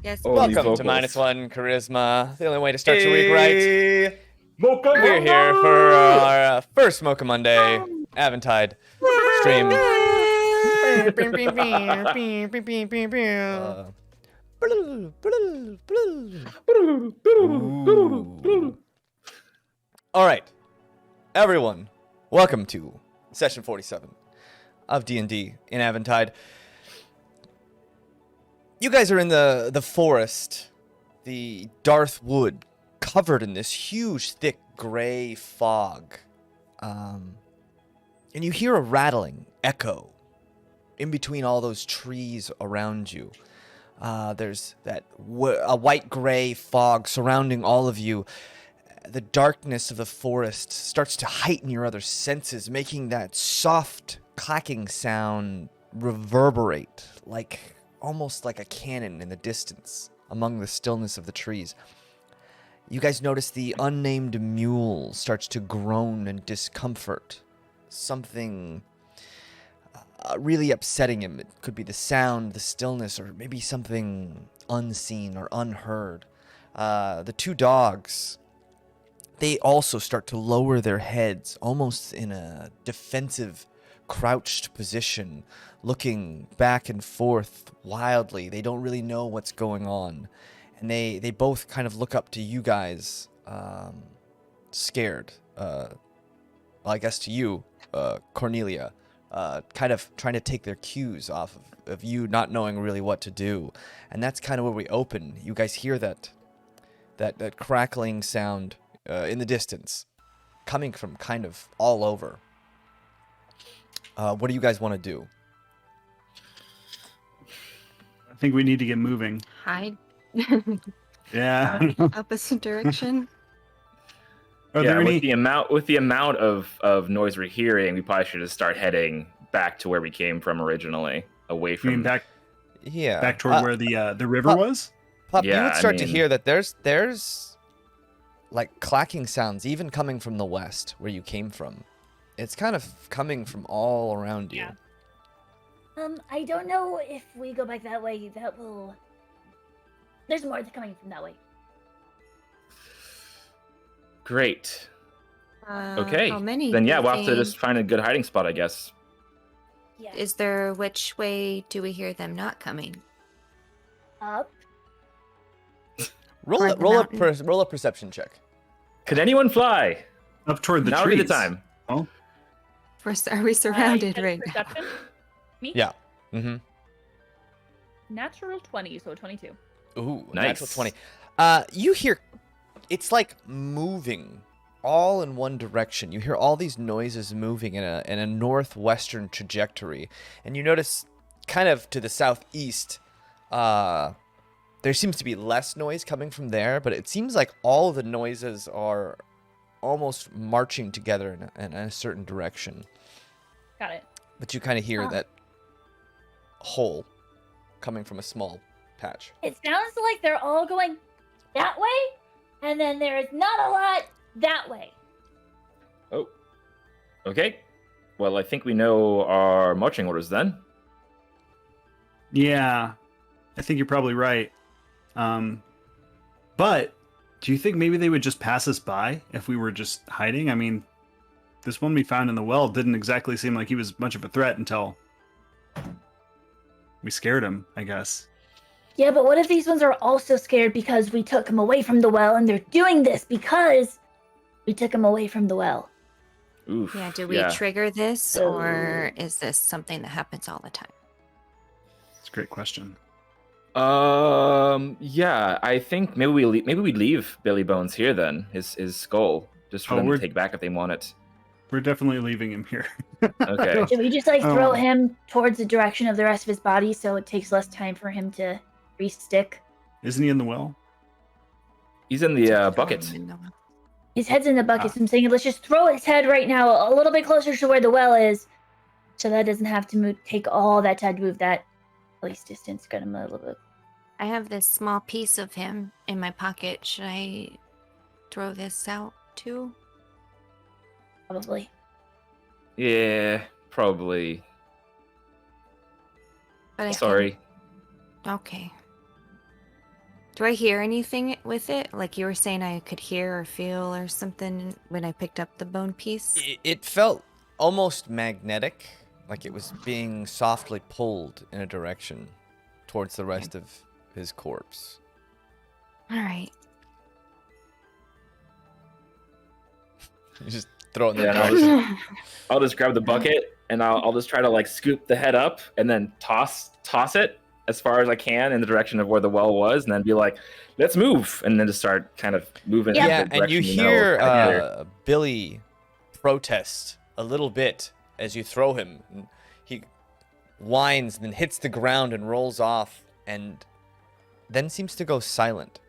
Yes. Only Welcome to vocals. Minus One Charisma. The only way to start your week right. Mocha We're here for our first Mocha Monday Aventide stream. Ooh. All right, everyone, welcome to session 47 of D&D in Aventide. You guys are in the forest, the Darth Wood, covered in this huge, thick, gray fog. And you hear a rattling echo in between all those trees around you. There's a white-gray fog surrounding all of you. The darkness of the forest starts to heighten your other senses, making that soft, clacking sound reverberate, almost like a cannon in the distance among the stillness of the trees. You guys notice the unnamed mule starts to groan in discomfort. Something really upsetting him. It could be the sound, the stillness, or maybe something unseen or unheard. The two dogs, they also start to lower their heads, almost in a defensive, crouched position, looking back and forth wildly. They don't really know what's going on. And they both kind of look up to you guys, scared. Well, I guess to you, Cornelia, kind of trying to take their cues off of you not knowing really what to do. And that's kind of where we open. You guys hear that crackling sound in the distance, coming from kind of all over. What do you guys want to do? I think we need to get moving. Hide. Yeah. Opposite direction. Are there any... with the amount of noise we're hearing, we probably should just start heading back to where we came from originally, away You from mean back Yeah. toward where the river was? Pup, you Yeah, would I start to mean- hear that there's like clacking sounds even coming from the west where you came from. It's kind of coming from all around you. Yeah. I don't know if we go back that way, that will... There's more coming from that way. Great. Okay. How many? Then do yeah, you we'll have to think? just find a good hiding spot, I guess. Yeah. Which way do we hear them not coming? Up. Roll Toward the mountain. a perception check. Could anyone fly? Up toward the now trees. would be the time. Oh, Are we surrounded You said right now? perception? Me? Yeah. Mm-hmm. Natural 20, so 22. Ooh, Nice. natural 20. You hear, it's like moving all in one direction. You hear all these noises moving in a northwestern trajectory. And you notice kind of to the southeast, there seems to be less noise coming from there, but it seems like all the noises are almost marching together in a certain direction. Got it. But you kind of hear Oh. that hole coming from a small patch. It sounds like they're all going that way, and then there's not a lot that way. Oh. Okay. Well, I think we know our marching orders then. yeah. I think you're probably right. But do you think maybe they would just pass us by if we were just hiding? I mean, this one we found in the well didn't exactly seem like he was much of a threat until we scared him, I guess. Yeah, but what if these ones are also scared because we took them away from the well, and they're doing this because we took them away from the well? Oof. Yeah, do we trigger this, or is this something that happens all the time? It's a great question. Yeah, I think maybe we leave Billy Bones here then, his skull, just for them to take back if they want it. We're definitely leaving him here. Okay. Should we just throw Oh. him towards the direction of the rest of his body so it takes less time for him to re-stick? Isn't he in the well? He's in the bucket. His head's in the bucket, so I'm saying let's just throw his head right now a little bit closer to where the well is, so that doesn't have to take all that time to move that at least distance. Got him a little bit. I have this small piece of him in my pocket. Should I throw this out too? Probably. Yeah, probably. But I Sorry. Okay. Do I hear anything with it? Like you were saying I could hear or feel or something when I picked up the bone piece? It felt almost magnetic, like it was being softly pulled in a direction towards the rest of his corpse. All right. You just throw it in the Yeah, direction. I'll just grab the bucket and I'll just try to like scoop the head up and then toss it as far as I can in the direction of where the well was, and then be like, "Let's move," and then just start kind of moving. in Yeah, the and you direction know hear is kinda clear. Billy protest a little bit as you throw him. And he whines and then hits the ground and rolls off, and then seems to go silent.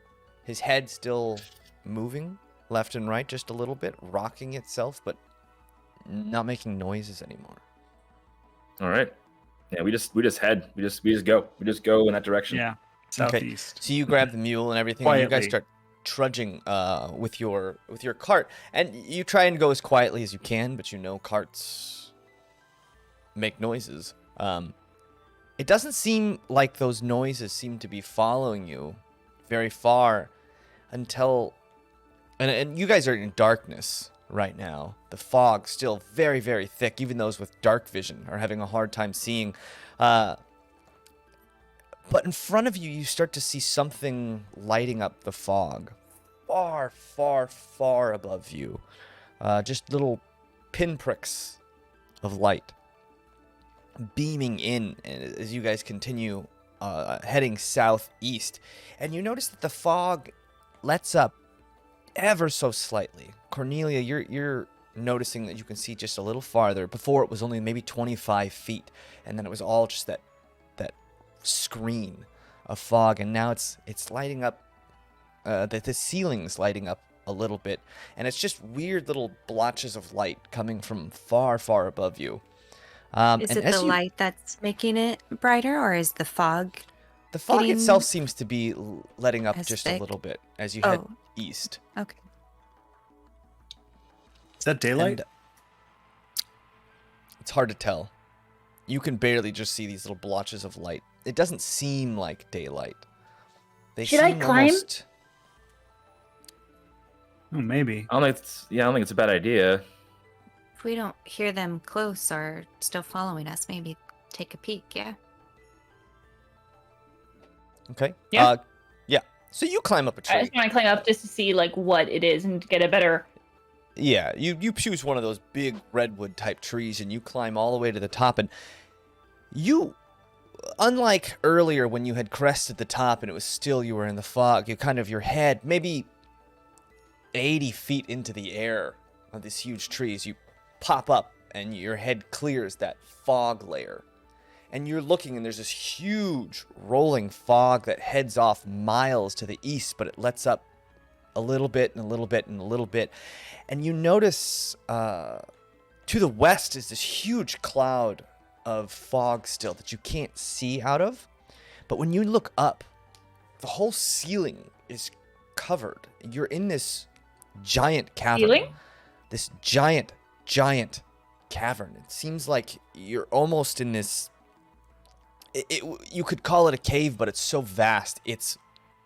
His head still moving left and right just a little bit, rocking itself, but not making noises anymore. All right. Yeah, we just head. We just go in that direction. Yeah, southeast. So you grab the mule and everything, and you guys Quietly. start trudging with your cart, and you try and go as quietly as you can, but you know carts make noises. It doesn't seem like those noises seem to be following you very far until, and you guys are in darkness right now. The fog still very, very thick. Even those with dark vision are having a hard time seeing. But in front of you, you start to see something lighting up the fog. Far, far, far above you. Just little pinpricks of light beaming in as you guys continue heading southeast. And you notice that the fog lets up ever so slightly. Cornelia, you're noticing that you can see just a little farther. Before it was only maybe 25 feet, and then it was all just that screen of fog, and now it's lighting up. The ceiling's lighting up a little bit, and it's just weird little blotches of light coming from far, far above you. Is and it as the you- light that's making it brighter, or is the fog? The fog getting itself seems to be letting up as just thick? a little bit as you head Oh, east. okay. Is that daylight? And it's hard to tell. You can barely just see these little blotches of light. It doesn't seem like daylight. They Should I seem climb? almost- Oh, maybe. I don't think it's a bad idea. If we don't hear them close or still following us, maybe take a peek, yeah? Okay. Yeah. Yeah. So you climb up a I tree. just want to climb up just to see like what it is and get a better. Yeah, you choose one of those big redwood type trees and you climb all the way to the top, and you, unlike earlier when you had crested the top and it was still you were in the fog, you kind of your head maybe 80 feet into the air of these huge trees, you pop up and your head clears that fog layer. And you're looking and there's this huge rolling fog that heads off miles to the east, but it lets up a little bit and a little bit and a little bit. And you notice to the west is this huge cloud of fog still that you can't see out of. But when you look up, the whole ceiling is covered. You're in this giant cavern. Ceiling? This giant cavern. It seems like you're almost in this... you could call it a cave, but it's so vast. It's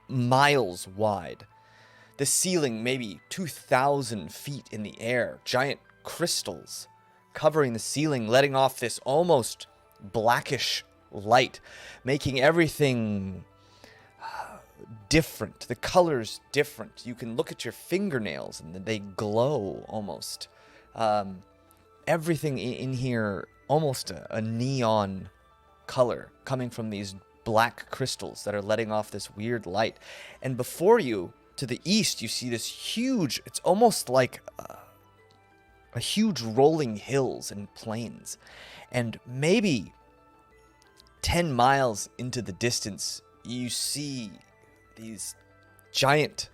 miles wide. The ceiling maybe 2,000 feet in the air. Giant crystals covering the ceiling, letting off this almost blackish light, making everything different. The colors different. You can look at your fingernails and they glow almost. Everything in here almost a neon color coming from these black crystals that are letting off this weird light. And before you, to the east, you see this huge, it's almost like a huge rolling hills and plains. And maybe 10 miles into the distance, you see these giant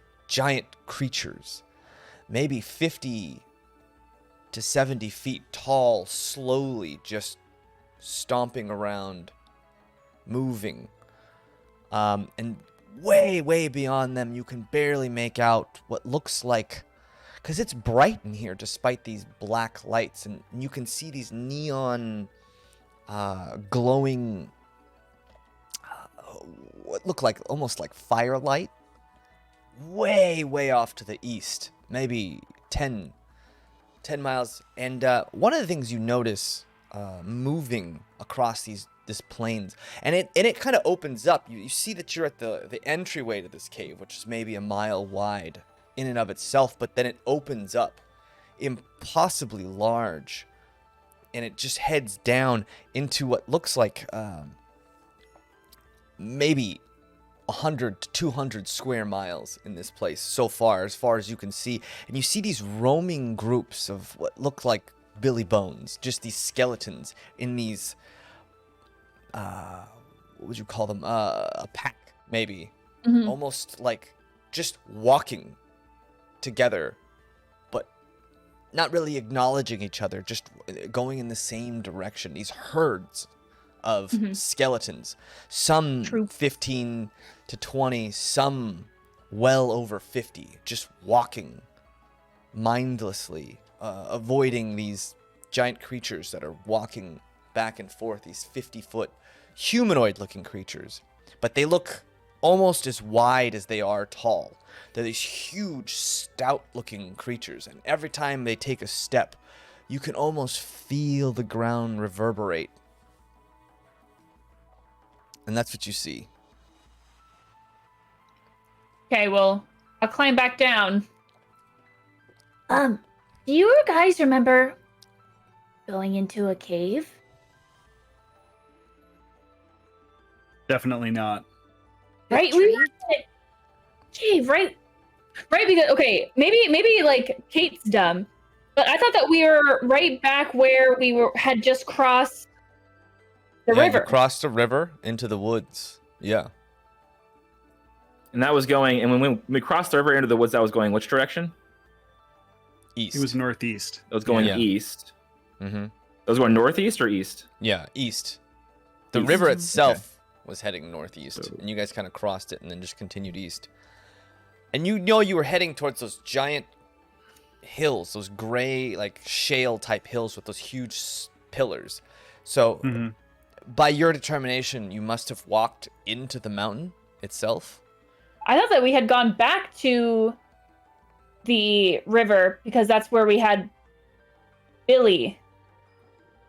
creatures, maybe 50 to 70 feet tall, slowly just stomping around, moving. And way beyond them, you can barely make out what looks like, because it's bright in here despite these black lights, and you can see these neon glowing what look like almost like firelight way off to the east, maybe 10 miles. And one of the things you notice moving across this plains, and it kind of opens up. You see that you're at the entryway to this cave, which is maybe a mile wide in and of itself, but then it opens up impossibly large, and it just heads down into what looks like maybe 100 to 200 square miles in this place so far as you can see. And you see these roaming groups of what look like Billy Bones, just these skeletons in these what would you call them, a pack maybe, almost like just walking together, but not really acknowledging each other, just going in the same direction. These herds of skeletons, some 15 to 20, some well over 50, just walking mindlessly, avoiding these giant creatures that are walking back and forth, these 50-foot humanoid-looking creatures. But they look almost as wide as they are tall. They're these huge, stout-looking creatures, and every time they take a step, you can almost feel the ground reverberate. And that's what you see. Okay, well, I'll climb back down. Do you guys remember going into a cave? Definitely not. Right? tree? We were in a cave, right? Right, because okay, maybe like Kate's dumb, but I thought that we were right back where had just crossed the Yeah, river. you crossed the river into the woods. Yeah. And that was going, and when we crossed the river into the woods, that was going which direction? East. It was northeast. That was going Yeah. east. Mm-hmm. That was going northeast or east? Yeah, east. The East. river itself was heading northeast, So- and you guys kind of crossed it and then just continued east. And you know you were heading towards those giant hills, those gray, like shale-type hills with those huge pillars. So, Mhm. by your determination, you must have walked into the mountain itself. I thought that we had gone back to the river because that's where we had Billy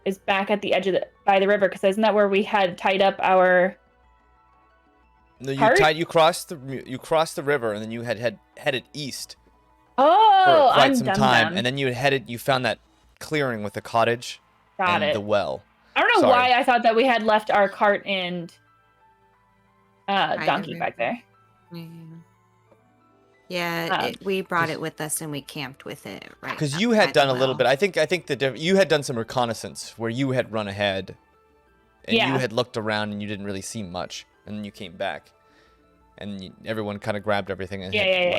is back at the edge of by the river, because isn't that where we had tied up our No, Cart? you crossed the river, and then you had headed east for Oh, quite I'm some dumb. time, and then you found that clearing with the cottage Got and it. the well. I don't know Sorry. why I thought that we had left our cart and donkey the back there. Yeah, we brought it with us and we camped with it, right? Because up you by had the done a little well. bit. I think you had done some reconnaissance where you had run ahead, and Yeah. you had looked around and you didn't really see much, and then you came back, and everyone kind of grabbed everything and Yeah. had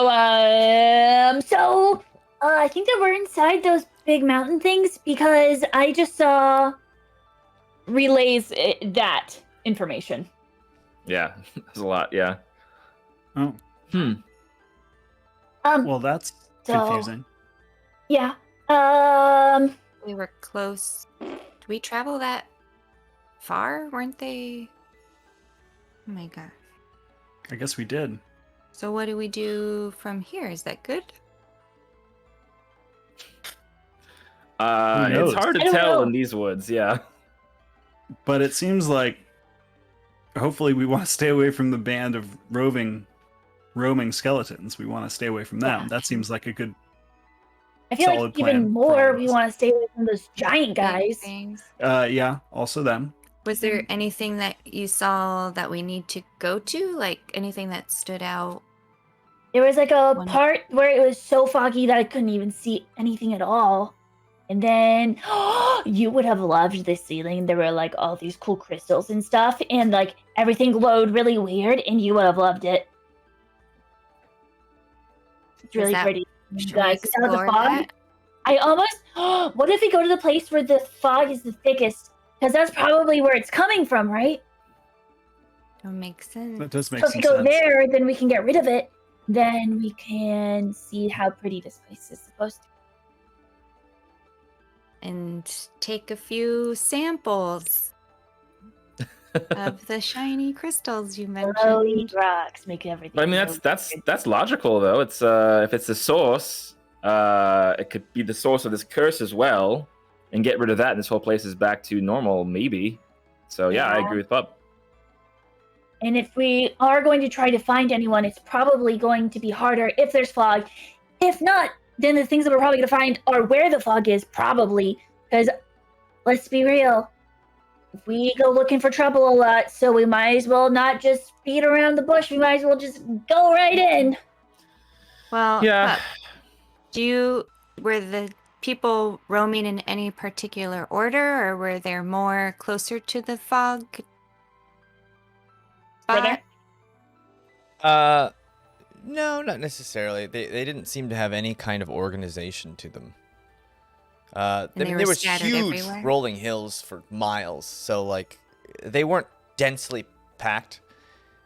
left. So, I think that we're inside those big mountain things because I just saw. relays that information. Yeah, there's a lot. Yeah. Oh, well, that's So- confusing. Yeah. We were close. Did we travel that far? Weren't they? Oh my god. I guess we did. So what do we do from here? Is that good? Who knows? It's hard I to don't tell know. in these woods. Yeah. But it seems like hopefully we want to stay away from the band of roaming skeletons. We want to stay away from them. Yeah. That seems like a good. I feel Solid like plan even for more all we of us. want to stay away from those giant guys. Things. Yeah, also them. Was there anything that you saw that we need to go to? Like anything that stood out? There was like a One- part where it was so foggy that I couldn't even see anything at all. And then you would have loved this ceiling. There were like all these cool crystals and stuff, and like everything glowed really weird, and you would have loved it. It's really that- pretty. Should You we guys, without the explore fog, that? I almost. What if we go to the place where the fog is the thickest? Because that's probably where it's coming from, right? That makes sense. That does make So if some we go sense. there, then we can get rid of it. Then we can see how pretty this place is supposed to. And take a few samples. of the shiny crystals you Glowy mentioned. rocks make everything. But I mean, glow. that's logical though. It's if it's the source, it could be the source of this curse as well, and get rid of that, and this whole place is back to normal, maybe. So yeah, I Yeah. agree with Bub. And if we are going to try to find anyone, it's probably going to be harder if there's fog. If not, then the things that we're probably going to find are where the fog is, probably. Because, let's be real, we go looking for trouble a lot, so we might as well not just beat around the bush. We might as well just go right in. Well, Yeah. were the people roaming in any particular order, or were there more closer to the fog Were spot? there? No, not necessarily. They didn't seem to have any kind of organization to them. I they mean, were there was scattered huge everywhere? rolling hills for miles, so like they weren't densely packed.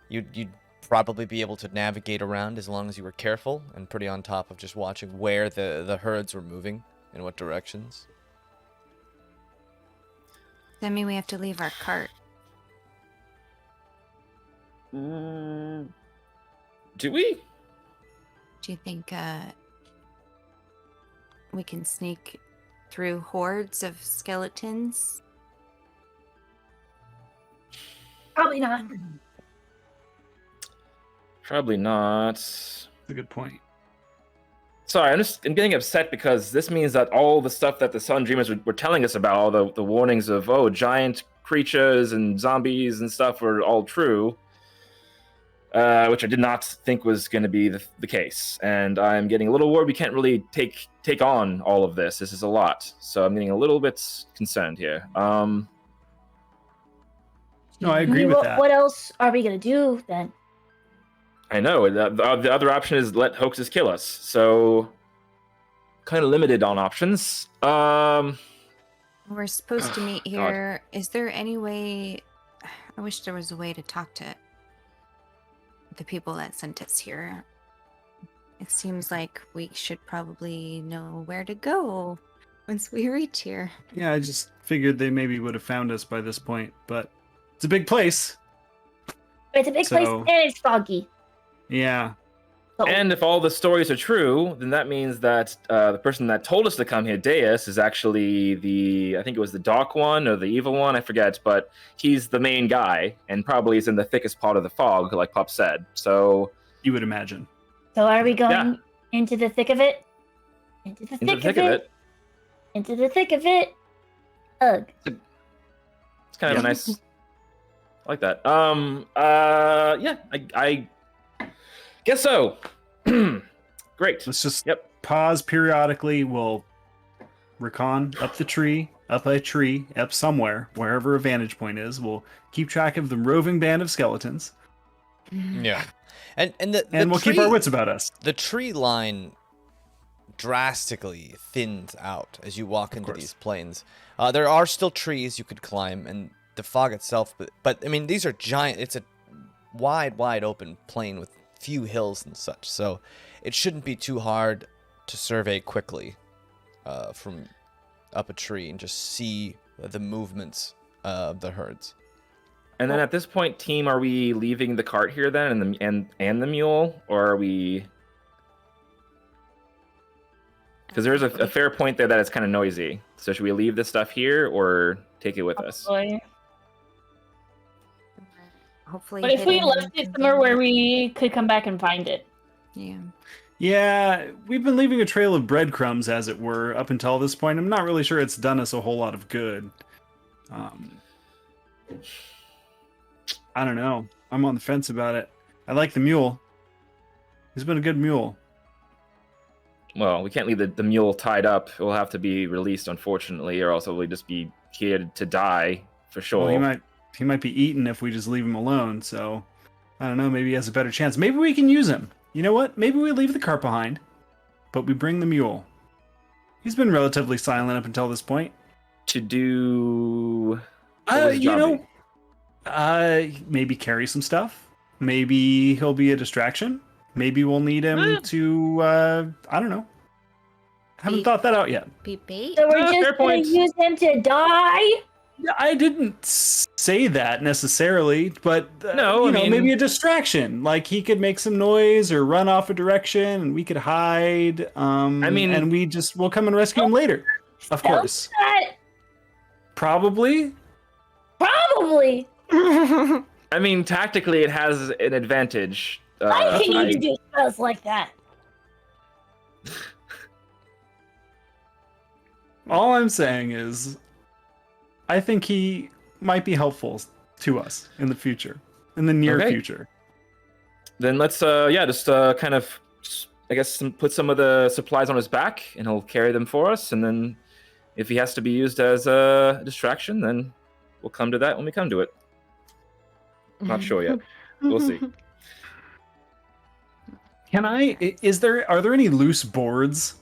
You'd probably be able to navigate around as long as you were careful and pretty on top of just watching where the herds were moving in what directions. Does that mean we have to leave our cart? Do we? Do you think we can sneak through hordes of skeletons? Probably not. Probably not. That's a good point. Sorry, I'm getting upset because this means that all the stuff that the Sun Dreamers were telling us about, all the warnings of giant creatures and zombies and stuff were all true, which I did not think was going to be the case. And I'm getting a little worried we can't really take on all of this. This is a lot, so I'm getting a little bit concerned here. No, I agree with that. What else are we going to do then? I know the other option is let hoaxes kill us. So kind of limited on options. We're supposed to meet God. here. Is there any way? I wish there was a way to talk to the people that sent us here. It seems like we should probably know where to go once we reach here. Yeah, I just figured they maybe would have found us by this point, but it's a big place. It's a big place So- and it's foggy. Yeah. So And if all the stories are true, then that means that the person that told us to come here, Daye, is actually I think it was the dark one or the evil one, I forget, but he's the main guy and probably is in the thickest part of the fog, like Pop said. So You would imagine. So are we going Yeah. into the thick of it? Into the in thick, the thick of it, Into the thick of it. Ugh. it's kind of Yeah. a nice. I like that. Yeah, I guess so. Great. Let's just Yep. pause periodically. We'll recon up a tree, up somewhere, wherever a vantage point is. We'll keep track of the roving band of skeletons, Yeah, and the we'll keep our wits about us. The tree line drastically thins out as you walk into course. these plains. There are still trees you could climb, and the fog itself, but I mean, these are giant. It's a wide open plain with few hills and such, so it shouldn't be too hard to survey quickly from up a tree and just see the movements of the herds. And then at this point, team, are we leaving the cart here then, and the mule, or are we? Because there's a fair point there that it's kind of noisy. So should we leave this stuff here or take it with us? Probably. Hopefully, But if we hidden left it somewhere where we could come back and find it. Yeah. Yeah, we've been leaving a trail of breadcrumbs, as it were, up until this point. I'm not really sure it's done us a whole lot of good. I don't know. I'm on the fence about it. I like the mule. He's been a good mule. Well, we can't leave the mule tied up. It will have to be released, unfortunately, or else it will just be here to die for sure. Well, he might be eaten if we just leave him alone. So I don't know. Maybe he has a better chance. Maybe we can use him. You know what? Maybe we leave the cart behind, but we bring the mule. He's been relatively silent up until this point. To do. What was his You job know, maybe carry some stuff. Maybe he'll be a distraction. Maybe we'll need him to, I don't know. Haven't Be- thought that out yet. Be bait? So we're fair just going point. to use him to die? Yeah, I didn't say that necessarily, but No, I mean- maybe a distraction. Like he could make some noise or run off a direction, and we could hide. And we'll come and rescue him later. Of course, That probably. probably. I mean, tactically, it has an advantage. I can even do spells like that. All I'm saying is, I think he might be helpful to us in the future, in the near Okay. future. Then let's kind of, I guess, put some of the supplies on his back, and he'll carry them for us. And then, if he has to be used as a distraction, then we'll come to that when we come to it. Not sure yet. We'll see. Are there any loose boards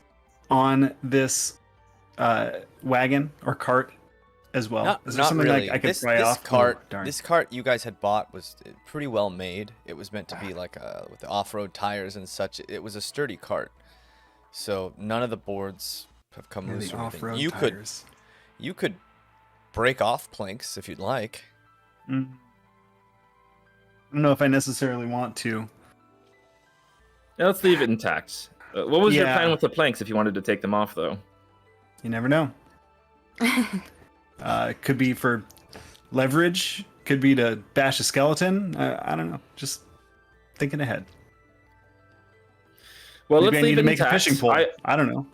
on this wagon or cart as well? Is there Not something really. like I could this pry this off? cart, Oh, darn. this cart you guys had bought was pretty well made. It was meant to be like with the off-road tires and such. It was a sturdy cart, so none of the boards have come Yeah, loose the or anything. off-road You tires. could break off planks if you'd like. Mm. I don't know if I necessarily want to. Yeah, let's leave it intact. What was your Yeah. plan with the planks if you wanted to take them off, though? You never know. It could be for leverage. Could be to bash a skeleton. I don't know. Just thinking ahead. Well, Maybe let's I need leave to it make intact. a fishing pole. I don't know.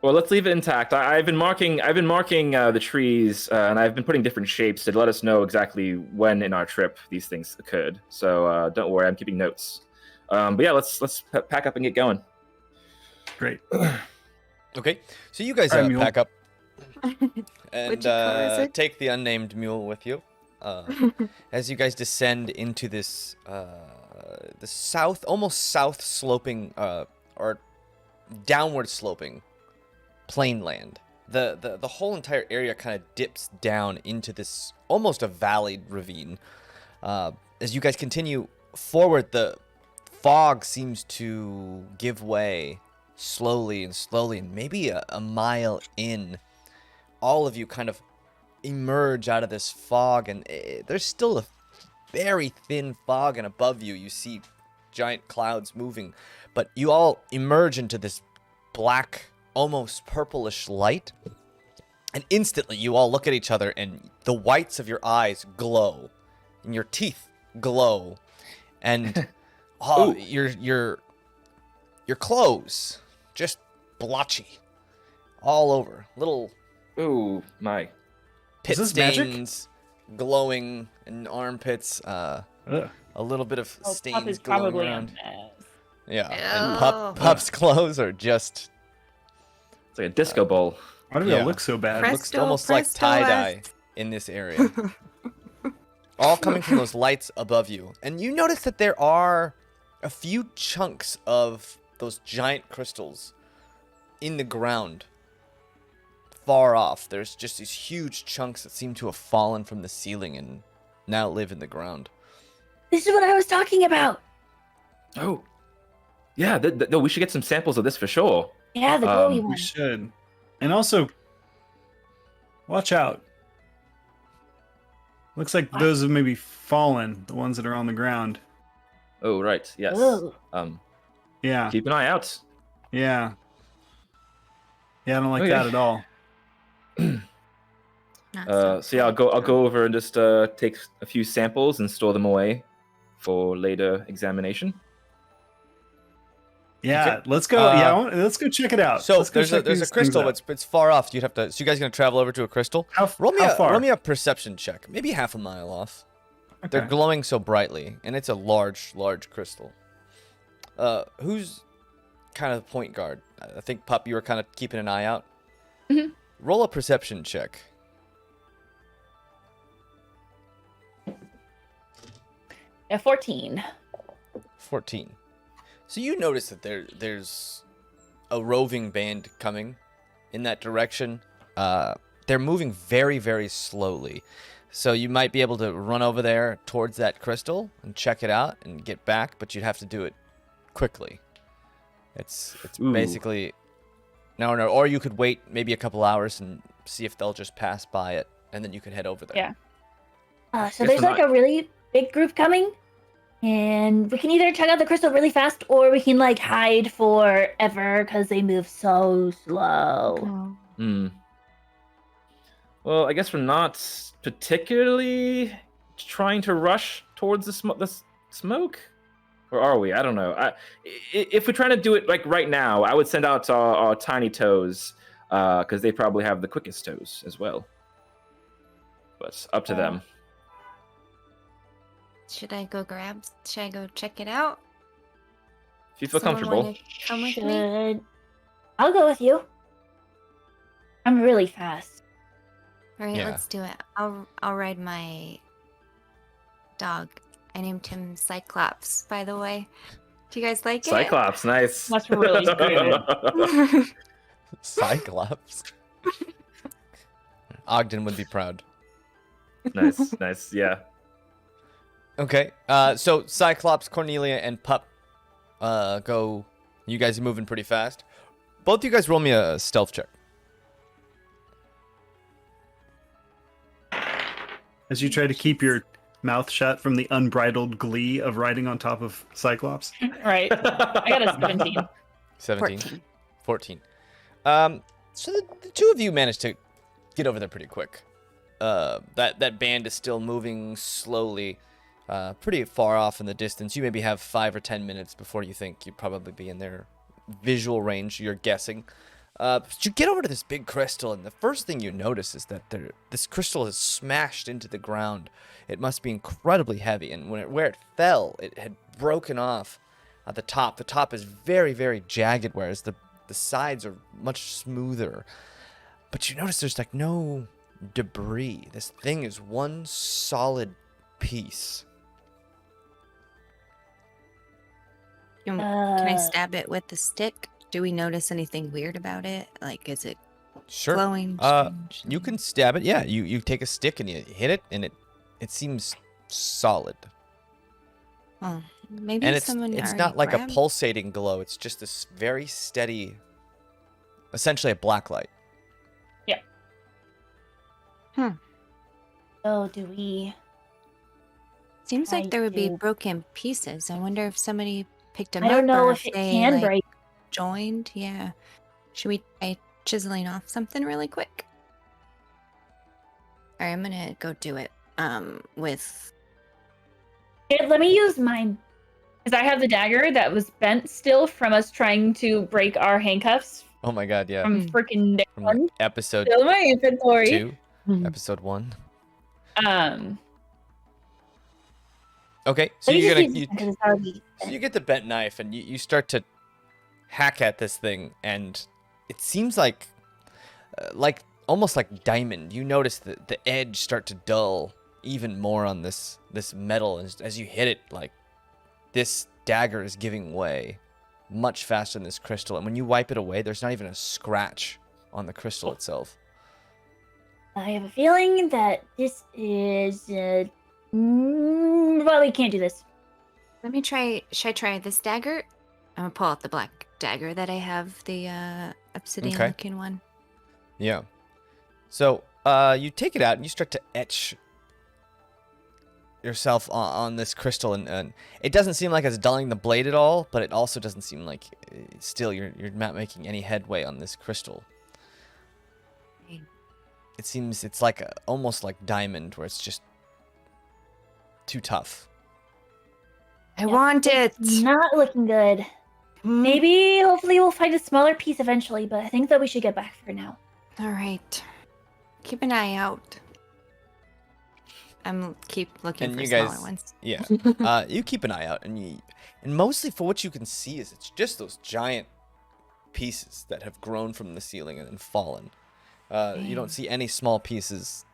Well, let's leave it intact. I've been marking the trees, and I've been putting different shapes to let us know exactly when in our trip these things occurred. So don't worry, I'm keeping notes. But yeah, let's pack up and get going. Great. Okay, so you guys All right, mule. pack up and Which color is it? take the unnamed mule with you. As you guys descend into this the almost south sloping or downward sloping plain land. The whole entire area kind of dips down into this almost a valley ravine. As you guys continue forward, the fog seems to give way slowly, and maybe a mile in, all of you kind of emerge out of this fog, and there's still a very thin fog, and above you you see giant clouds moving, but you all emerge into this black, almost purplish light, and instantly you all look at each other, and the whites of your eyes glow, and your teeth glow, and your clothes just blotchy all over, little Ooh, my. pit Is this magic? stains glowing in armpits, Ugh. a little bit of Oh, Pup stains is glowing probably a around. mess. Yeah, Ew. and Pup's clothes are just It's like a disco ball. Why do we Yeah. all look so bad? Press- looks Presto, almost like presto tie-dye us. in this area. All coming from those lights above you. And you notice that there are a few chunks of those giant crystals in the ground far off. There's just these huge chunks that seem to have fallen from the ceiling and now live in the ground. This is what I was talking about. Oh, yeah. No, we should get some samples of this for sure. Yeah, the glowy We We one. should. And also, watch out. Looks like those have maybe fallen, the ones that are on the ground. Oh, right. Yes. Ugh. Yeah. Keep an eye out. Yeah. Yeah, I don't like Okay. that at all. Not So yeah, I'll go over and just take a few samples and store them away for later examination. Yeah, Okay. let's go. Let's go check it out. So Let's go there's a check these crystal, things out. but it's far off. You'd have to. So you guys gonna travel over to a crystal? How Roll far? me a perception check. Maybe half a mile off. They're Okay. glowing so brightly, and it's a large crystal. Who's kind of the point guard? I think Pup, you were kind of keeping an eye out. Mhm. Roll a perception check. Yeah, 14. 14. So you notice that there's a roving band coming in that direction. They're moving very, very slowly. So you might be able to run over there towards that crystal and check it out and get back, but you'd have to do it quickly. It's Ooh. basically no, or you could wait maybe a couple hours and see if they'll just pass by it and then you can head over there. Yeah. So Guess there's we're like not- a really big group coming, and we can either check out the crystal really fast, or we can like hide forever because they move so slow. Oh. Hmm. Well, I guess we're not particularly trying to rush towards the smoke, or are we? I don't know. If we're trying to do it like right now, I would send out our tiny toes, because they probably have the quickest toes as well. But up to them. Should I go check it out? If you feel Someone comfortable. wanna come with me? I'll go with you. I'm really fast. All right, Yeah. let's do it. I'll ride my dog. I named him Cyclops, by the way. Do you guys like Cyclops, nice. That's really good. it? Cyclops. Ogden would be proud. nice, yeah. Okay. So Cyclops, Cornelia, and Pup go. You guys are moving pretty fast. Both of you guys roll me a stealth check. As you try to keep your mouth shut from the unbridled glee of riding on top of Cyclops. Right. I got a 17. 17. 14. So the two of you managed to get over there pretty quick. That band is still moving slowly, pretty far off in the distance. You maybe have 5 or 10 minutes before you think you'd probably be in their visual range, you're guessing. But you get over to this big crystal, and the first thing you notice is that this crystal is smashed into the ground. It must be incredibly heavy, and where it fell, it had broken off at the top. The top is very, very jagged, whereas the sides are much smoother. But you notice there's like no debris. This thing is one solid piece. Can I stab it with the stick? Do we notice anything weird about it? Like, is it Sure. glowing? You can stab it. Yeah, you take a stick and you hit it, and it seems solid. Oh, maybe And it's someone not already like grabbed- a pulsating glow. It's just this very steady, essentially a black light. So do we? Seems like I there would be do. broken pieces. I wonder if somebody picked them I up. don't know or if it they, can like, break. joined. Yeah. Should we try chiseling off something really quick? All right, I'm gonna go do it. With Here, let me use mine. Because I have the dagger that was bent still from us trying to break our handcuffs Oh my god, yeah. from freaking Nick. From like episode Still in my inventory. 2, Mhm. episode 1. Um, Okay, so Let me you're just gonna use mine 'cause it's already so you get the bent knife and you start to hack at this thing, and it seems like almost like diamond. You notice the edge start to dull even more on this metal as you hit it. Like this dagger is giving way much faster than this crystal, and when you wipe it away, there's not even a scratch on the crystal itself. I have a feeling that this is. Well, we can't do this. let me try. Should I try this dagger? I'm gonna pull out the black dagger that I have, the obsidian Okay. looking one. Yeah. So you take it out and you start to etch yourself on this crystal, and it doesn't seem like it's dulling the blade at all, but it also doesn't seem like still you're not making any headway on this crystal. Okay. It seems it's like almost like diamond, where it's just too tough. I want it. Not looking good. Maybe, hopefully, we'll find a smaller piece eventually, but I think that we should get back for now. All right. Keep an eye out. I'm keep looking And for you smaller guys- ones. Yeah. You keep an eye out, and mostly for what you can see is it's just those giant pieces that have grown from the ceiling and then fallen. You don't see any small pieces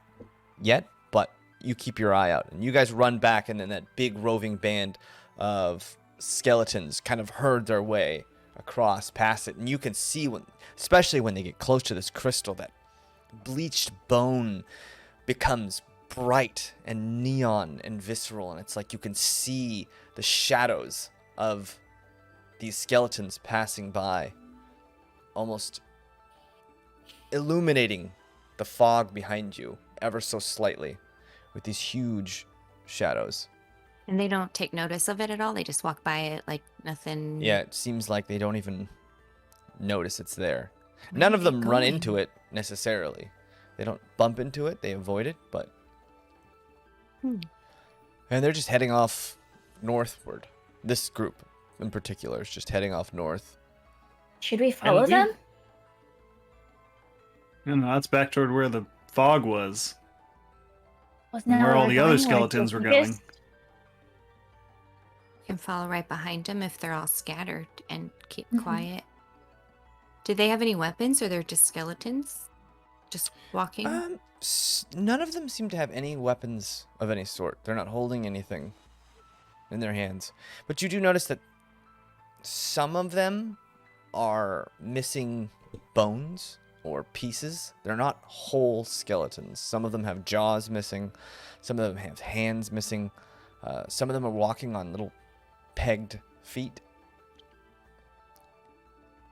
yet, but you keep your eye out, and you guys run back, and then that big roving band of skeletons kind of herd their way across past it, and you can see especially when they get close to this crystal, that bleached bone becomes bright and neon and visceral, and it's like you can see the shadows of these skeletons passing by, almost illuminating the fog behind you ever so slightly with these huge shadows. And they don't take notice of it at all. They just walk by it like nothing. Yeah, it seems like they don't even notice it's there. Where None are of they them run going? into it necessarily. They don't bump into it, they avoid it, but... And they're just heading off northward. This group in particular is just heading off north. Should we follow we- them? I don't know, that's back toward where the fog was. Wasn't that Where all we're the other going, skeletons were focused? going. You can follow right behind them if they're all scattered and keep Mhm. quiet. Do they have any weapons, or they're just skeletons? Just walking? None of them seem to have any weapons of any sort. They're not holding anything in their hands. But you do notice that some of them are missing bones or pieces. They're not whole skeletons. Some of them have jaws missing. Some of them have hands missing. Some of them are walking on little pegged feet.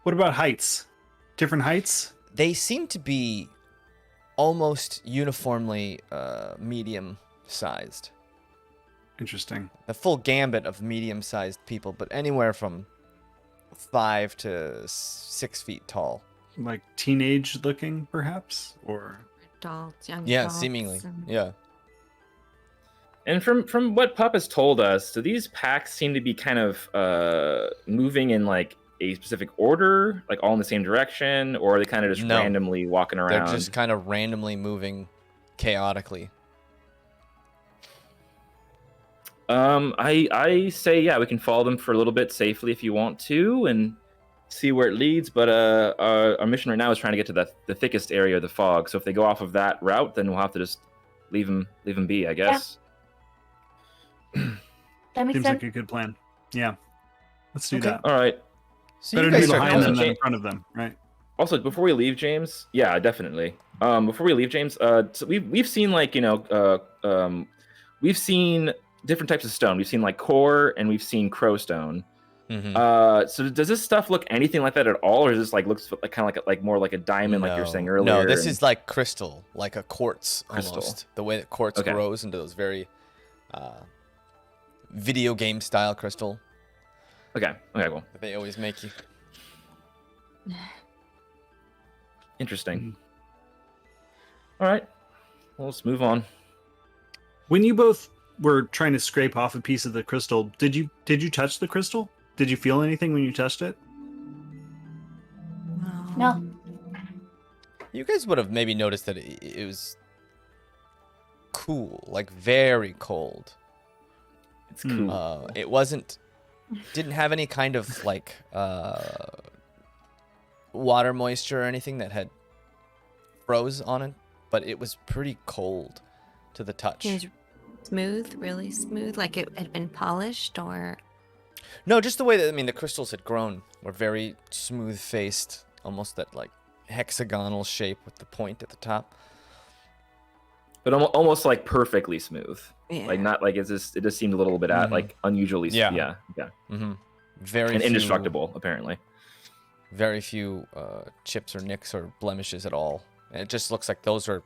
What about heights? Different heights? They seem to be almost uniformly medium-sized. Interesting. The full gambit of medium-sized people, but anywhere from 5 to 6 feet tall. Like teenage looking, perhaps? Or Adults, young Yeah, adults, seemingly. and- Yeah. And from what Pup has told us, do these packs seem to be kind of moving in like a specific order, like all in the same direction, or are they kind of just No. randomly walking They're around? just kind of randomly moving chaotically. I say yeah, we can follow them for a little bit safely if you want to, and see where it leads. But our mission right now is trying to get to the thickest area of the fog. So if they go off of that route, then we'll have to just leave them be, I guess. That makes seems sense. like a good plan. Yeah. Let's do Okay. that. All right. So Better you to be guys start behind them going. than in front of them, right? Also, before we leave, James, yeah, definitely. Before we leave, James, so we've seen like we've seen different types of stone. We've seen like core and we've seen crowstone. Mhm. So does this stuff look anything like that at all, or is this like looks like kind of like more like a diamond, like you were saying earlier? No, this and- is like crystal, like a quartz Crystal. almost. The way that quartz Okay. grows into those very video game style crystal okay. Cool. that they always make you. Interesting. All right. Well, let's move on. When you both were trying to scrape off a piece of the crystal, did you touch the crystal? Did you feel anything when you touched it? No. You guys would have maybe noticed that it was cool, like very cold. It's Hmm. cool. It didn't have any kind of like water moisture or anything that had froze on it, but it was pretty cold to the touch. It was smooth, really smooth, like it had been polished, or No, just the way that the crystals had grown were very smooth faced, almost that like hexagonal shape with the point at the top. But almost like perfectly smooth. yeah. Like not like it just seemed a little bit Mhm. like unusually. Yeah. Yeah. Mm-hmm. Very And few, indestructible, apparently. Very few chips or nicks or blemishes at all. And it just looks like those are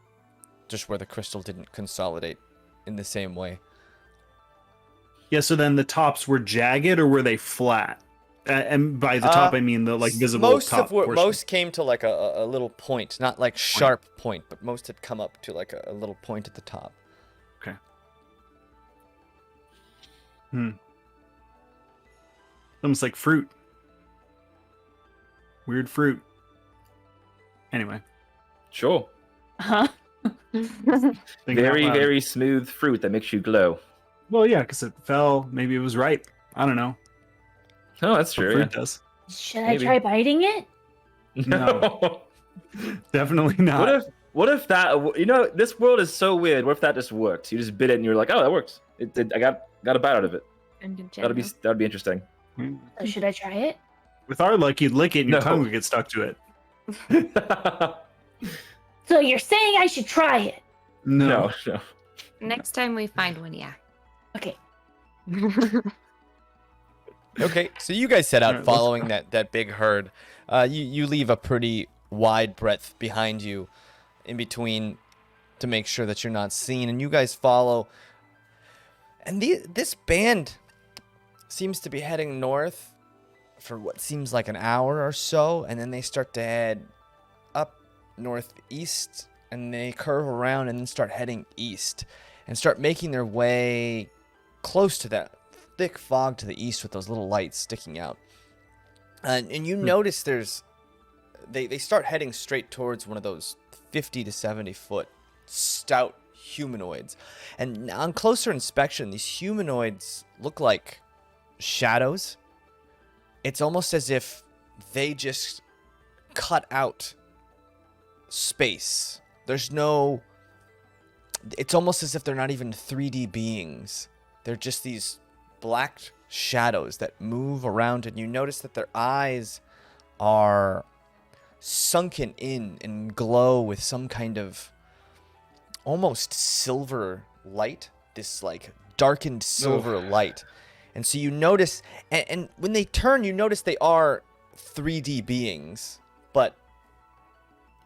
just where the crystal didn't consolidate in the same way. Yeah, so then the tops were jagged or were they flat? And by the top, I mean the like visible most top portion. most came to like a little point, not like sharp point, but most had come up to like a little point at the top. Almost like fruit. Weird fruit. Anyway. Sure. Huh? thinking out Very, loud. very smooth fruit that makes you glow. Well, yeah, because it fell. Maybe it was ripe. I don't know. Oh, that's What true. fruit does. Should I Maybe. try biting it? No. Definitely not. What if that? This world is so weird. What if that just worked? You just bit it and you're like, oh, that works. It did. I got a bite out of it. That'd be interesting. So should I try it? With our luck, you'd lick it and your No. tongue would get stuck to it. So you're saying I should try it? No. no. Next time we find one, yeah. Okay. Okay, so you guys set out Alright, let's following that big herd. You leave a pretty wide breadth behind you, in between to make sure that you're not seen, and you guys follow. And this band seems to be heading north for what seems like an hour or so, and then they start to head up northeast, and they curve around and then start heading east and start making their way close to that thick fog to the east with those little lights sticking out. And you notice they start heading straight towards one of those 50 to 70 foot stout humanoids. And on closer inspection, these humanoids look like shadows. It's almost as if they just cut out space. It's almost as if they're not even 3D beings. They're just these black shadows that move around, and you notice that their eyes are sunken in and glow with some kind of almost silver light, this like darkened silver light. And so you notice, and when they turn, you notice they are 3D beings, but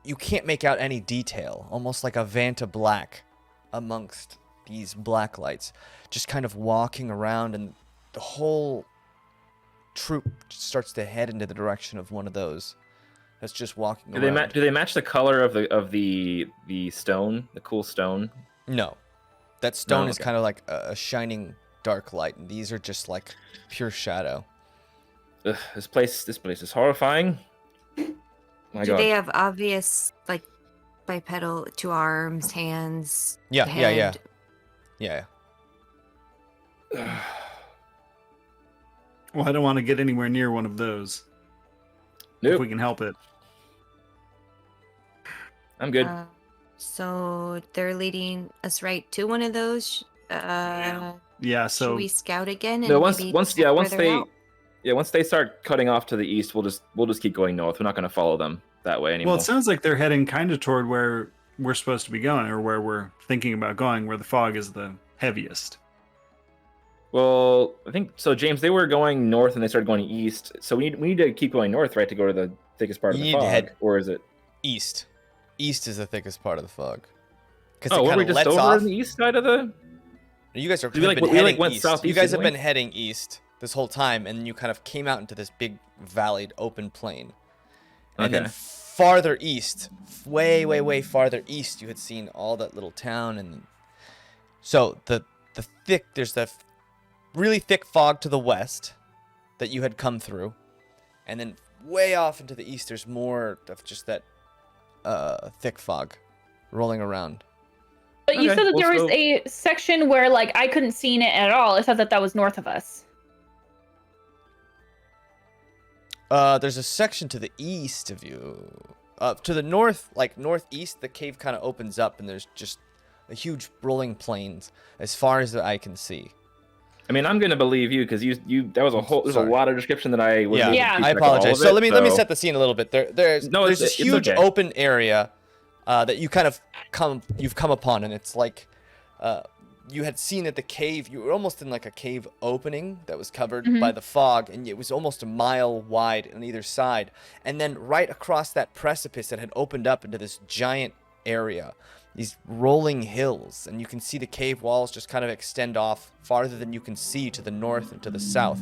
you can't make out any detail, almost like a Vanta Black amongst these black lights, just kind of walking around, and the whole troop starts to head into the direction of one of those that's just walking around. Do they match the color of the stone, the cool stone? No, that stone No, is okay. kind of like a shining dark light, and these are just like pure shadow. Ugh, this place is horrifying. My Do God. they have obvious, like, bipedal, 2 arms, hands? Yeah. head? Well, I don't want to get anywhere near one of those. If Nope, we can help it. I'm good. So they're leading us right to one of those. Yeah, Should so we scout again? And No, once maybe once check yeah, where once they're they out? once they start cutting off to the east, we'll just keep going north. We're not going to follow them that way anymore. well, it sounds like they're heading kind of toward where we're supposed to be going, or where we're thinking about going, where the fog is the heaviest. Well, I think so, James. They were going north and they started going east. So we need to keep going north, right, to go to the thickest part You of the need to fog, head or is it? East is the thickest part of the fog. Because Oh, it were kind we of just lets over off. on the east side of the? You guys are We, like, have been we, like, heading went east. southeast, You guys have didn't been we? heading east this whole time, and you kind of came out into this big valleyed open plain. And then Okay. farther east, way farther east, you had seen all that little town, and so there's the really thick fog to the west that you had come through, and then way off into the east, there's more of just that thick fog rolling around. But you Okay, said that well, there was so- a section where, like, I couldn't see it at all. I thought that was north of us. There's a section to the east of you. To the north, like northeast, the cave kind of opens up, and there's just a huge rolling plains as far as the eye can see. I mean, I'm gonna believe you because you that was there's Sorry. a lot of description that I wasn't able to Yeah. keep I track of all apologize. of So it, let me set the scene a little bit. There's No, this it's huge okay. open area that you kind of you've come upon, and it's like you had seen at the cave. You were almost in like a cave opening that was covered by the fog, and it was almost a mile wide on either side. And then right across that precipice that had opened up into this giant area, these rolling hills, and you can see the cave walls just kind of extend off farther than you can see to the north and to the south.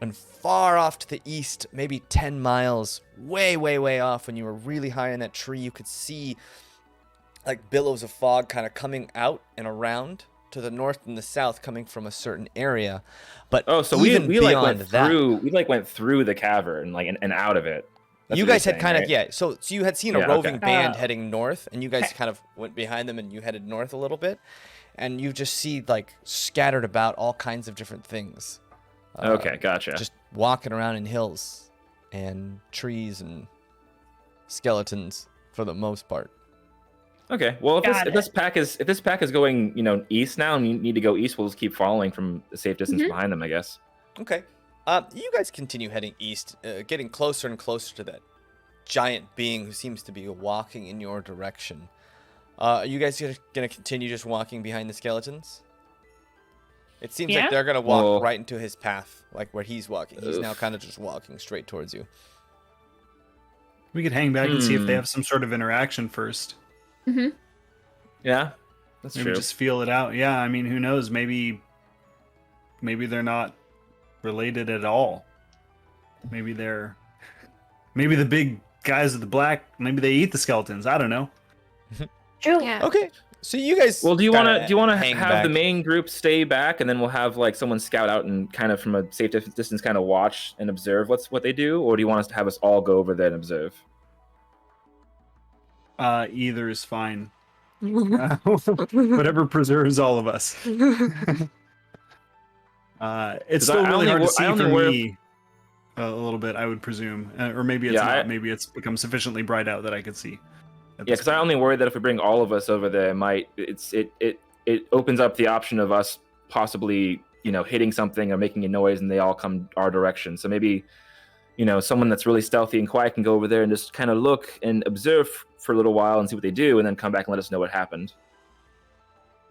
And far off to the east, maybe 10 miles, way off, when you were really high in that tree, you could see like billows of fog kind of coming out and around to the north and the south, coming from a certain area. But Oh, so we even like beyond went that, through went through the cavern like and out of it. That's you what you're guys had saying, kind right? of, yeah. So you had seen a Yeah, roving okay. band Oh. heading north, and you guys Okay. kind of went behind them, and you headed north a little bit, and you just see like scattered about all kinds of different things. Okay, gotcha. Just walking around in hills and trees and skeletons for the most part. Okay, well, Got if this pack is going, east now, and you need to go east, we'll just keep following from a safe distance behind them, I guess. Okay. You guys continue heading east, getting closer and closer to that giant being who seems to be walking in your direction. Are you guys gonna continue just walking behind the skeletons? It seems Yeah. like they're gonna walk Well- right into his path, like where he's walking. He's now Oof. kind of just walking straight towards you. We could hang back and see if they Hmm. have some sort of interaction first. Mm-hmm. Yeah, that's Maybe true. just feel it out. Yeah, I mean, who knows? Maybe they're not related at all. Maybe the big guys with the black. Maybe they eat the skeletons. I don't know. True. Yeah. Okay. So you guys. Well, do you want to hang have back? the main group stay back, and then we'll have like someone scout out and kind of from a safe distance kind of watch and observe what they do, or do you want us to have us all go over there and observe? Either is fine. Whatever preserves all of us. It's still really hard to see for me. A little bit, I would presume, or maybe it's not. Maybe it's become sufficiently bright out that I could see. Yeah, because I only worry that if we bring all of us over there, it opens up the option of us possibly, hitting something or making a noise, and they all come our direction. So maybe, someone that's really stealthy and quiet can go over there and just kind of look and observe for a little while and see what they do, and then come back and let us know what happened.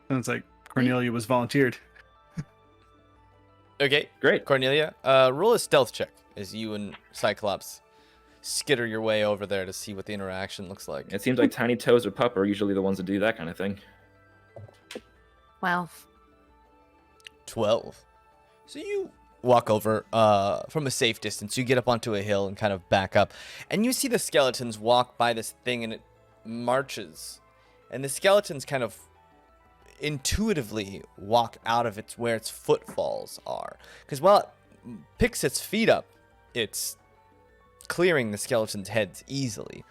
Sounds like Cornelia was volunteered. Okay, Great. Cornelia, roll a stealth check as you and Cyclops skitter your way over there to see what the interaction looks like. It seems like Tiny Toes or Pup are usually the ones that do that kind of thing. 12. 12. So you walk over from a safe distance. You get up onto a hill and kind of back up. And you see the skeletons walk by this thing, and it marches. And the skeletons kind of intuitively walk out of where its footfalls are. Because while it picks its feet up, it's clearing the skeleton's heads easily.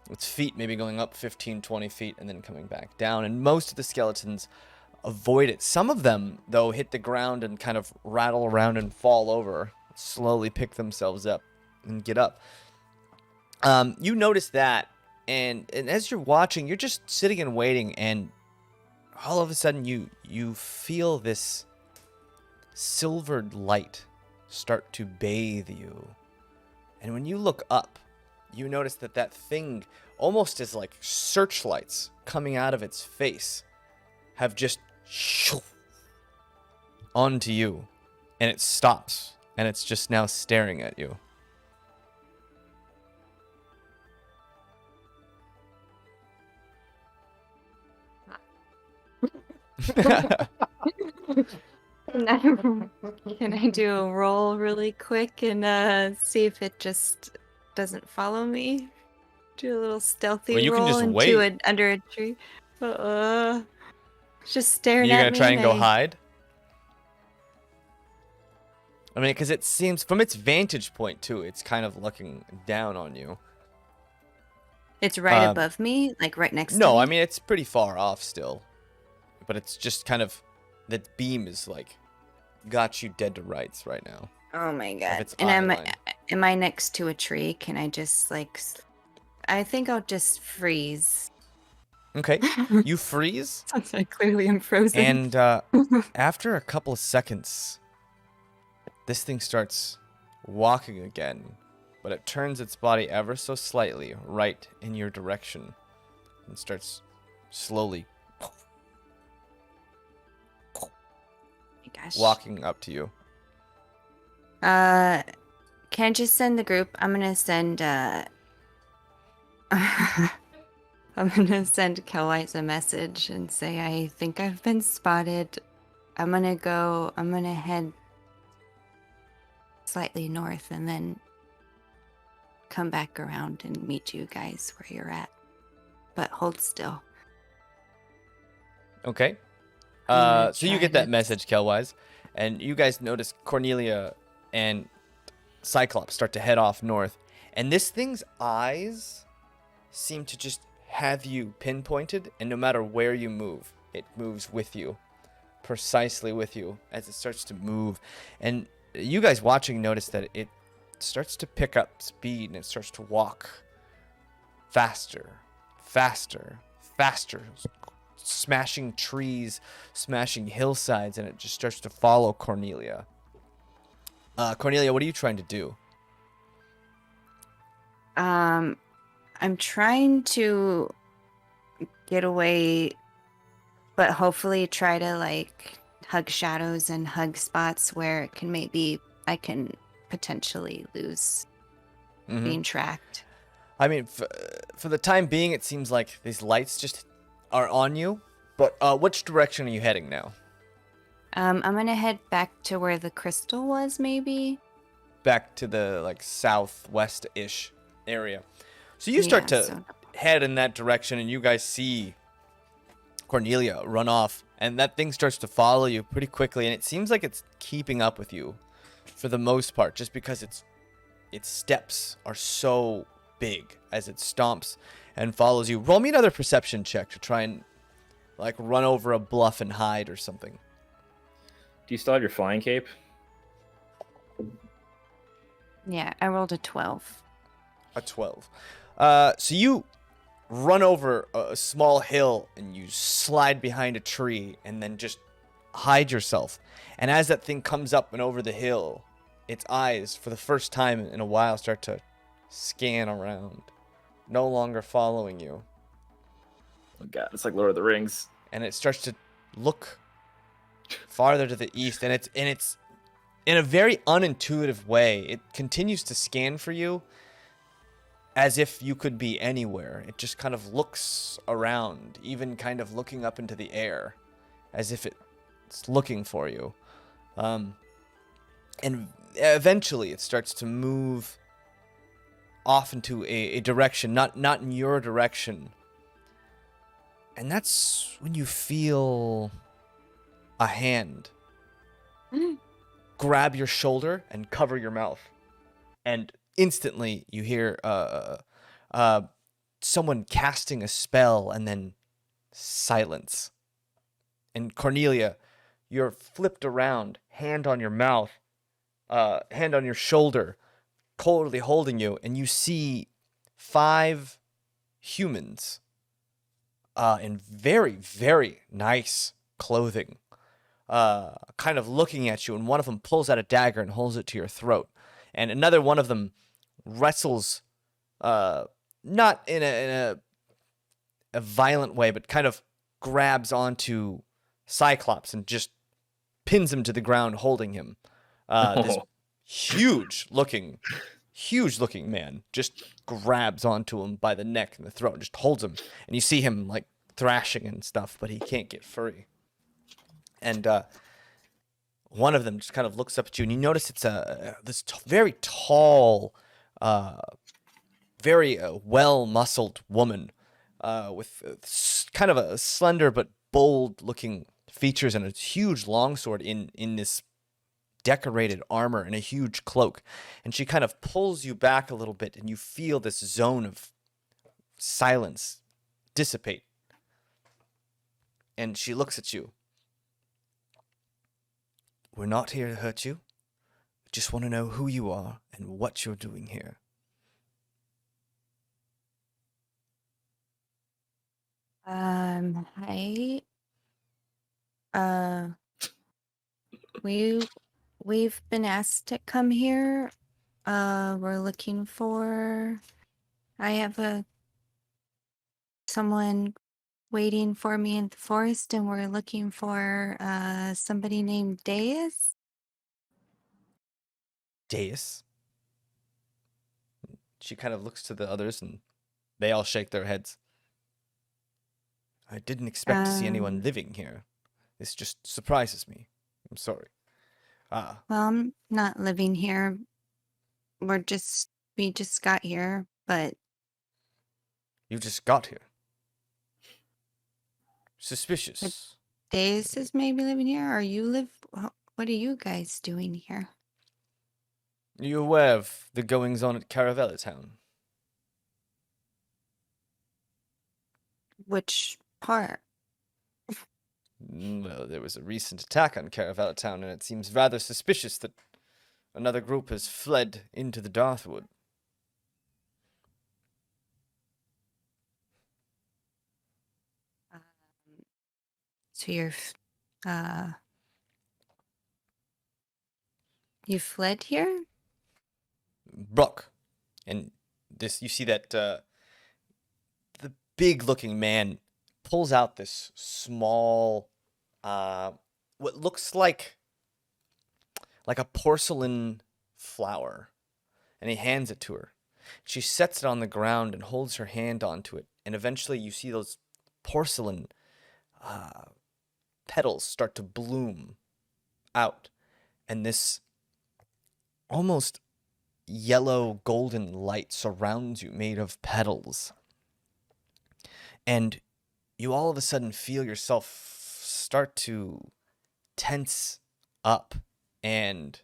Its feet maybe going up 15, 20 feet and then coming back down. And most of the skeletons avoid it. Some of them, though, hit the ground and kind of rattle around and fall over, slowly pick themselves up and get up. You notice that, and as you're watching, you're just sitting and waiting, and all of a sudden you feel this silvered light start to bathe you. And when you look up, you notice that thing, almost as like searchlights coming out of its face, have just onto you. And it stops. And it's just now staring at you. Can I do a roll really quick and see if it just doesn't follow me? Do a little stealthy Well, you can roll just into wait. under a tree. It's just staring You're at gonna me. try and go hide? I mean, because it seems, from its vantage point, too, it's kind of looking down on you. It's right above me, like right next to me? No, I mean, it's pretty far off still. But it's just kind of, that beam is like, got you dead to rights right now. Oh my god. its And eye line. am I next to a tree? Can I just like I think I'll just freeze. Okay, you freeze, Sounds like clearly I'm frozen. and after a couple of seconds, this thing starts walking again, but it turns its body ever so slightly right in your direction and starts slowly Gosh. walking up to you. Can I just send the group? I'm gonna send I'm gonna send Kelwise a message and say I think I've been spotted. I'm gonna head slightly north and then come back around and meet you guys where you're at. But hold still. Okay. I'm So you gonna get try that message, Kelwise, and you guys notice Cornelia and Cyclops start to head off north, and this thing's eyes seem to just have you pinpointed, and no matter where you move, it moves with you, precisely with you as it starts to move. And you guys watching notice that it starts to pick up speed and it starts to walk faster, faster, faster, smashing trees, smashing hillsides, and it just starts to follow Cornelia. Cornelia, what are you trying to do? I'm trying to get away, but hopefully try to like hug shadows and hug spots where it can I can potentially lose Mhm. being tracked. I mean, for the time being, it seems like these lights just are on you. But which direction are you heading now? I'm gonna head back to where the crystal was, maybe. Back to the like southwest-ish area. So you start Yeah, to so- head in that direction, and you guys see Cornelia run off, and that thing starts to follow you pretty quickly, and it seems like it's keeping up with you for the most part, just because its steps are so big as it stomps and follows you. Roll me another perception check to try and like run over a bluff and hide or something. Do you still have your flying cape? Yeah, I rolled a 12. A 12. So you run over a small hill and you slide behind a tree and then just hide yourself. And as that thing comes up and over the hill, its eyes, for the first time in a while, start to scan around, no longer following you. Oh god, it's like Lord of the Rings. And it starts to look farther to the east, and it's in a very unintuitive way. It continues to scan for you as if you could be anywhere. It just kind of looks around, even kind of looking up into the air, as if it's looking for you. And eventually it starts to move off into a direction, not in your direction. And that's when you feel a hand grab your shoulder and cover your mouth. And instantly you hear someone casting a spell, and then silence. And Cornelia, you're flipped around, hand on your mouth, hand on your shoulder, coldly holding you, and you see 5 humans in very, very nice clothing, kind of looking at you, and one of them pulls out a dagger and holds it to your throat. And another one of them wrestles, not in a violent way, but kind of grabs onto Cyclops and just pins him to the ground, holding him. This huge looking man just grabs onto him by the neck and the throat and just holds him. And you see him like thrashing and stuff, but he can't get free. And one of them just kind of looks up at you, and you notice it's this very tall, very well-muscled woman with kind of a slender but bold-looking features and a huge longsword in this decorated armor and a huge cloak. And she kind of pulls you back a little bit, and you feel this zone of silence dissipate. And she looks at you. We're not here to hurt you. We just want to know who you are and what you're doing here. Hi. We've been asked to come here. We're looking for. I have someone waiting for me in the forest, and we're looking for somebody named Daye. Dais. She kind of looks to the others, and they all shake their heads. I didn't expect to see anyone living here. This just surprises me. I'm sorry. Well, I'm not living here. We just got here, but You just got here. Suspicious. Daye is maybe living here, or you live. What are you guys doing here? Are you aware of the goings on at Caravella Town? Which part? Well, there was a recent attack on Caravella Town, and it seems rather suspicious that another group has fled into the Darthwood. So you fled here? Brock. And this, you see that the big looking man pulls out this small, what looks like a porcelain flower, and he hands it to her. She sets it on the ground and holds her hand onto it, and eventually you see those porcelain petals start to bloom out, and this almost yellow golden light surrounds you, made of petals. And you all of a sudden feel yourself start to tense up, and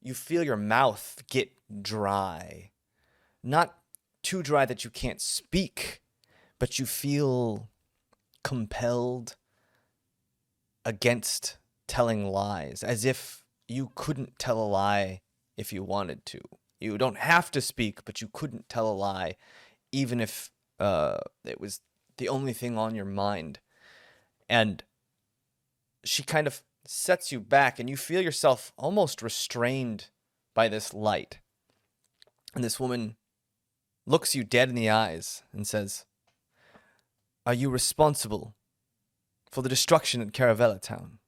you feel your mouth get dry. Not too dry that you can't speak, but you feel compelled against telling lies, as if you couldn't tell a lie if you wanted to. You don't have to speak, but you couldn't tell a lie, even if it was the only thing on your mind. And she kind of sets you back, and you feel yourself almost restrained by this light. And this woman looks you dead in the eyes and says, "Are you responsible for the destruction at Caravella Town?"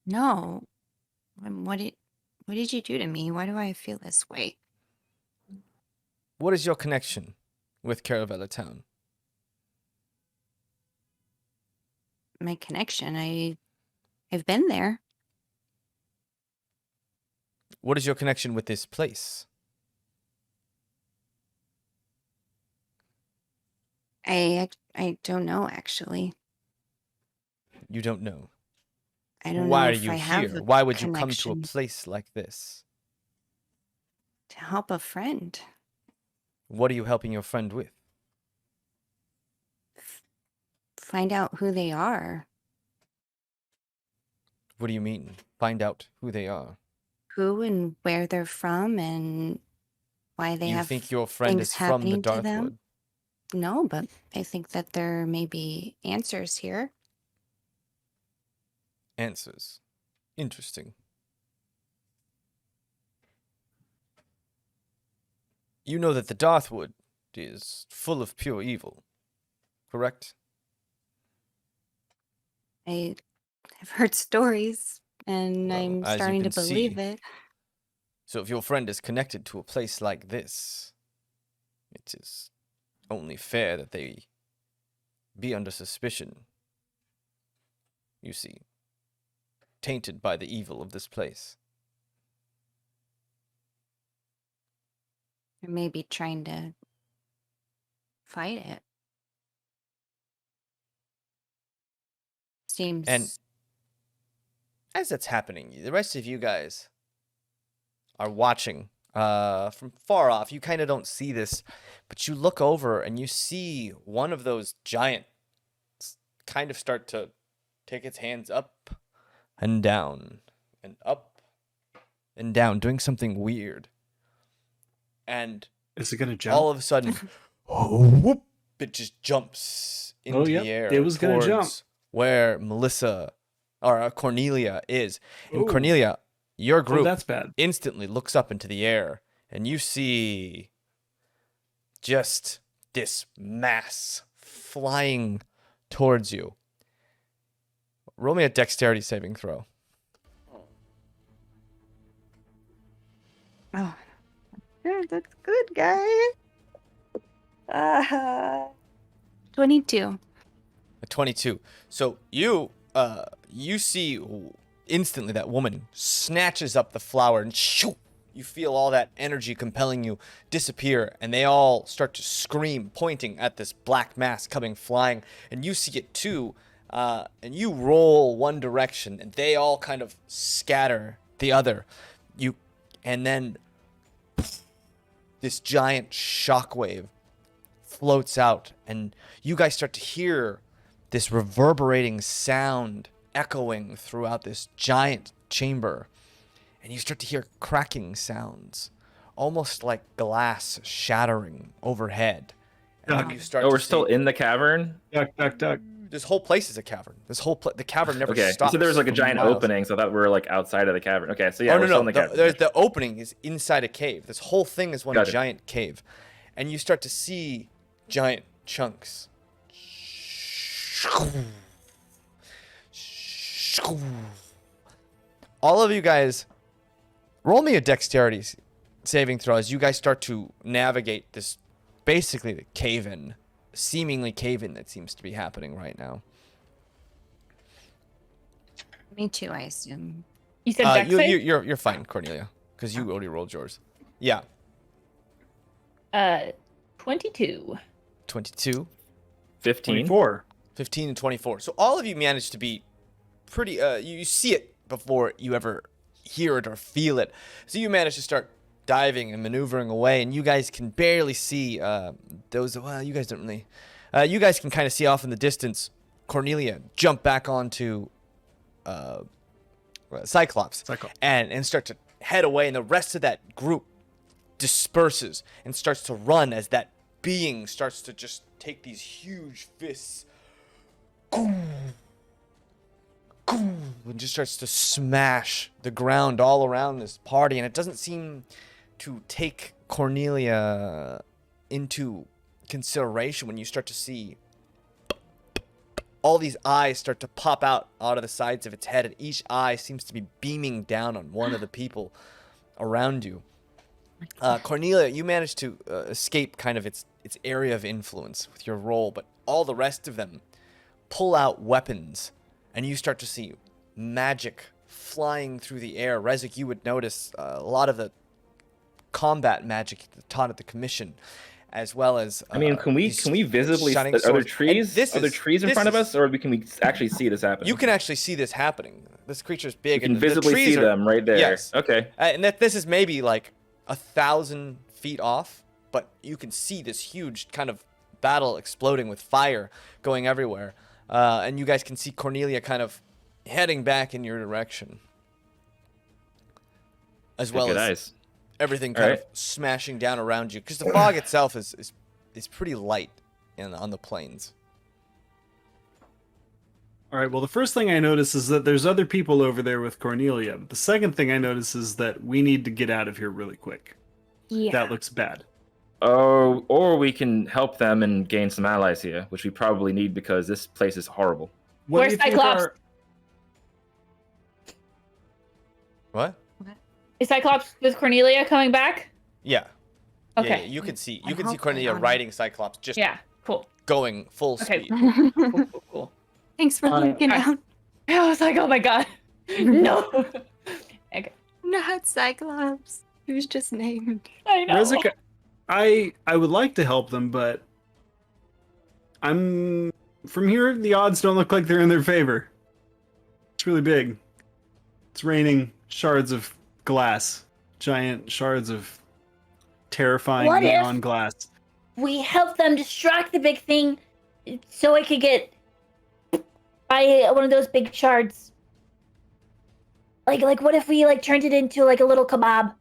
No. What did you do to me? Why do I feel this way? What is your connection with Caravella Town? My connection. I've been there. What is your connection with this place? I don't know, actually. You don't know. I don't Why know are if you I have here? a Why would you come to a connection. place like this? To help a friend. What are you helping your friend with? Find out who they are. What do you mean? Find out who they are. Who and where they're from and why they You have think your friend things is from the happening to them. Darkwood? No, but I think that there may be answers here. Answers. Interesting. You know that the Darkwood is full of pure evil, correct? I've heard stories and Well, I'm as you starting to can believe see. it. So if your friend is connected to a place like this, it is only fair that they be under suspicion. You see, tainted by the evil of this place. Or maybe trying to fight it. Seems And as that's happening, the rest of you guys are watching from far off. You kind of don't see this, but you look over and you see one of those giants kind of start to take its hands up and down and up and down, doing something weird. And Is it gonna jump? all of a sudden, whoop, it just jumps into yep, the air. it was gonna jump. towards where Melissa or Cornelia is. And Ooh. Cornelia, your Oh, group that's bad. instantly looks up into the air, and you see just this mass flying towards you. Roll me a dexterity saving throw. Oh, that's good, guys. 22. A 22. So you see instantly that woman snatches up the flower, and shoo, you feel all that energy compelling you disappear, and they all start to scream, pointing at this black mass coming flying, and you see it too, and you roll one direction, and they all kind of scatter the other. And then this giant shockwave floats out, and you guys start to hear this reverberating sound echoing throughout this giant chamber, and you start to hear cracking sounds, almost like glass shattering overhead. And Duck. you start Oh, to we're still see- in the cavern. Duck. This whole place is a cavern. The cavern never Okay, stops. so there was like a for giant miles. opening, so I thought we were like outside of the cavern. Okay, so yeah, Oh, we're still in the cavern. The opening is inside a cave. This whole thing is one Gotcha. giant cave. And you start to see giant chunks. All of you guys, roll me a dexterity saving throw as you guys start to navigate this basically the cave-in, seemingly cave-in that seems to be happening right now. Me too, I assume. You said dex save? You're fine, Cornelia, because you already rolled yours. Yeah. 22. 22, 15. 24. 15, and 24. So all of you managed to be pretty. You see it before you ever hear it or feel it. So you manage to start diving and maneuvering away, and you guys can barely see those. Well, you guys don't really. You guys can kind of see off in the distance Cornelia jump back onto Cyclops. And start to head away, and the rest of that group disperses and starts to run as that being starts to just take these huge fists and just starts to smash the ground all around this party, and it doesn't seem to take Cornelia into consideration when you start to see all these eyes start to pop out of the sides of its head, and each eye seems to be beaming down on one of the people around you. Cornelia, you managed to escape kind of its area of influence with your roll, but all the rest of them pull out weapons, and you start to see magic flying through the air. Rezik, you would notice a lot of the combat magic taught at the commission, as well as I mean, can we visibly shining other swords. trees, And trees in front of us, or can we actually see this happen? You can actually see this happening. This creature's big, You can and the visibly trees see are, them right there. Yes. Okay. And that this is maybe like 1,000 feet off, but you can see this huge kind of battle exploding with fire going everywhere. And you guys can see Cornelia kind of heading back in your direction. As well Good as eyes. everything kind of smashing down around you. Because the fog itself is pretty light on the plains. All right, well, the first thing I notice is that there's other people over there with Cornelia. But the second thing I notice is that we need to get out of here really quick. Yeah. That looks bad. Oh, or we can help them and gain some allies here, which we probably need because this place is horrible. What Where's do you think Cyclops? What? Is Cyclops with Cornelia coming back? Yeah. Okay. Yeah, you can see I hope Cornelia they're on. riding Cyclops just Yeah, cool. going full Okay. speed. Cool. Thanks for looking I- out. I was like, oh my god. No. Okay. Not Cyclops. He was just named. I know. Rezik, I would like to help them, but from here, the odds don't look like they're in their favor. It's really big. It's raining shards of glass, giant shards of terrifying What if- neon glass. We help them distract the big thing so it could get by one of those big shards. Like what if we turned it into like a little kebab?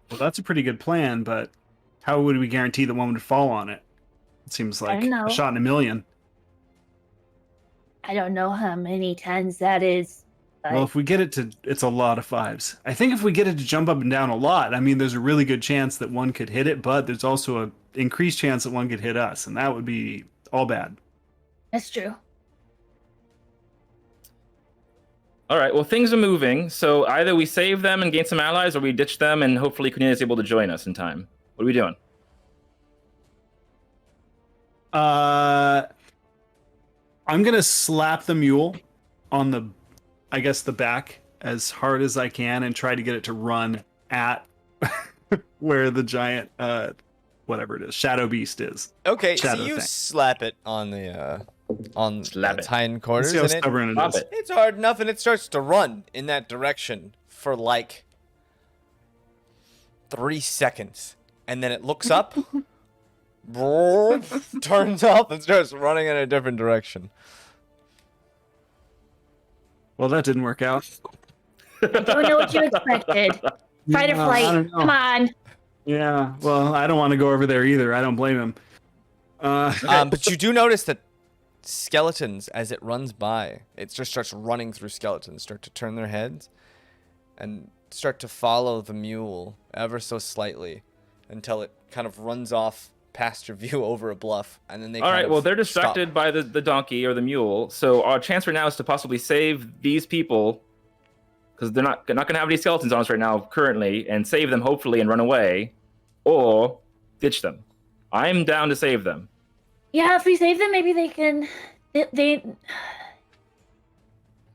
Well, that's a pretty good plan, but how would we guarantee that one would fall on it? It seems like don't know. a shot in a million. I don't know how many tons that is. But Well, if we get it to, it's a lot of fives. I think if we get it to jump up and down a lot, I mean, there's a really good chance that one could hit it, but there's also an increased chance that one could hit us, and that would be all bad. that's true. All right. Well, things are moving. So either we save them and gain some allies, or we ditch them and hopefully Cornelia is able to join us in time. What are we doing? I'm gonna slap the mule on the, I guess, the back as hard as I can and try to get it to run at where the giant, whatever it is, shadow beast is. Okay, Shadow so you thing. slap it on the Slap its it. hindquarters, See how and it, stubborn it Pop is. it. it's hard enough, and it starts to run in that direction for like 3 seconds, and then it looks up, turns off, and starts running in a different direction. Well, that didn't work out. I don't know what you expected. Fight or Yeah, I flight. don't know. Come on. Yeah, well, I don't want to go over there either. I don't blame him. But you do notice that skeletons, as it runs by, it just starts running through skeletons, start to turn their heads, and start to follow the mule ever so slightly until it kind of runs off past your view over a bluff, and then they All kind right. of Well, they're stop. distracted by the donkey or the mule. So our chance right now is to possibly save these people because they're not going to have any skeletons on us right now currently, and save them hopefully and run away, or ditch them. I'm down to save them. Yeah, if we save them, maybe they can.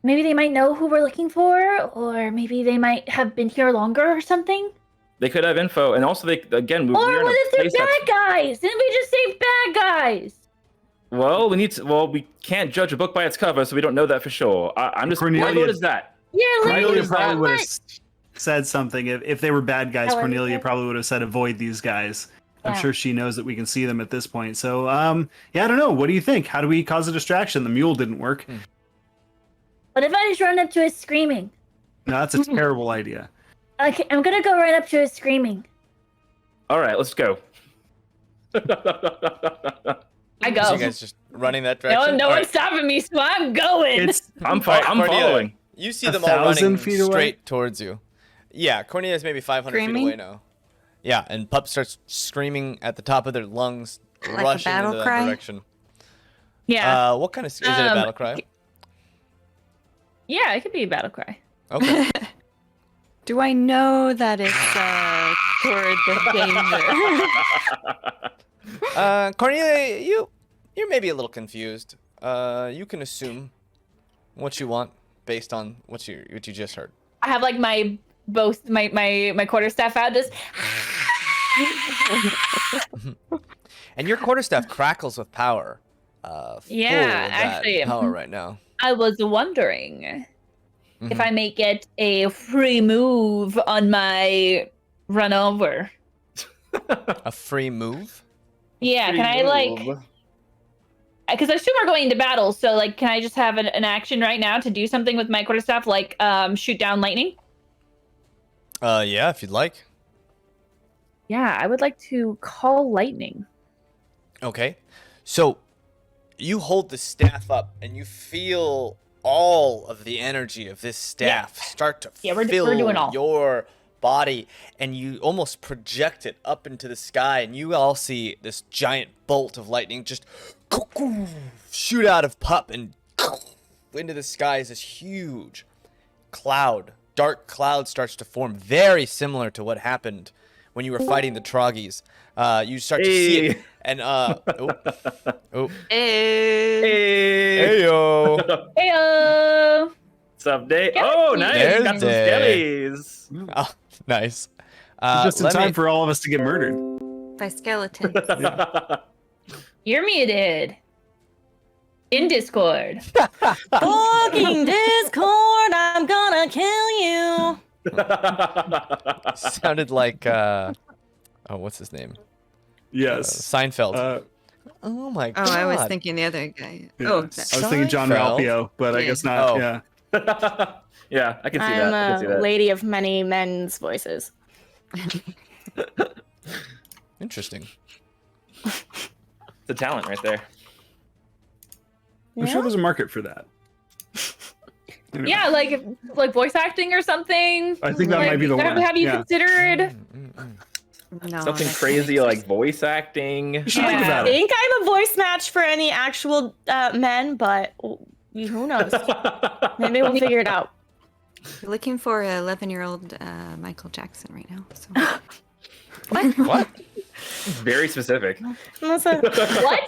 Maybe they might know who we're looking for, or maybe they might have been here longer or something. They could have info, and also we're Or in a what if place they're that's- bad guys? Didn't we just save bad guys? Well, we can't judge a book by its cover, so we don't know that for sure. I'm just. My Cornelia- vote is that. Yeah, Cornelia is probably that- would have said something if they were bad guys. Oh, Cornelia okay. probably would have said, "Avoid these guys." I'm Yeah. sure she knows that we can see them at this point. So, yeah, I don't know. What do you think? How do we cause a distraction? The mule didn't work. What if I just run up to us screaming? No, that's a terrible idea. Okay, I'm gonna go right up to us screaming. All right, let's go. I go. So you guys just running that direction? No All one's right. stopping me, so I'm going. I'm Cornelia, following. You see A them all running 1,000 feet away? straight towards you. Yeah, Cornelia's maybe 500 feet Screaming? away now. Yeah, and Pup starts screaming at the top of their lungs, a rushing battle into that cry? direction. Yeah. What kind of is it a battle cry? Yeah, it could be a battle cry. Okay. Do I know that it's toward the danger? Cornelia, you're maybe a little confused. You can assume what you want based on what you just heard. I have like my quarterstaff out. Just And your quarterstaff crackles with power. Yeah, full of that actually, power right now. I was wondering if Mhm. I may get a free move on my run over. A free move. Yeah, can I like? Because I assume we're going into battle, so like, can I just have an action right now to do something with my quarterstaff, like shoot down lightning? Yeah, if you'd like. Yeah, I would like to call lightning. Okay. So you hold the staff up and you feel all of the energy of this staff start to Yeah, we're fill doing all. your body, and you almost project it up into the sky, and you all see this giant bolt of lightning just shoot out of Pup and into the sky is this huge cloud. Dark cloud starts to form, very similar to what happened when you were fighting the Troggies. You start to see it, and Hey. yo, Heyo! What's up, Daye? Oh, nice. There's Got some Daye. skellies. oh, nice. Just in let time me- for all of us to get murdered. By skeletons. You're muted. In Discord. Fucking Discord, I'm gonna kill you. sounded like what's his name? Yes. Seinfeld. Oh my god. Oh, I was thinking the other guy. Yeah. Oh, I was thinking John Seinfeld? Ralphio, but I Yeah. guess not. Oh. Yeah. Yeah, I can see I'm that. I can see a that. lady of many men's voices. Interesting. It's a talent right there. I'm sure there's a market for that. Anyway, Yeah, like voice acting or something. I think that Like, might be the one. Have you Yeah. considered? no. Something that's- crazy like voice acting. You should think Yeah. about I it. think I'm a voice match for any actual men, but who knows? Maybe we'll figure it out. We're looking for an 11-year-old Michael Jackson right now. So. What? Very specific. That's a- What?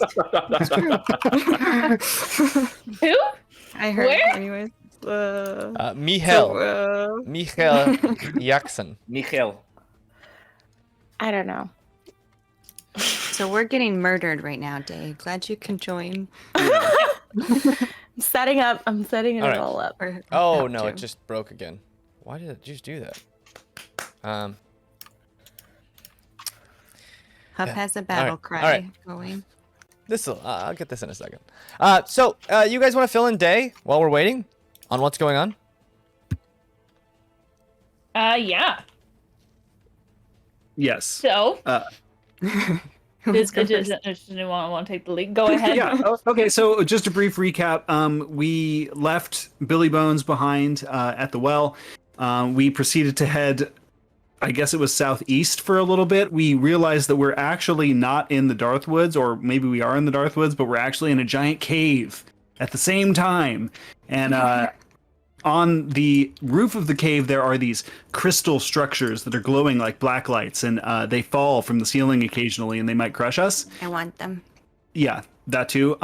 Who? I heard. Where? Anyways. Michael. Michael Jackson. Michael. I don't know. So we're getting murdered right now, Daye. Glad you can join. I'm setting it All right. all up. Or Oh about no, to. it just broke again. Why did it just do that? Huff has a battle All cry right. going. I'll get this in a second. So you guys want to fill in Daye while we're waiting on what's going on? Yeah. Yes. So, Who's did you want to take the lead? Go ahead. Yeah. Okay. So just a brief recap. We left Billy Bones behind at the well. We proceeded to head, I guess it was southeast for a little bit. We realized that we're actually not in the Darthwoods, or maybe we are in the Darthwoods, but we're actually in a giant cave at the same time. And on the roof of the cave, there are these crystal structures that are glowing like black lights, and they fall from the ceiling occasionally, and they might crush us. I want them. Yeah, that too.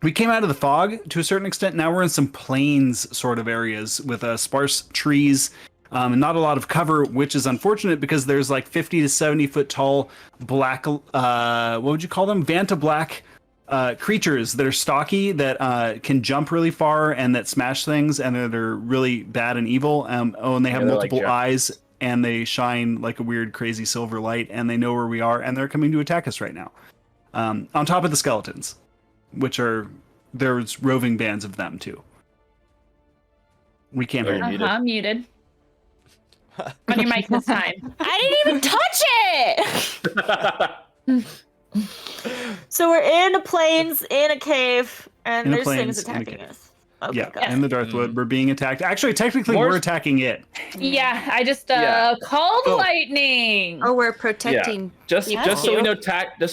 We came out of the fog to a certain extent. Now we're in some plains sort of areas with sparse trees and not a lot of cover, which is unfortunate because there's like 50 to 70 foot tall black, what would you call them? Vanta black creatures that are stocky, that can jump really far and that smash things, and that are really bad and evil. And they have multiple eyes, and they shine like a weird, crazy silver light, and they know where we are, and they're coming to attack us right now. On top of the skeletons, which there's roving bands of them too. We can't hear you. I'm muted. On your mic this time. I didn't even touch it. So we're in the plains, in a cave, and there's things attacking us. Okay, yeah, in the Darthwood, we're being attacked. Actually, technically, we're attacking it. Yeah, I just called lightning. Oh, we're protecting. Yeah. Just so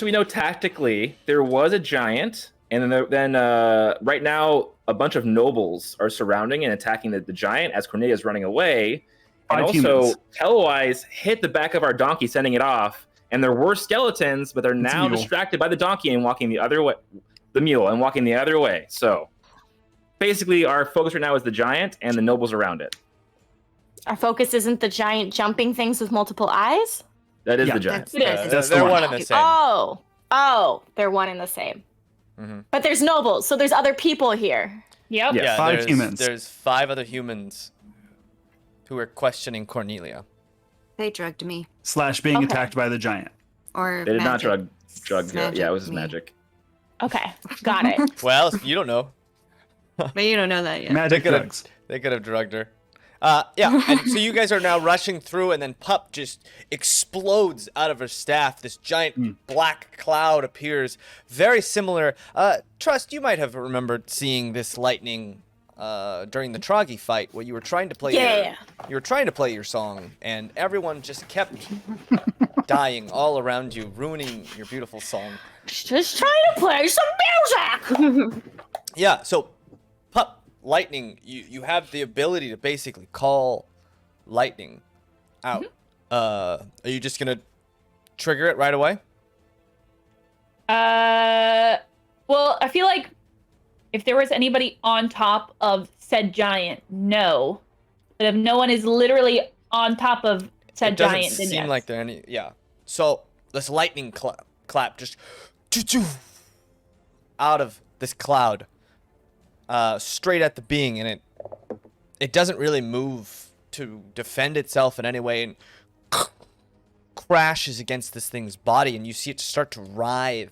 we know tactically, there was a giant, and then right now a bunch of nobles are surrounding and attacking the giant as Cornelia is running away. And also, Telwise hit the back of our donkey, sending it off. And there were skeletons, but they're now distracted by the donkey and walking the other way, the mule, and walking the other way. So basically, our focus right now is the giant and the nobles around it. Our focus isn't the giant jumping things with multiple eyes? That is the giant. They're one and the same. Oh, they're one and the same. Mm-hmm. But there's nobles, so there's other people here. Yep. Yeah, 5 humans. There's 5 other humans who are questioning Cornelia. They drugged me. / being attacked by the giant. Or they did not drug. Yeah, it was me. magic. Okay, got it. Well, you don't know. But you don't know that yet. Magic drugs. They could have drugged her. Yeah, and so you guys are now rushing through, and then Pup just explodes out of her staff. This giant black cloud appears, very similar. Trust, you might have remembered seeing this lightning during the Troggy fight, where you were trying to play. You were trying to play your song, and everyone just kept dying all around you, ruining your beautiful song. Just trying to play some music. Yeah, so Pup, lightning, you have the ability to basically call lightning out. Are you just gonna trigger it right away? Well, I feel like if there was anybody on top of said giant, no. But if no one is literally on top of said giant, then yes. It doesn't seem like there any. Yeah. So this lightning clap just out of this cloud, straight at the being, and it doesn't really move to defend itself in any way, and crashes against this thing's body, and you see it start to writhe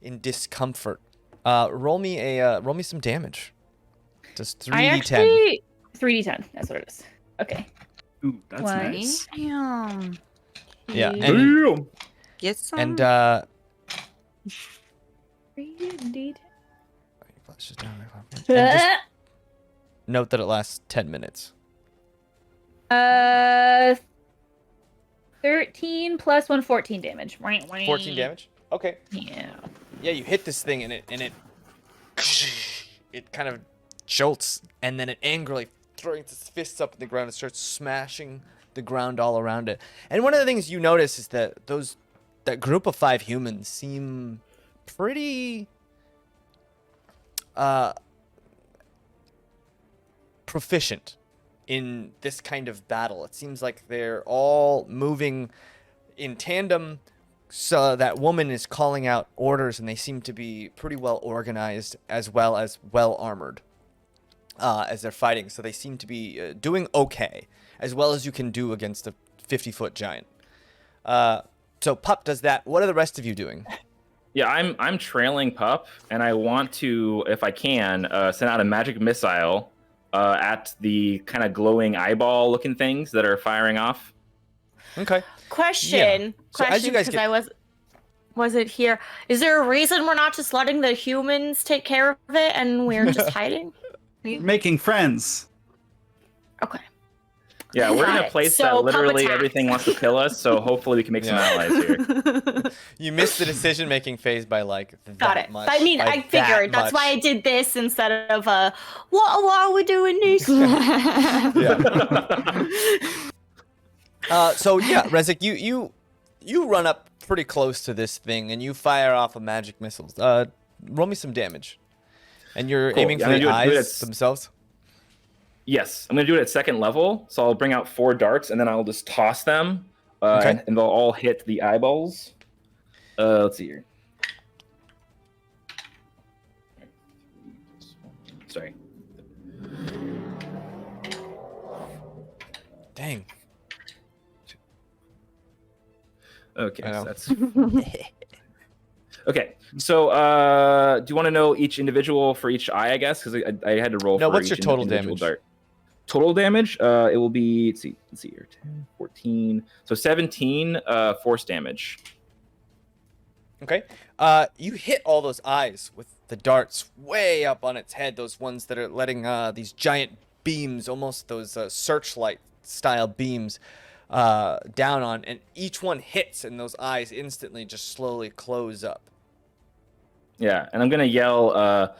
in discomfort. Roll me some damage. Just 3d10. 3d10. That's what it is. Okay. Ooh, that's nice. Damn. Yeah. Damn. Get some. And 3d10. and just note that it lasts 10 minutes. 13 plus 1, 14 damage. 14 damage? Okay. Yeah. Yeah, you hit this thing and it kind of jolts, and then it angrily throws its fists up in the ground and starts smashing the ground all around it. And one of the things you notice is that that group of 5 humans seem pretty proficient in this kind of battle. It seems like they're all moving in tandem. So that woman is calling out orders, and they seem to be pretty well organized as well as well armored as they're fighting. So they seem to be doing okay, as well as you can do against a 50-foot giant. So Pup does that. What are the rest of you doing? Yeah, I'm trailing Pup, and I want to, if I can, send out a magic missile at the kind of glowing eyeball-looking things that are firing off. Okay. Question, So as you guys because I wasn't here. Is there a reason we're not just letting the humans take care of it and we're just hiding? Making friends. Okay. Yeah, we're in Got a it. place So, that pub literally attack. everything wants to kill us. So hopefully we can make some allies here. You missed the decision-making phase by like Got that it. much. I mean, by I figured. That's why I much. did this instead of what are we doing this? Yeah. So yeah, Rezik, you run up pretty close to this thing and you fire off a magic missiles. Roll me some damage. And you're Cool. aiming Yeah, for I'm the gonna do it eyes themselves? Yes, I'm gonna do it at second level. So I'll bring out 4 darts and then I'll just toss them, Okay. and they'll all hit the eyeballs. Let's see here. Sorry. Dang. Okay, I know. so that's okay. So, do you want to know each individual for each eye? I guess because I had to roll. No, for what's each your total individual damage? Dart. Total damage. It will be. Let's see here. 10, 14. So 17 force damage. Okay. You hit all those eyes with the darts way up on its head. Those ones that are letting these giant beams, almost those searchlight style beams, down on, and each one hits, and those eyes instantly just slowly close up. Yeah, and I'm gonna yell,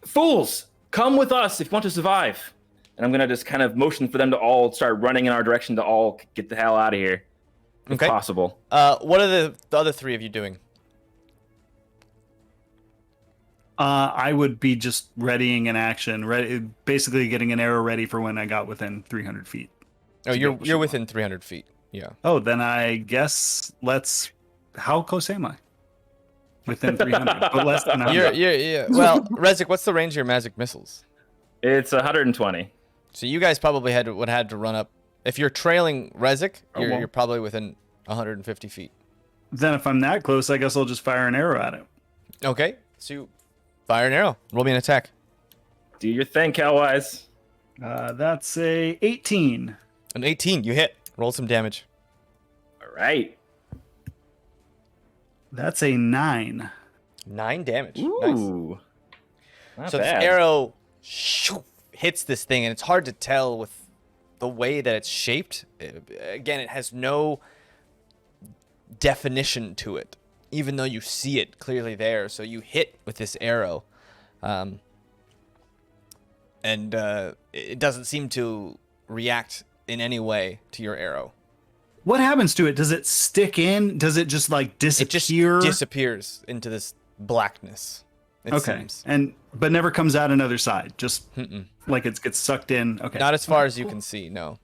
"Fools, come with us if you want to survive!" And I'm gonna just kind of motion for them to all start running in our direction to all get the hell out of here, if Okay. possible. What are the other 3 of you doing? I would be just readying an action, basically getting an arrow ready for when I got within 300 feet. Oh, to go shoot you're within 300 feet. Yeah. Oh, then I guess how close am I? Within 300, but less than 100. Yeah. Well, Rezik, what's the range of your magic missiles? It's 120. So you guys probably would have to run up. If you're trailing Rezik, well. you're probably within 150 feet. Then if I'm that close, I guess I'll just fire an arrow at it. Okay. So you fire an arrow. Roll me an attack. Do your thing, Calwise. That's a 18. An 18. You hit. Roll some damage. All right. That's a 9. 9 damage. Nice. Ooh. Not So bad. this arrow hits this thing, and it's hard to tell with the way that it's shaped. Again, it has no definition to it, even though you see it clearly there. So you hit with this arrow, and it doesn't seem to react in any way to your arrow. What happens to it? Does it stick in? Does it just like disappear? It just disappears into this blackness. It Okay, seems. but never comes out another side. Just Mm-mm. like it gets sucked in. Okay. Not as far as you can see. No.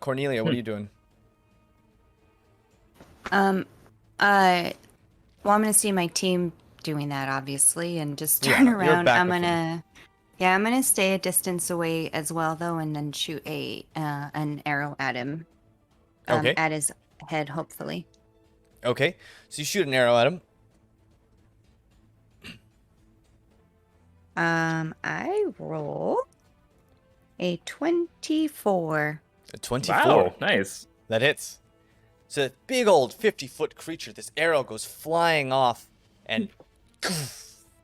Cornelia, what are you doing? Well, I'm gonna see my team doing that, obviously, and just Yeah, turn you're around. back I'm with gonna, yeah, I'm gonna stay a distance away as well, though, and then shoot an arrow at him. Okay. At his head, hopefully. Okay. So you shoot an arrow at him. I roll a 24. A 24. Wow, nice. That hits. So that big old 50-foot creature, this arrow goes flying off and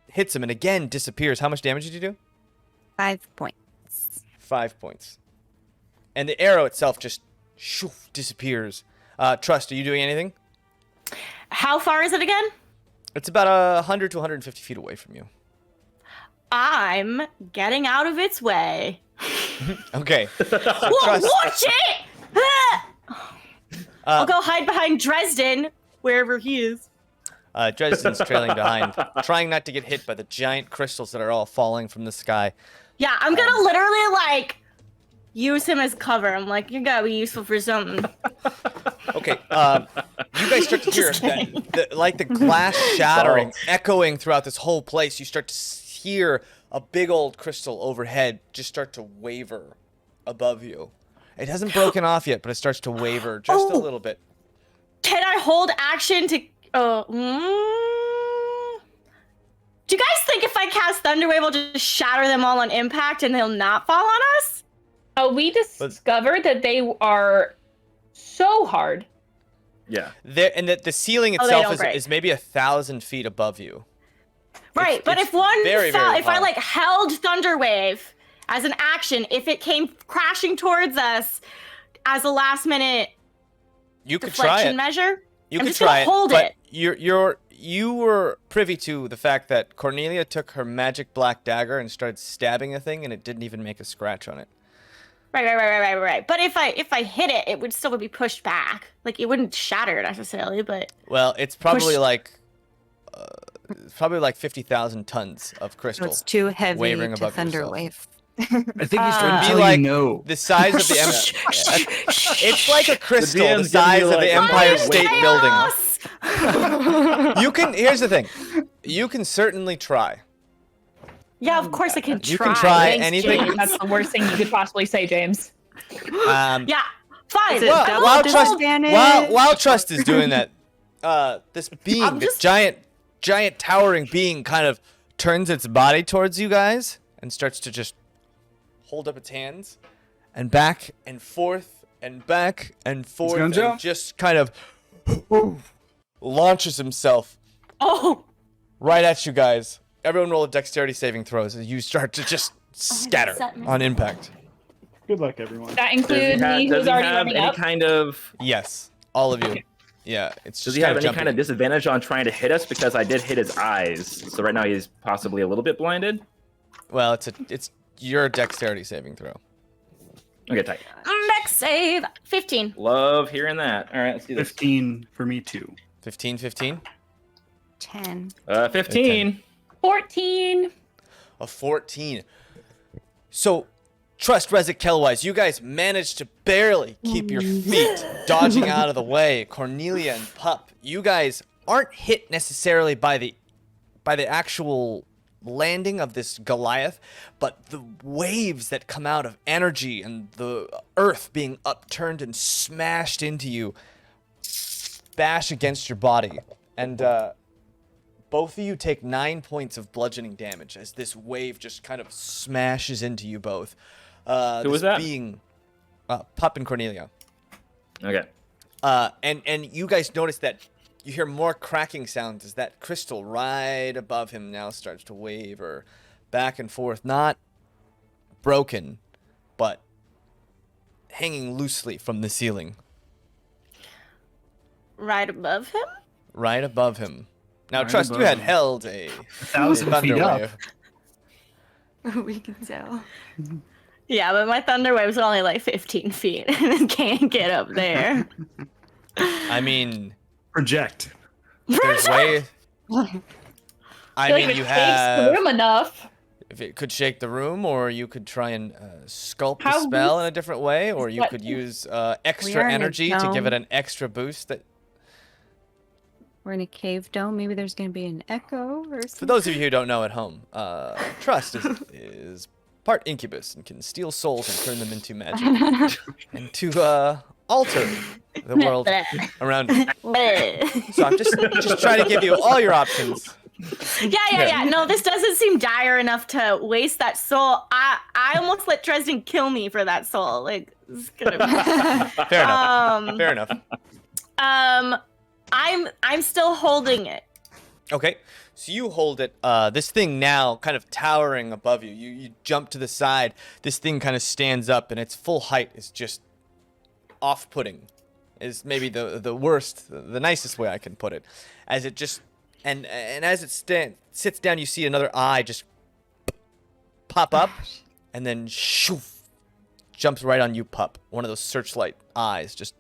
hits him and again disappears. How much damage did you do? 5 points. 5 points. And the arrow itself just disappears. Trust, are you doing anything? How far is it again? It's about 100 to 150 feet away from you. I'm getting out of its way. Okay. So Whoa, Trust, watch it! I'll go hide behind Dresden, wherever he is. Dresden's trailing behind, trying not to get hit by the giant crystals that are all falling from the sky. Yeah, I'm gonna literally, like, use him as cover. I'm like, you gotta be useful for something. Okay, you guys start to hear Just like the glass shattering, Salt. echoing throughout this whole place. You start to hear a big old crystal overhead just start to waver above you. It hasn't broken off yet, but it starts to waver just a Oh. little bit. Can I hold action to... Do you guys think if I cast Thunderwave, I'll just shatter them all on impact and they'll not fall on us? We discovered that they are so hard. Yeah. There, and the ceiling Oh, they itself don't break. is maybe 1,000 feet above you. Right, but it's if one very, fell, very if I hard. like held Thunderwave as an action, if it came crashing towards us as a last minute You could deflection try it. measure? You I'm could just gonna try it. hold but it. You were privy to the fact that Cornelia took her magic black dagger and started stabbing a thing, and it didn't even make a scratch on it. Right. But if I hit it, it would still be pushed back. Like it wouldn't shatter necessarily, but Well, it's probably Push- like 50,000 tons of So crystal. it's too heavy wavering to above thunder yourself. wave. I think he's trying to be tell like you no. the size of the it's like a crystal the DM's size giving of you, the like, Empire fire State chaos! Building. You can. Here's the thing. You can certainly try. Yeah, of course I can try. You can try Thanks, anything. James. That's the worst thing you could possibly say, James. Yeah, fine. Is it Well, double while Trust, disadvantage? while Trust is doing that, this being, I'm this just- giant towering being, kind of turns its body towards you guys and starts to just hold up its hands and back and forth and back and forth gonna and jump. just kind of launches himself Oh, right at you guys. Everyone roll a dexterity saving throws as you start to just scatter something. on impact. Good luck, everyone. That Does he includes me, does who's he already have running any up. kind of Yes, all of you. Yeah, it's Does just he have kinda any kind of jumping. disadvantage on trying to hit us? Because I did hit his eyes, so right now he's possibly a little bit blinded. Well, it's your dexterity saving throw. Okay, tight. next save 15. Love hearing that. All right, let's do this. 15 for me too. 15. 10. 15. 14. A 14. So, Trust, Rezik, Kelwise, you guys managed to barely keep your feet dodging out of the way. Cornelia and Pup, you guys aren't hit necessarily by the actual landing of this Goliath, but the waves that come out of energy and the earth being upturned and smashed into you bash against your body. And both of you take 9 points of bludgeoning damage as this wave just kind of smashes into you both. Who was that? Being Pup and Cornelia. Okay. And you guys notice that you hear more cracking sounds as that crystal right above him now starts to waver back and forth. Not broken, but hanging loosely from the ceiling. Right above him? Right above him. Now, Right Trust, you above had him. held a 1,000 feet thunder up. wave. We can tell. Yeah, but my thunder waves are only like 15 feet and can't get up there. I mean, Project. there's way. I feel mean, like you it shakes the have. room enough. If it could shake the room, or you could try and sculpt How the spell loose in a different way, or you what- could use We extra are in a energy to give it dome. an extra boost. That, We're in a cave dome. Maybe there's going to be an echo or for something. those of you who don't know at home, Trust is part incubus and can steal souls and turn them into magic, and to alter the world around you. So I'm just trying to give you all your options. Yeah. No, this doesn't seem dire enough to waste that soul. I almost let Dresden kill me for that soul. Like, it's gonna be... Fair enough. Fair enough. I'm still holding it. Okay, so you hold it. This thing now kind of towering above you. You jump to the side. This thing kind of stands up, and its full height is just off-putting. Is maybe the worst, the nicest way I can put it. As it just and as it sits down, you see another eye just pop up, and then shoof, jumps right on you, Pup. One of those searchlight eyes just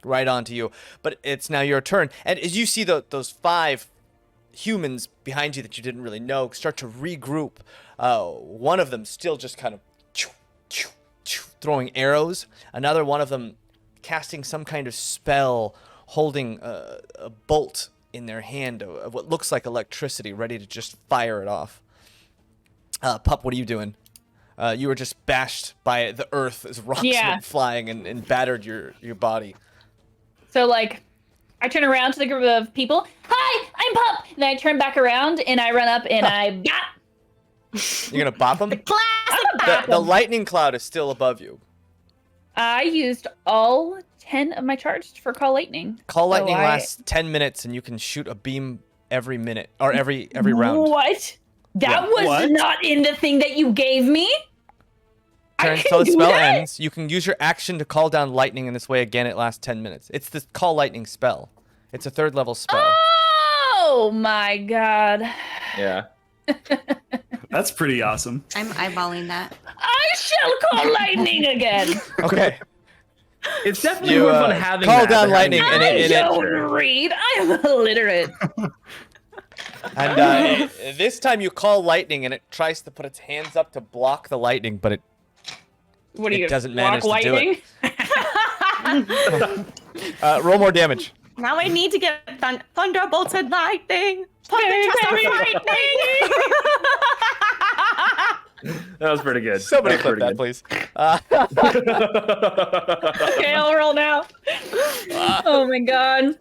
right onto you. But it's now your turn, and as you see those 5 humans behind you that you didn't really know start to regroup. One of them still just kind of throwing arrows. Another one of them casting some kind of spell, holding a bolt in their hand of what looks like electricity, ready to just fire it off. Pup, what are you doing? You were just bashed by the earth as rocks went flying and battered your body. So, like, I turn around to the group of people. Hi, I'm Pup. And I turn back around and I run up and I bop. You're gonna bop him? Classic. The lightning cloud is still above you. I used all 10 of my charge for Call Lightning. Call So lightning I- lasts 10 minutes, and you can shoot a beam every minute or every round. What? That Yeah. was What? not in the thing that you gave me. turns can till the do spell that? ends. You can use your action to call down lightning in this way again. It lasts 10 minutes. It's the call lightning spell. It's a 3rd level spell. Oh my god. Yeah. That's pretty awesome. I'm eyeballing that. I shall call lightning again. Okay. It's definitely You, more fun having call that down than having lightning it. and I it- don't read. I'm illiterate. And this time you call lightning and it tries to put its hands up to block the lightning, but it What are It you doesn't block manage to do it. lightning? roll more damage. Now I need to get thunderbolts and lightning. Lightning. That was pretty good. Somebody was clip that, pretty please. Okay, I'll roll now. Oh my god.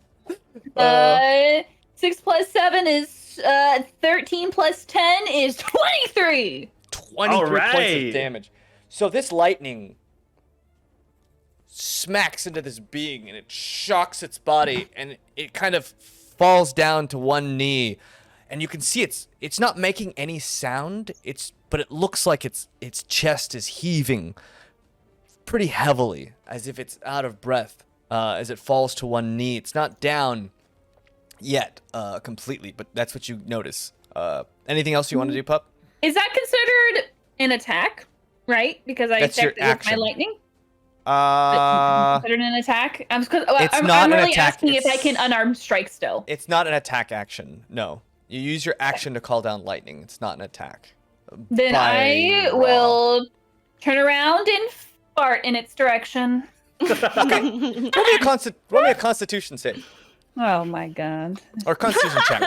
6 plus 7 is 13 plus 10 is 23. 23 points Alright. of damage. So this lightning smacks into this being and it shocks its body and it kind of falls down to one knee. And you can see it's not making any sound. But it looks like its chest is heaving pretty heavily, as if it's out of breath, as it falls to one knee. It's not down yet completely, but that's what you notice. Anything else you want to do, Pup? Is that considered an attack? Right? Because I That's your attacked it with my action. lightning? Uh, Considered an attack? I'm It's not I'm an really attack, asking if I it's- can unarmed strike still. it's not an attack action. No, you use your action to call down lightning. It's not an attack. Then By I law. will turn around and fart in its direction. Roll me a Constitution save Oh my god. or Constitution check.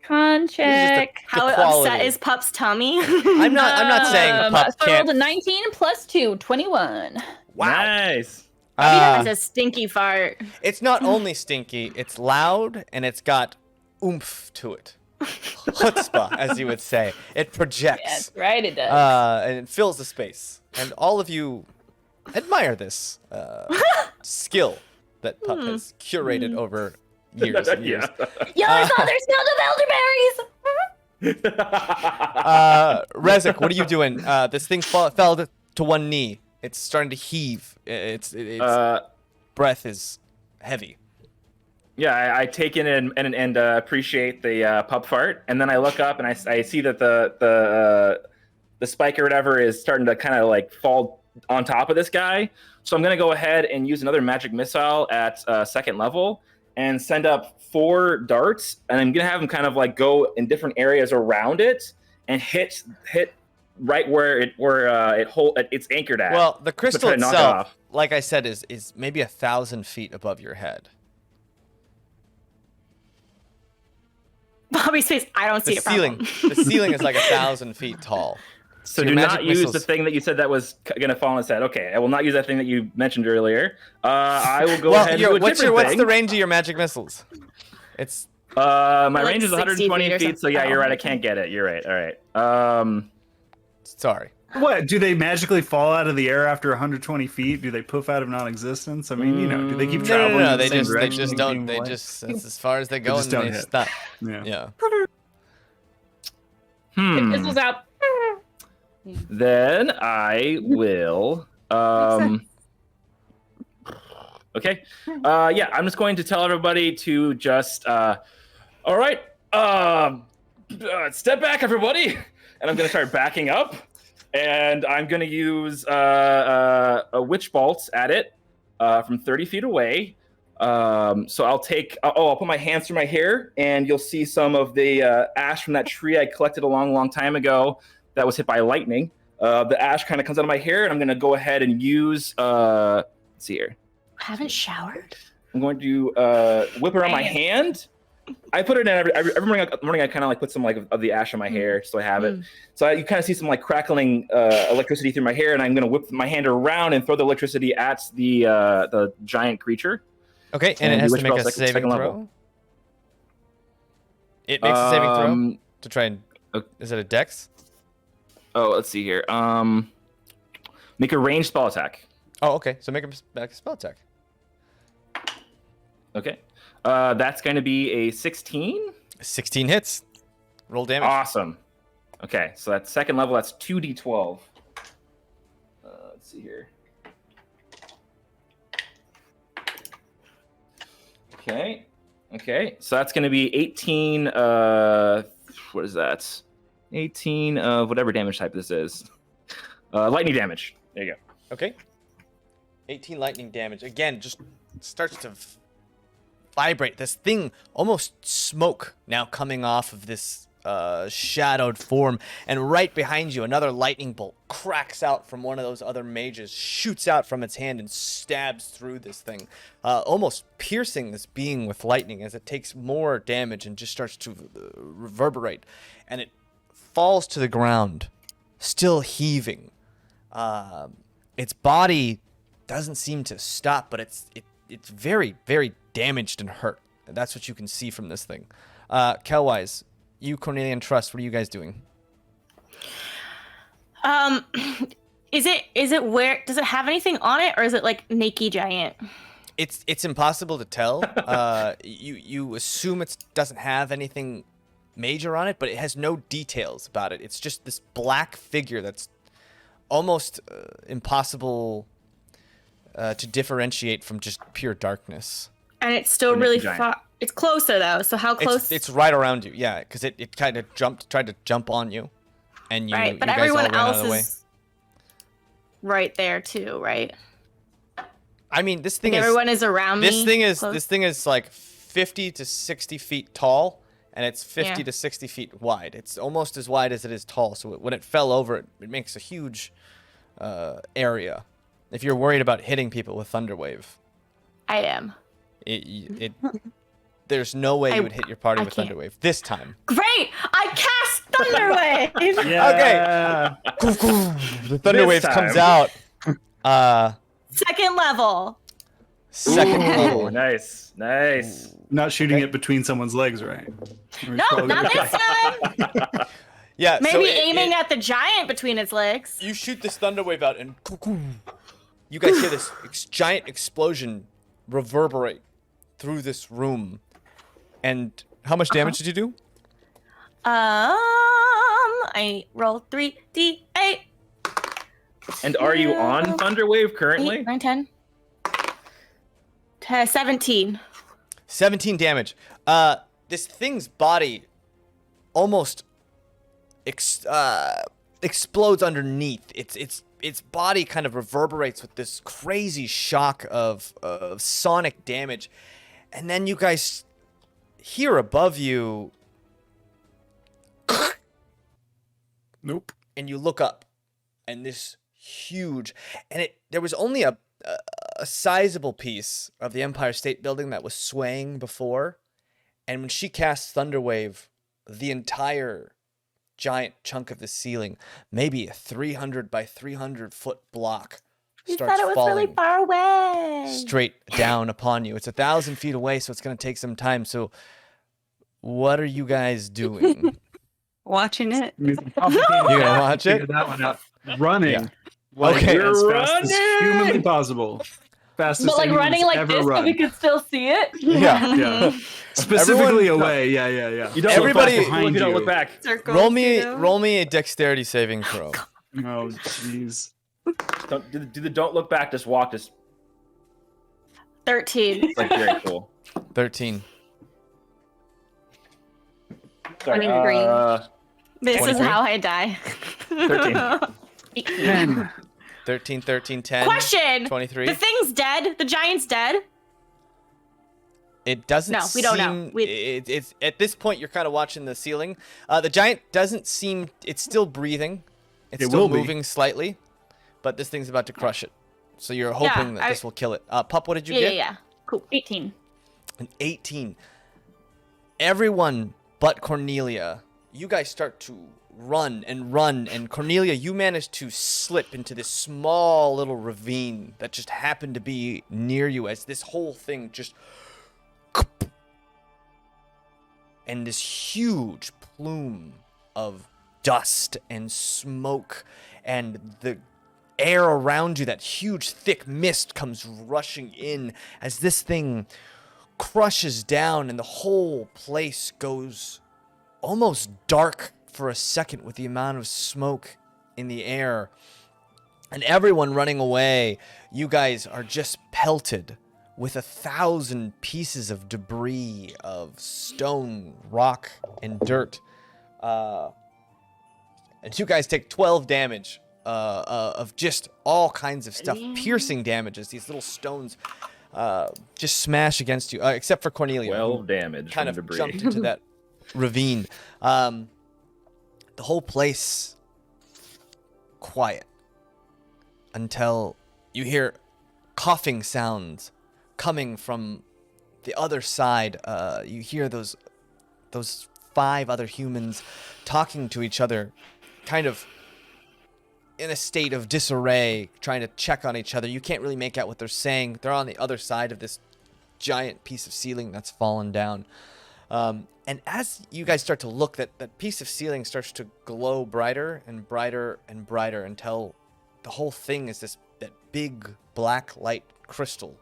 Con check. How quality. upset is Pup's tummy? I'm not saying the pup So I rolled a can't. 19 plus 2, 21. Wow. Nice. It's a stinky fart. It's not only stinky, it's loud and it's got oomph to it. Chutzpah, as you would say. It projects. Yes, right, it does. And it fills the space. And all of you admire this skill that Pup has curated over years and years. Yo, I saw their smell of elderberries! Rezik, what are you doing? This thing fell to one knee. It's starting to heave. Its breath is heavy. Yeah, I take in and appreciate the pup fart, and then I look up and I see that the spike or whatever is starting to kind of like fall on top of this guy. So I'm gonna go ahead and use another magic missile at 2nd level and send up 4 darts, and I'm gonna have them kind of like go in different areas around it and hit right where it's anchored at. Well, the crystal try to knock it itself, off. like I said, is maybe 1,000 feet above your head. Bobby's face. I don't see The a problem. ceiling, the ceiling is like 1,000 feet tall. So your do magic not use the missiles- thing that you said that was going to fall on its head. Okay, I will not use that thing that you mentioned earlier. I will go Well, ahead and do a what's different thing. the range of your magic missiles? It's My Like range is 60 120 feet or feet, so yeah, something. you're right. I can't get it. You're right. All right. sorry. What, do they magically fall out of the air after 120 feet? Do they poof out of non-existence? I mean, do they keep No, traveling? no, in the they same just direction, don't. being They away? just that's as far as they go just and don't they hit. stop. Yeah. Yeah. This was out. Then I will. Okay. Yeah, I'm just going to tell everybody to just. All right. Step back, everybody, and I'm going to start backing up, and I'm going to use a witch bolt at it from 30 feet away. So I'll take. I'll put my hands through my hair, and you'll see some of the ash from that tree I collected a long time ago that was hit by lightning. The ash kind of comes out of my hair, and I'm going to go ahead and use. Let's see here. Haven't showered. I'm going to whip around my hand. I put it in every morning. I kind of like put some like of the ash on my hair, so I have it. So you kind of see some like crackling electricity through my hair, and I'm going to whip my hand around and throw the electricity at the giant creature. Okay, and it And has the to make a witch spell's saving second throw. level. It makes a saving throw to try and. okay. Is it a dex? Oh, let's see here. Make a ranged spell attack. Oh, okay. So make a spell attack. Okay. That's going to be a 16. 16 hits. Roll damage. Awesome. Okay, so that's 2nd level. That's 2d12. Let's see here. Okay. Okay. So that's going to be 18. What is that? 18 of whatever damage type this is. Lightning damage. There you go. Okay. 18 lightning damage. Again, just starts to vibrate. This thing, almost smoke now coming off of this shadowed form. And right behind you, another lightning bolt cracks out from one of those other mages, shoots out from its hand and stabs through this thing, almost piercing this being with lightning as it takes more damage and just starts to reverberate. And it falls to the ground, still heaving. Its body doesn't seem to stop, but it's very, very damaged and hurt. That's what you can see from this thing. Kelwise, you, Cornelia, and Trust, what are you guys doing? Is it where, does it have anything on it, or is it like naked giant? It's impossible to tell. You assume it doesn't have anything major on it, but it has no details about it. It's just this black figure that's almost impossible to differentiate from just pure darkness. And it's still really far. It's closer though. So how close? It's right around you, yeah, because it kind of tried to jump on you, and you. Right, but you guys all everyone ran out of else the way. is right there too, right? I mean, this thing Like is. everyone is around me. This thing is like 50 to 60 feet tall, and it's 50 to 60 feet wide. It's almost as wide as it is tall. So when it fell over, it makes a huge area. If you're worried about hitting people with Thunderwave, I am. There's no way you would hit your party with can't. Thunderwave this time. Great! I cast Thunderwave! Yeah. The Thunderwave comes out. Second level. Second Ooh, level. nice. Not shooting it between someone's legs, right? No, not this time. Yeah. Maybe so aiming at the giant between its legs. You shoot this Thunderwave out, and you guys hear this giant explosion reverberate through this room. And how much damage did you do? I rolled 3d8. And are you on Thunderwave currently? 8, 9, 10. 17. 17 damage. This thing's body almost explodes underneath. Its body kind of reverberates with this crazy shock of sonic damage. And then you guys hear above you. Nope. And you look up, and this huge, and there was only a sizable piece of the Empire State Building that was swaying before, and when she casts Thunderwave, the entire giant chunk of the ceiling, maybe a 300 by 300 foot block, You starts said it was falling really far away. straight down upon you. It's 1,000 feet away, so it's going to take some time. So, what are you guys doing? Watching it. You gonna watch it? Figure that one out. Running. Yeah. Like, Okay. as fast as humanly possible. Fastest But like anyone's running like ever this run. so we could still see it. Yeah. Yeah. Specifically Everyone- away. Yeah. You don't Everybody- look back behind you. Don't look back. Circles, Roll me a dexterity saving throw. Oh, jeez. Don't look back. Just walk. Just 13. like very cool. 13. Sorry, 23. This 23? is how I die. 13. 13, 13, 10. Question. 23. The thing's dead. The giant's dead. It doesn't No, we don't know. It's at this point you're kind of watching the ceiling. The giant doesn't seem it's still breathing. It's It still will be. moving slightly, but this thing's about to crush it. So you're hoping that this will kill it. Pup, what did you get? Yeah. Cool. 18. An 18. Everyone but Cornelia, you guys start to run, and Cornelia, you manage to slip into this small little ravine that just happened to be near you as this whole thing just... And this huge plume of dust and smoke and the air around you, that huge thick mist comes rushing in as this thing crushes down, and the whole place goes almost dark for a second with the amount of smoke in the air. And everyone running away, you guys are just pelted with 1,000 pieces of debris, of stone, rock, and dirt. And you guys take 12 damage of just all kinds of stuff. Piercing damages. These little stones just smash against you, except for Cornelia. 12 damage Kind from of debris. jumped into that ravine. The whole place quiet until you hear coughing sounds coming from the other side. You hear those 5 other humans talking to each other, kind of in a state of disarray, trying to check on each other. You can't really make out what they're saying. They're on the other side of this giant piece of ceiling that's fallen down. And as you guys start to look, that piece of ceiling starts to glow brighter and brighter and brighter until the whole thing is that big black light crystal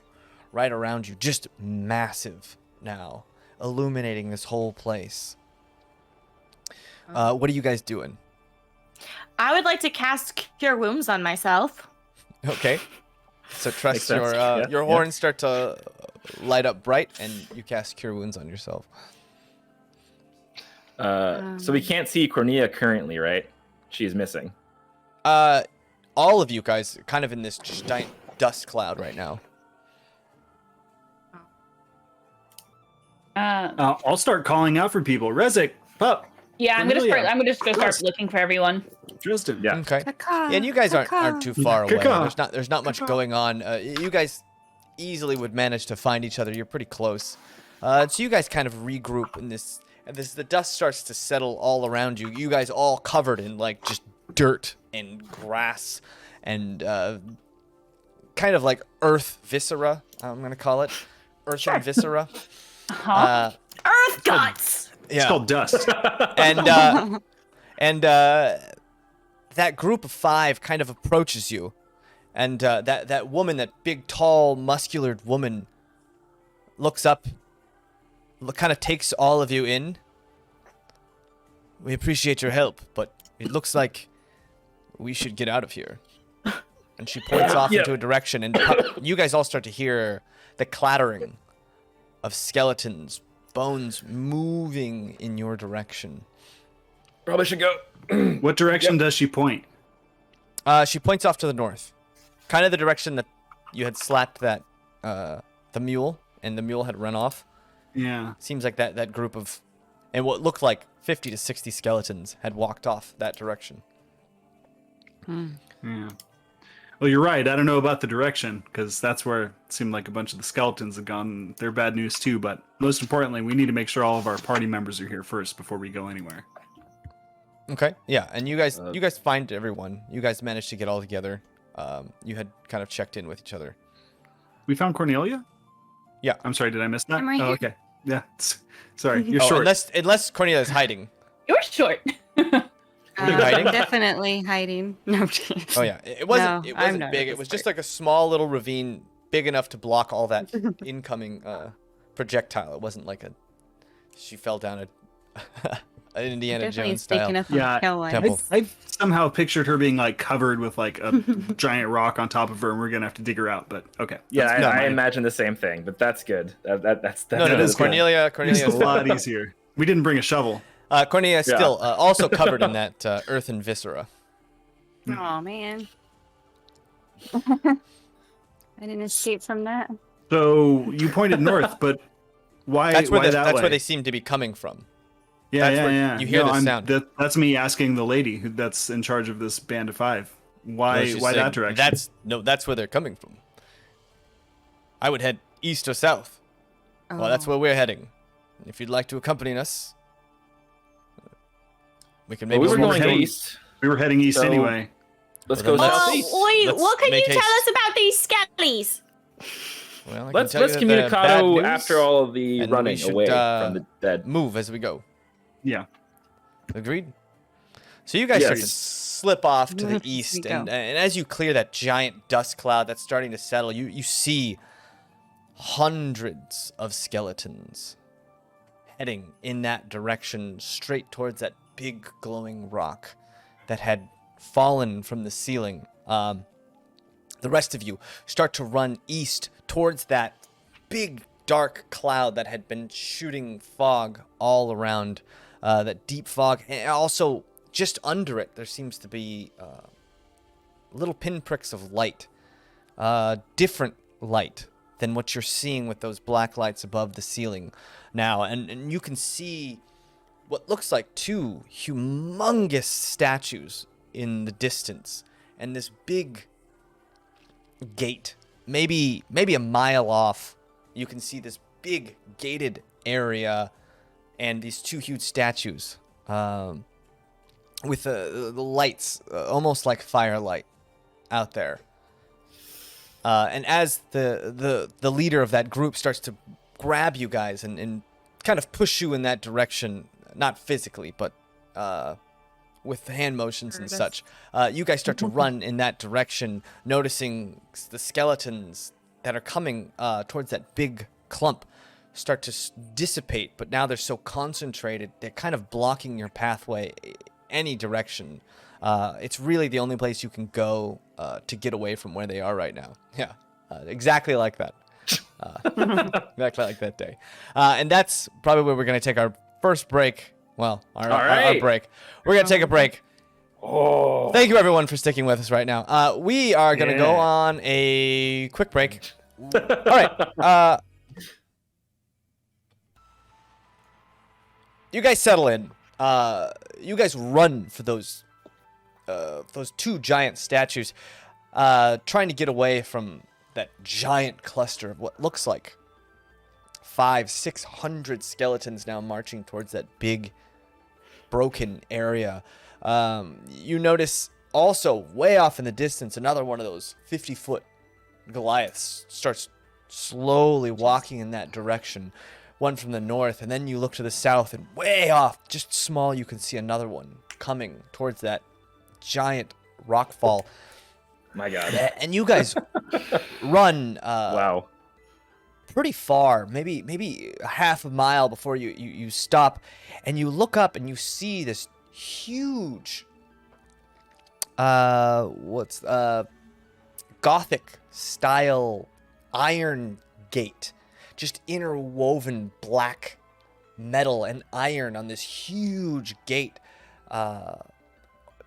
right around you, just massive now, illuminating this whole place. What are you guys doing? I would like to cast Cure Wounds on myself. Okay. So Makes trust sense. your horns start to light up bright, and you cast Cure Wounds on yourself. So we can't see Cornelia currently, right? She's missing. All of you guys are kind of in this giant dust cloud right now. I'll start calling out for people. Rezik, Pup, Yeah, I'm Cornelia. gonna just go start Rust. looking for everyone. Tristan. Yeah. Okay. Caca, Yeah, and you guys aren't too far away. Caca. There's not much going on. You guys easily would manage to find each other. You're pretty close. So you guys kind of regroup in this, and the dust starts to settle all around you. You guys all covered in like just dirt and grass and kind of like earth viscera. I'm gonna call it earth and viscera. Earth guts. It's called dust. And that group of 5 kind of approaches you, and that woman, that big, tall, muscular woman, looks up, kind of takes all of you in. We appreciate your help, but it looks like we should get out of here. And she points off into a direction, and you guys all start to hear the clattering of skeletons, bones moving in your direction. Probably should go. What direction does she point? She points off to the north, kind of the direction that you had slapped that the mule, and the mule had run off. Yeah. Seems like that group of, and what looked like 50 to 60 skeletons had walked off that direction. Yeah. Well, you're right. I don't know about the direction, because that's where it seemed like a bunch of the skeletons had gone. They're bad news too, but most importantly, we need to make sure all of our party members are here first before we go anywhere. Okay. Yeah, and you guys find everyone. You guys managed to get all together. You had kind of checked in with each other. We found Cornelia? Yeah. I'm sorry, did I miss that? I'm right here. Okay. Yeah. Sorry, you're short. Unless Cornelia is hiding. You're short. hiding? Definitely hiding. No, geez. Oh yeah, it wasn't. No, it I'm wasn't not big. at It was this just like a small little ravine, big enough to block all that incoming projectile. It wasn't like she fell down an Indiana Definitely Jones style. sneaking up on Yeah, Caroline. temple. I've somehow pictured her being like covered with like a giant rock on top of her, and we're gonna have to dig her out. But okay, Yeah, That's I fine. imagine the same thing, but that's good. That's No, That is good. Cornelia. It's Cornelia. a lot easier. We didn't bring a shovel. Cornelia is still also covered in that earth and viscera. Oh man. I didn't escape from that. So you pointed north, but why? That's where why that that's way? where they seem to be coming from. Yeah, that's yeah, where yeah. you hear the I'm- sound. That's me asking the lady that's in charge of this band of 5. Why? No, she's Why saying that direction? That's where they're coming from. I would head east or south. Well, that's where we're heading. If you'd like to accompany us, we can Well, maybe. we were We're going heading- east. We were heading east So- anyway. Let's go Well, then southeast. Wait, Let's what can make you tell haste. us about these skellies? Well, I can Let's tell you that they're bad communicado news, after all of the and we running should, away from the dead. move as we go. Yeah. Agreed. So you guys start to Yes. slip off to the Let's east, go. and as you clear that giant dust cloud that's starting to settle, you see hundreds of skeletons heading in that direction, straight towards that big glowing rock that had fallen from the ceiling. the rest of you start to run east towards that big dark cloud that had been shooting fog all around, that deep fog. And also, just under it, there seems to be little pinpricks of light, different light than what you're seeing with those black lights above the ceiling now. And you can see what looks like 2 humongous statues in the distance, and this big gate, maybe a mile off. You can see this big gated area and these 2 huge statues with the lights almost like firelight out there. And as the leader of that group starts to grab you guys and kind of push you in that direction, not physically, but with hand motions and such, you guys start to run in that direction, noticing the skeletons that are coming towards that big clump start to dissipate, but now they're so concentrated, they're kind of blocking your pathway any direction. It's really the only place you can go to get away from where they are right now. Yeah, exactly like that. Exactly like that day. And that's probably where we're going to take our first break. Well, our break. We're going to take a break. Oh. Thank you, everyone, for sticking with us right now. We are going to go on a quick break. All right. You guys settle in. You guys run for those 2 giant statues, trying to get away from that giant cluster of what looks like 500-600 skeletons now marching towards that big broken area. You notice also way off in the distance another one of those 50-foot Goliaths starts slowly walking in that direction, one from the north, and then you look to the south, and way off, just small, you can see another one coming towards that giant rock fall. My God. And you guys run Wow. pretty far, maybe a half a mile before you stop, and you look up and you see this huge Gothic style iron gate, just interwoven black metal and iron on this huge gate.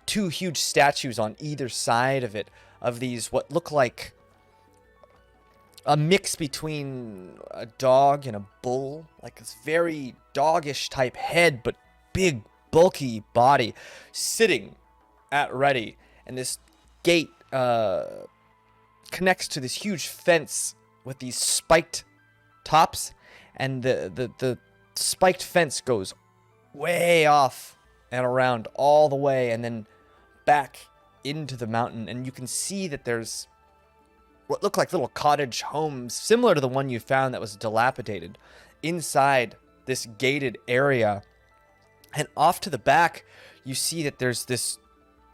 2 huge statues on either side of it, of these what look like a mix between a dog and a bull, like this very doggish type head, but big, bulky body, sitting at ready. And this gate connects to this huge fence with these spiked tops, and the spiked fence goes way off and around all the way, and then back into the mountain. And you can see that there's what look like little cottage homes, similar to the one you found that was dilapidated, inside this gated area. And off to the back, you see that there's this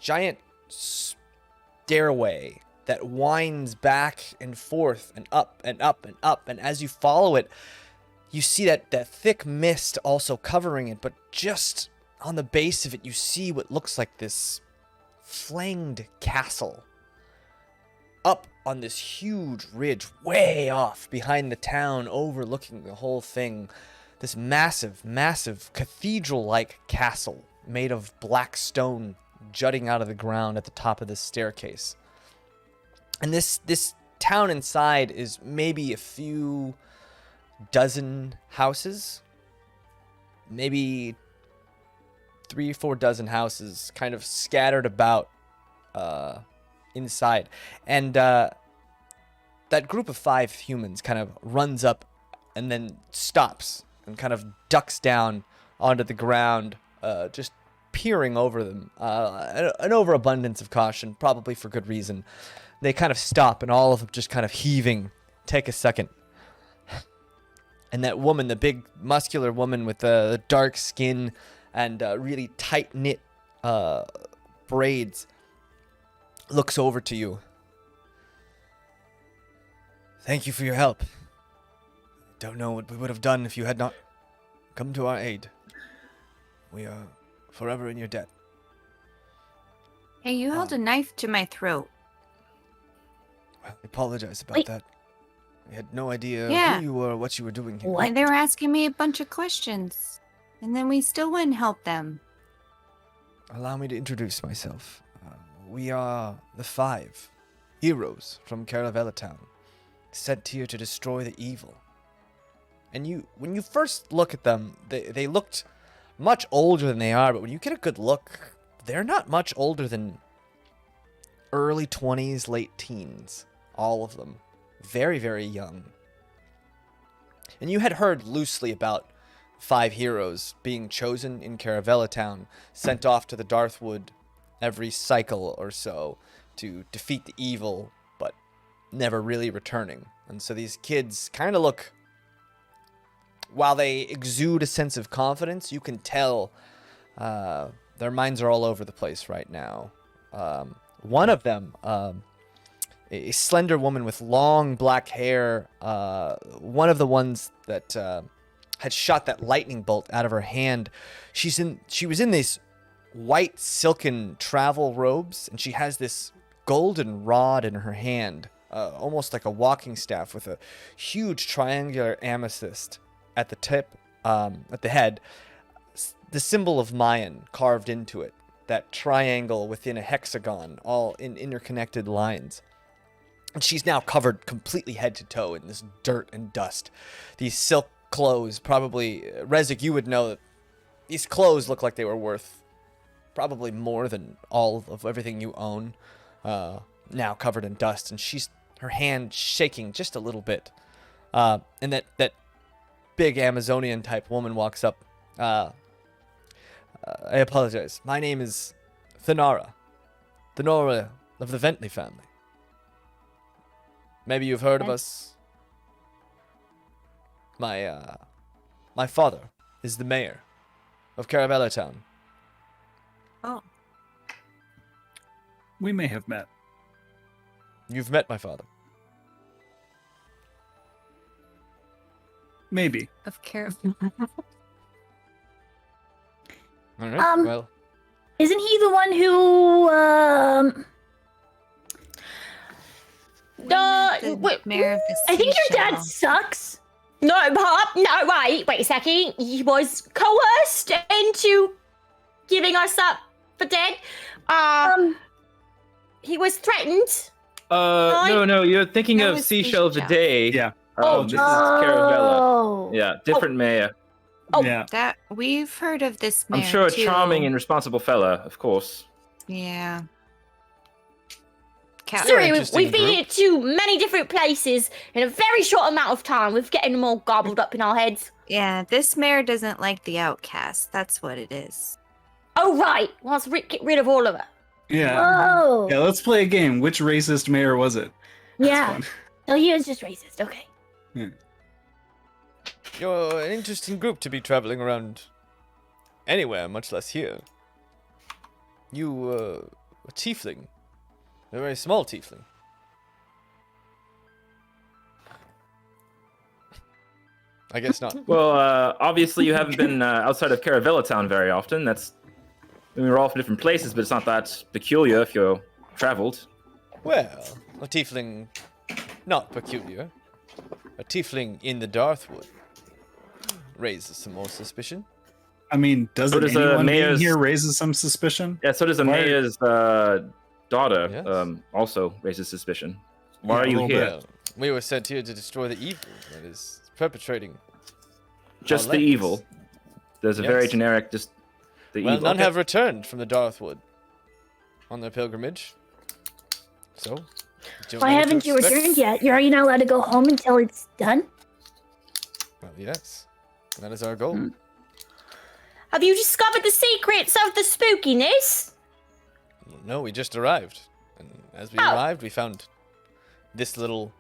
giant stairway that winds back and forth and up and up and up. And as you follow it, you see that thick mist also covering it. But just on the base of it, you see what looks like this flanged castle up on this huge ridge way off behind the town, overlooking the whole thing. This massive, massive cathedral-like castle made of black stone jutting out of the ground at the top of this staircase. And this town inside is maybe a few dozen houses, maybe 3 or 4 dozen houses kind of scattered about inside. And that group of 5 humans kind of runs up and then stops and kind of ducks down onto the ground, just peering over them. An overabundance of caution, probably for good reason. They kind of stop, and all of them just kind of heaving, take a second. And that woman, the big muscular woman with the dark skin and really tight-knit braids, looks over to you. Thank you for your help. Don't know what we would have done if you had not come to our aid. We are forever in your debt. Hey, you held a knife to my throat. I apologize about Wait. that. I had no idea Yeah. who you were, what you were doing here. What? And they were asking me a bunch of questions. And then we still wouldn't help them. Allow me to introduce myself. We are the 5 heroes from Caravella Town, sent here to destroy the evil. And when you first look at them, they looked much older than they are, but when you get a good look, they're not much older than early 20s, late teens. All of them. Very, very young. And you had heard loosely about 5 heroes being chosen in Caravella Town, sent off to the Darthwood every cycle or so to defeat the evil, but never really returning. And so these kids kind of look, while they exude a sense of confidence, you can tell their minds are all over the place right now. One of them, a slender woman with long black hair, one of the ones that had shot that lightning bolt out of her hand, she was in these white silken travel robes, and she has this golden rod in her hand, almost like a walking staff with a huge triangular amethyst at the tip, at the head, the symbol of Mayan carved into it, that triangle within a hexagon, all in interconnected lines. And she's now covered completely head to toe in this dirt and dust. These silk clothes, probably, Rezik, you would know that these clothes look like they were worth probably more than all of everything you own, now covered in dust. And her hand shaking just a little bit. And that big Amazonian type woman walks up. I apologize. My name is Thanara. Thanara of the Ventley family. Maybe you've heard of us. My father is the mayor of Caravella Town. Oh. We may have met. You've met my father. Maybe. Of care. All right. Well, Isn't he the one who Wait, Mayor of the I think your dad seashell. sucks? no, Pop, no, wait a second. He was coerced into giving us up for dead. He was threatened. No, you're thinking That of was Seashell of the Seashell. Day. Yeah. This is Caravella. Oh. Yeah, different mayor. Oh. Yeah. That we've heard of this mayor I'm sure a too. charming and responsible fella, of course. Yeah. You're Sorry, an we've interesting been group. to many different places in a very short amount of time. We're getting them all gobbled up in our heads. Yeah, this mayor doesn't like the outcast. That's what it is. Oh, right. Wants to get rid of all of it. Yeah. Oh. Yeah, let's play a game. Which racist mayor was it? That's Yeah. fun. So he was just racist. Okay. you're an interesting group to be traveling around anywhere, much less here. You, a tiefling. A very small tiefling. I guess not. Well, obviously you haven't been outside of Caravella Town very often. We're all from different places, but it's not that peculiar if you're traveled. Well, a tiefling not peculiar. A tiefling in the Darthwood raises some more suspicion. I mean, doesn't does, anyone being mayor's- here raises some suspicion? Yeah, so does the Why- mayor's daughter Yes. also raises suspicion. Why Yeah, are a you little here? Well, we were sent here to destroy the evil that is perpetrating. Just our the lands. evil. There's a very Yes. generic, just the Well, evil. none Okay. have returned from the Darthwood on their pilgrimage. So, don't know Why what to haven't you expect. returned yet? You're not allowed to go home until it's done? Well, yes. That is our goal. Have you discovered the secrets of the spookiness? No, we just arrived. And as we Oh. arrived, we found this little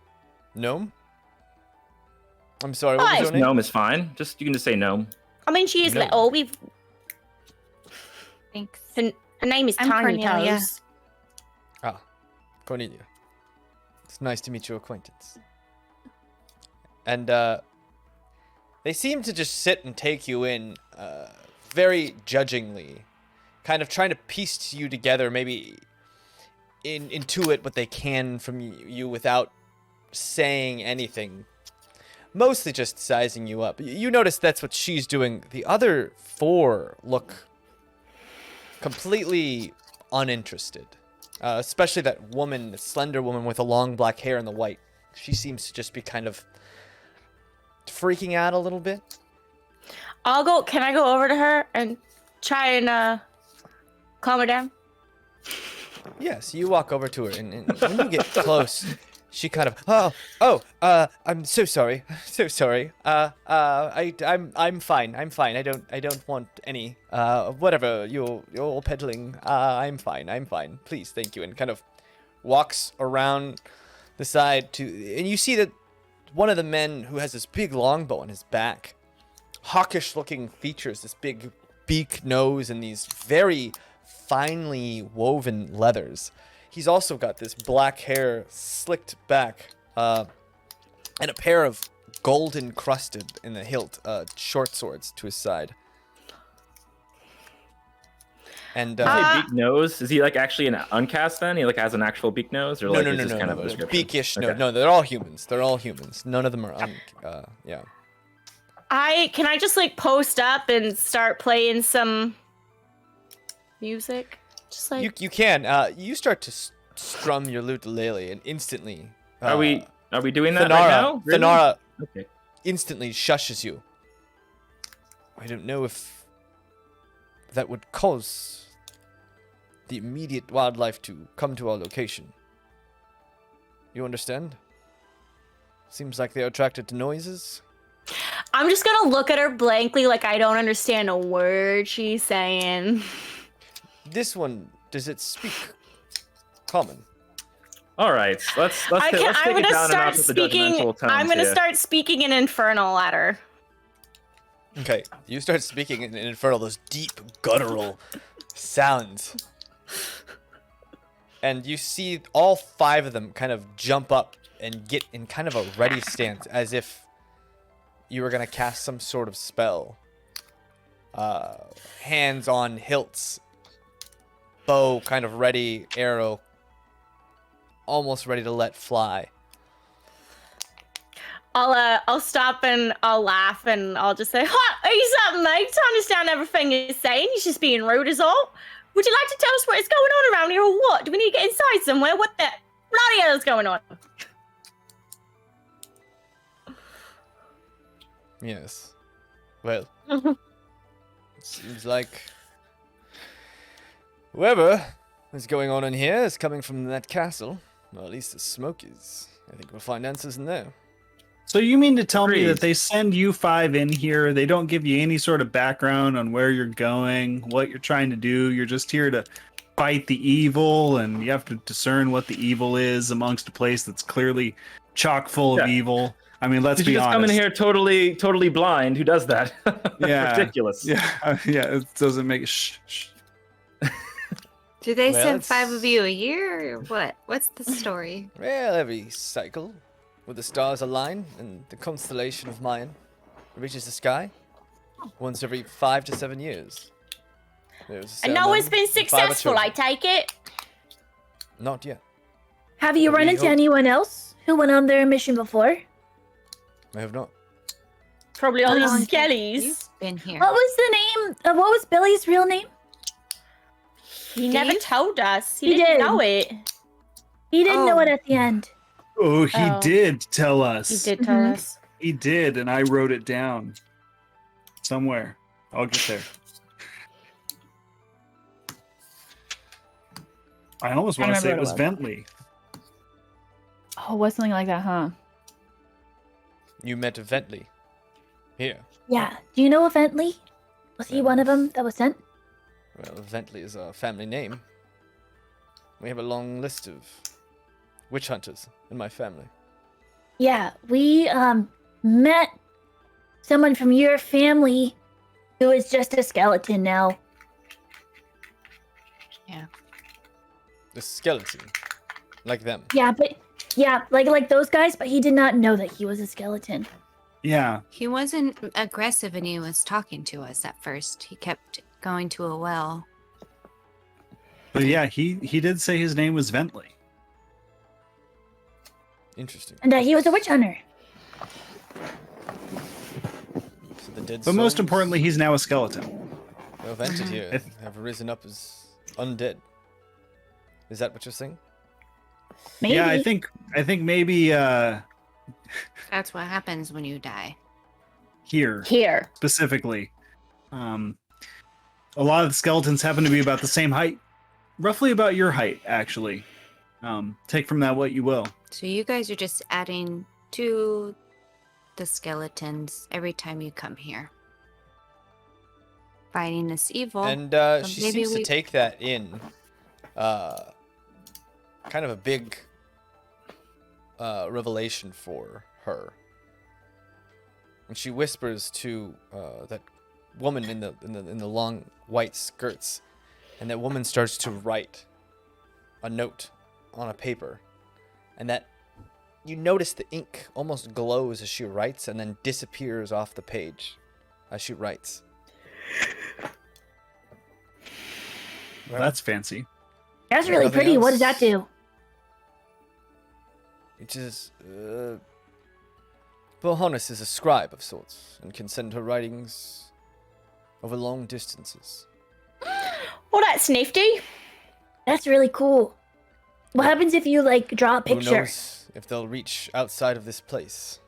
gnome. I'm sorry, what was Oh. your name? Gnome is fine. You can just say gnome. I mean, she is No. little. Thanks. Her name is I'm Tiny Cornelia. Toes. Ah, Cornelia. It's nice to meet your acquaintance. And, they seem to just sit and take you in, very judgingly, kind of trying to piece you together, maybe intuit what they can from you without saying anything. Mostly just sizing you up. You notice that's what she's doing. The other 4 look completely uninterested. Especially that woman, the slender woman with the long black hair and the white. She seems to just be kind of freaking out a little bit. Can I go over to her and try and calm her down? Yes, you walk over to her, and when you get close, she kind of, I'm so sorry, so sorry. I'm fine. I don't want any, whatever you're peddling. I'm fine. Please, thank you. And kind of walks around the side and you see that one of the men who has this big longbow on his back, hawkish-looking features, this big beak nose, and these very finely woven leathers. He's also got this black hair slicked back, and a pair of gold encrusted in the hilt short swords to his side. And beak nose. Is he like actually an uncast then? He like has an actual beak nose, or like no, kind of a description? beakish. Okay. No, they're all humans. None of them are yeah. Can I just like post up and start playing some music? Just like You can. You start to strum your ukulele, and instantly. Are we doing that right now? Really? Thanara Okay. instantly shushes you. I don't know if that would cause the immediate wildlife to come to our location. You understand? Seems like they're attracted to noises. I'm just gonna look at her blankly, like I don't understand a word she's saying. This one, does it speak common? All right, let's take it down a notch with the judgmental tones. I'm gonna start speaking in Infernal at her. Okay, you start speaking in Infernal, those deep, guttural sounds. And you see all 5 of them kind of jump up and get in kind of a ready stance, as if you were going to cast some sort of spell. Hands on hilts, bow kind of ready, arrow almost ready to let fly. I'll stop and I'll laugh and I'll just say, "Huh, are you something, mate? To understand everything you're saying, you're just being rude is all. Would you like to tell us what is going on around here or what? Do we need to get inside somewhere? What the bloody hell is going on?" Yes. Well, it seems like whoever is going on in here is coming from that castle. Or at least the smoke is. I think we'll find answers in there. So you mean to tell me Agreed. that they send you 5 in here, they don't give you any sort of background on where you're going, what you're trying to do, you're just here to fight the evil, and you have to discern what the evil is amongst a place that's clearly chock full of evil? I mean, let's Did be you just honest. come in here totally blind? Who does that? Yeah. Ridiculous. Yeah, it doesn't make shh. Do they Well, send 5 it's- of you a year or what? What's the story? Well, every cycle, where the stars align and the constellation of Mayan reaches the sky, once every 5 to 7 years. There's a And no one's ceremony been and 5 are successful, I chosen. take it. Not yet. Have you But run we into hope- anyone else who went on their mission before? I have not. Probably all How these long have skellies. you been here? What was the name? What was Billy's real name? He never Steve? told us. He He didn't did. know it. He didn't know Oh. it at the end. Oh, he Oh. did tell us. He did tell Mhm. us. He did, and I wrote it down somewhere. I'll get there. I almost I want to say it remember was what it Bentley. Oh, it was something like that, huh? You met Ventley. Here. Yeah. Do you know of Bentley? Was he one of them that was sent? Well, Ventley is our family name. We have a long list of witch hunters in my family. Yeah, we met someone from your family who is just a skeleton now. The skeleton. Like them. Yeah, like those guys, but he did not know that he was a skeleton. Yeah. He wasn't aggressive when he was talking to us at first. He kept going to a well. But yeah, he did say his name was Ventley. Interesting. And he was a witch hunter. So the dead But most souls importantly, he's now a skeleton. who have entered here If- have risen up as undead. Is that what you're saying? Maybe. Yeah, I think maybe That's what happens when you die. here Here. specifically, a lot of the skeletons happen to be about the same height, roughly about your height, actually. Take from that what you will. So you guys are just adding to the skeletons every time you come here. Fighting this evil. And she maybe seems to we- take that in. Kind of a big revelation for her. And she whispers to that woman in the long white skirts, and that woman starts to write a note on a paper, and that you notice the ink almost glows as she writes and then disappears off the page as she writes. Well, that's fancy. That's really Nothing pretty. What does else? that do? It is, Bohannes is a scribe of sorts, and can send her writings over long distances. Well, that's nifty. That's really cool. What happens if you like draw a Who picture? knows if they'll reach outside of this place?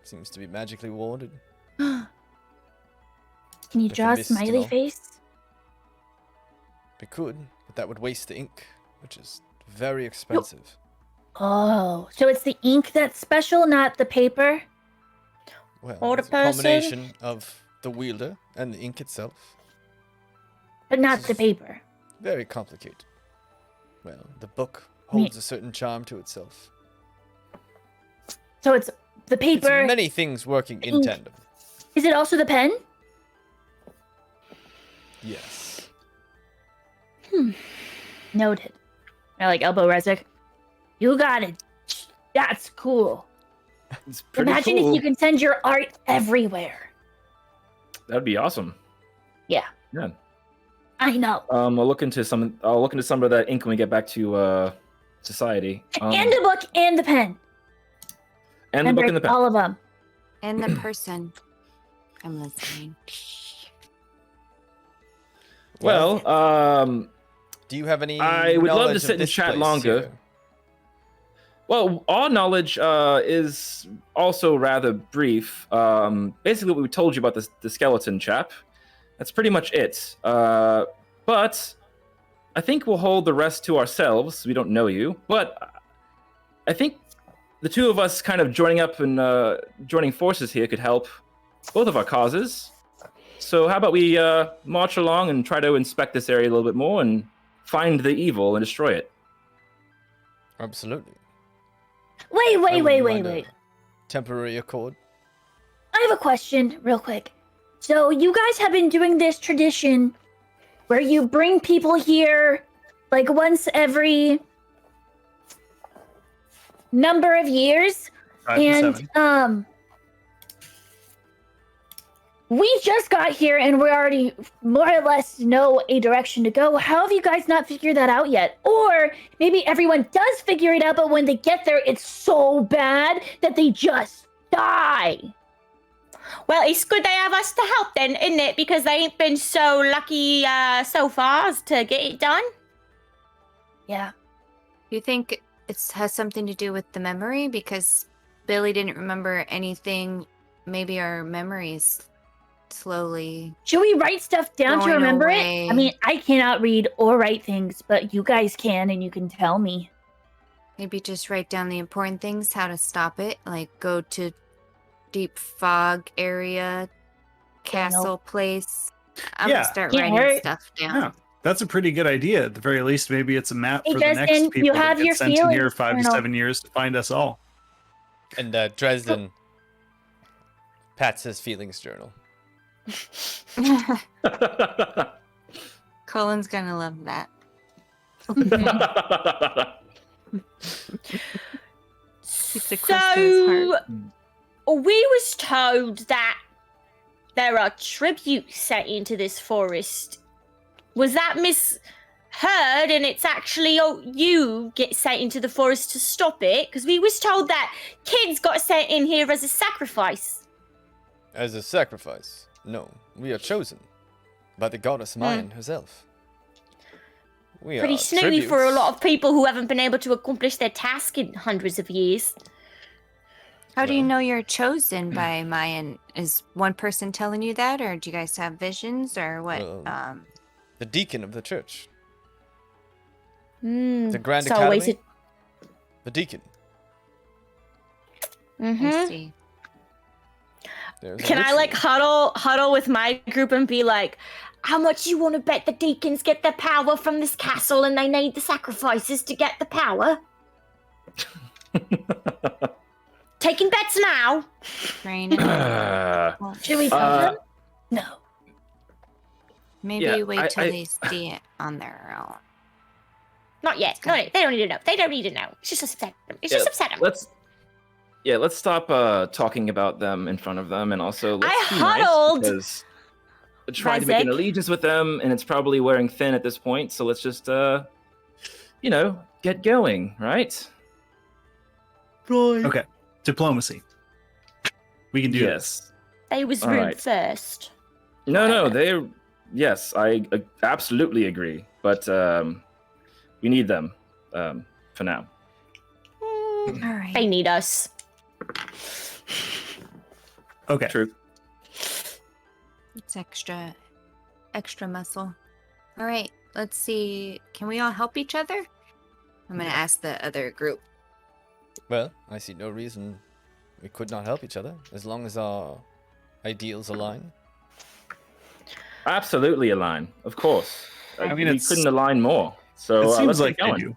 Seems to be magically warded. Can you With draw a the mist and smiley all. face? We could, but that would waste the ink, which is very expensive. Oh, so it's the ink that's special, not the paper? Well, Or the it's a person. combination of the wielder and the ink itself. But not the paper. Very complicated. Well, the book Me- holds a certain charm to itself. So it's the It's paper. many things working in ink. tandem. Is it also the pen? Yes. Noted. I like elbow Rezek. You got it. That's cool. It's pretty Imagine cool. if you can send your art everywhere. That'd be awesome. Yeah. Yeah. I know. I'll look into some of that ink when we get back to society. And the book and the pen. and the book and the pen. All of them. And the person. I'm listening. Well, Do you have any? I would love to knowledge of sit and this chat place longer. here? Well, all knowledge is also rather brief. Basically, what we told you about the skeleton chap. That's pretty much it. But I think we'll hold the rest to ourselves. We don't know you, but I think the two of us kind of joining up and joining forces here could help both of our causes. So how about we march along and try to inspect this area a little bit more and find the evil and destroy it. Absolutely. Wait, I wouldn't wait. mind a Temporary accord. I have a question, real quick. So you guys have been doing this tradition where you bring people here like once every number of years, 5 to and 7. we just got here and we already more or less know a direction to go. How have you guys not figured that out yet? Or maybe everyone does figure it out, but when they get there, it's so bad that they just die. Well, it's good they have us to help then, isn't it? Because they ain't been so lucky so far as to get it done. Yeah. You think it has something to do with the memory? Because Billy didn't remember anything. Maybe our memories slowly. Should we write stuff down to Going remember away. it? I mean, I cannot read or write things, but you guys can, and you can tell me. Maybe just write down the important things, how to stop it. Like go to deep fog area, castle place. I'm Yeah. gonna start Can't writing hurt. stuff down. Yeah, that's a pretty good idea. At the very least, maybe it's a map Hey, for the Justin, next you people have that your get sent in here feelings, 5 to Colonel. 7 years to find us all. And Dresden pats his feelings journal. Cullen's gonna love that. Keeps it close to his heart. We was told that there are tributes set into this forest. Was that heard, and it's actually you get sent into the forest to stop it, because we was told that kids got sent in here as a sacrifice. As a sacrifice? No, we are chosen by the goddess Mayan herself. We Pretty are snooty for a tributes. lot of people who haven't been able to accomplish their task in hundreds of years. How do you Well- know you're chosen by Mayan? Is one person telling you that, or do you guys have visions, or what? Well, The deacon of the church. Mm, The Grand it's always Academy? The deacon. I see. There's a Can I like ritual. huddle with my group and be like, how much you want to bet the deacons get the power from this castle and they need the sacrifices to get the power? Taking bets now. Train it. Well, Should we tell them? No. maybe yeah, wait till I- they see it on their own. Not yet. Not yet. They don't need to know. They don't need to know. It's just upset them. It's just upset them. Let's stop talking about them in front of them, and also let's I be huddled. nice because we're trying to make an Isaac. allegiance with them, and it's probably wearing thin at this point. So let's just get going, right? Okay. Diplomacy. We can do this. Yes. They was All rude right. first. No, yes, I absolutely agree, but we need them for now. All right. They need us. Okay. True. It's extra muscle. All right. Let's see. Can we all help each other? I'm gonna ask the other group. Well, I see no reason we could not help each other as long as our ideals align. Absolutely align, of course. I mean, we it's- couldn't align more. So It let's seems get like they going. do.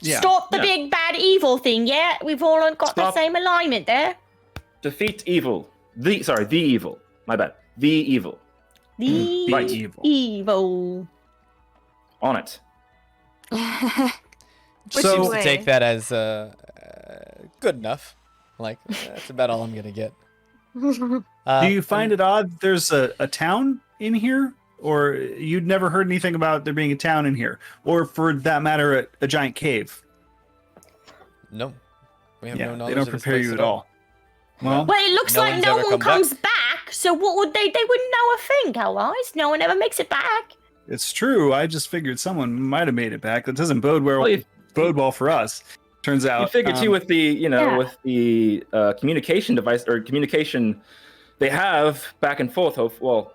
Yeah. Stop the Yeah. big bad evil thing, yeah? We've all got the Stop. same alignment there. Defeat evil. The evil. My bad. The evil. The Right. Evil. evil. On it. Which Seems way? to take that as good enough. Like, that's about all I'm gonna get. Do you find it odd there's a town in here? Or you'd never heard anything about there being a town in here? Or for that matter, a giant cave? No. We have Yeah, no knowledge they don't of this prepare place you at all. Well, Well, it looks No like one's no ever one come back. comes back, so what would they wouldn't know a thing, allies. No one ever makes it back. it's true. I just figured someone might have made it back. That doesn't bode Well, you well for us. Turns out. figure too with the Yeah. with the communication device or communication they have back and forth. Well,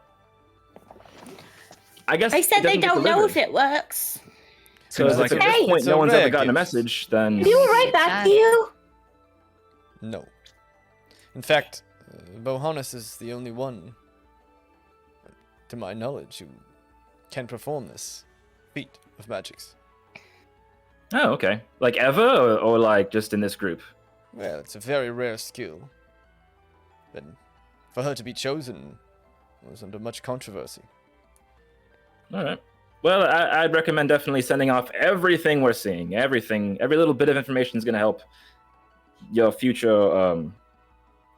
I guess They said it they doesn't get don't know if delivered. it works. So Seems if like at it. this Hey! point It's no a one's rare ever gotten a gift. message, then We will write back to you. No. In fact, Bohannes is the only one, to my knowledge, who can perform this feat of magics. oh, okay. Like ever, or like just in this group? Well, it's a very rare skill. But for her to be chosen was under much controversy. All right. Well, I'd recommend definitely sending off everything we're seeing. Everything, every little bit of information is going to help your future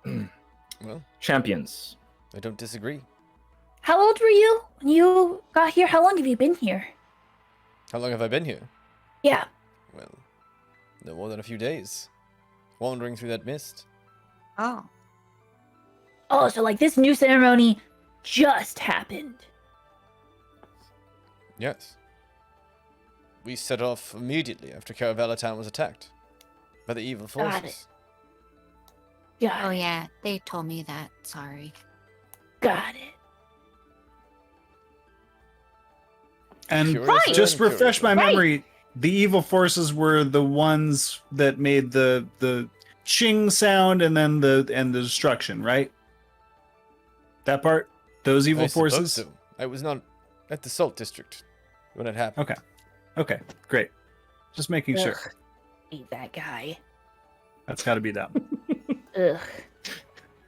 Well, champions. I don't disagree. How old were you when you got here? How long have you been here? How long have I been here? Yeah. Well, no more than a few days. Wandering through that mist. Oh. Oh, so like this new ceremony just happened. Yes. We set off immediately after Caravella Town was attacked by the evil Got forces. Got Oh it. yeah, they told me that. Sorry. Got it. And Curious just and refresh my curious. memory. The evil forces were the ones that made the ching sound and then the destruction, right? That part? Those evil I suppose forces? so. I was not at the Salt District when it happened. Okay. Okay, great. Just making sure. Ugh. Hate that guy. That's got to be them. Ugh.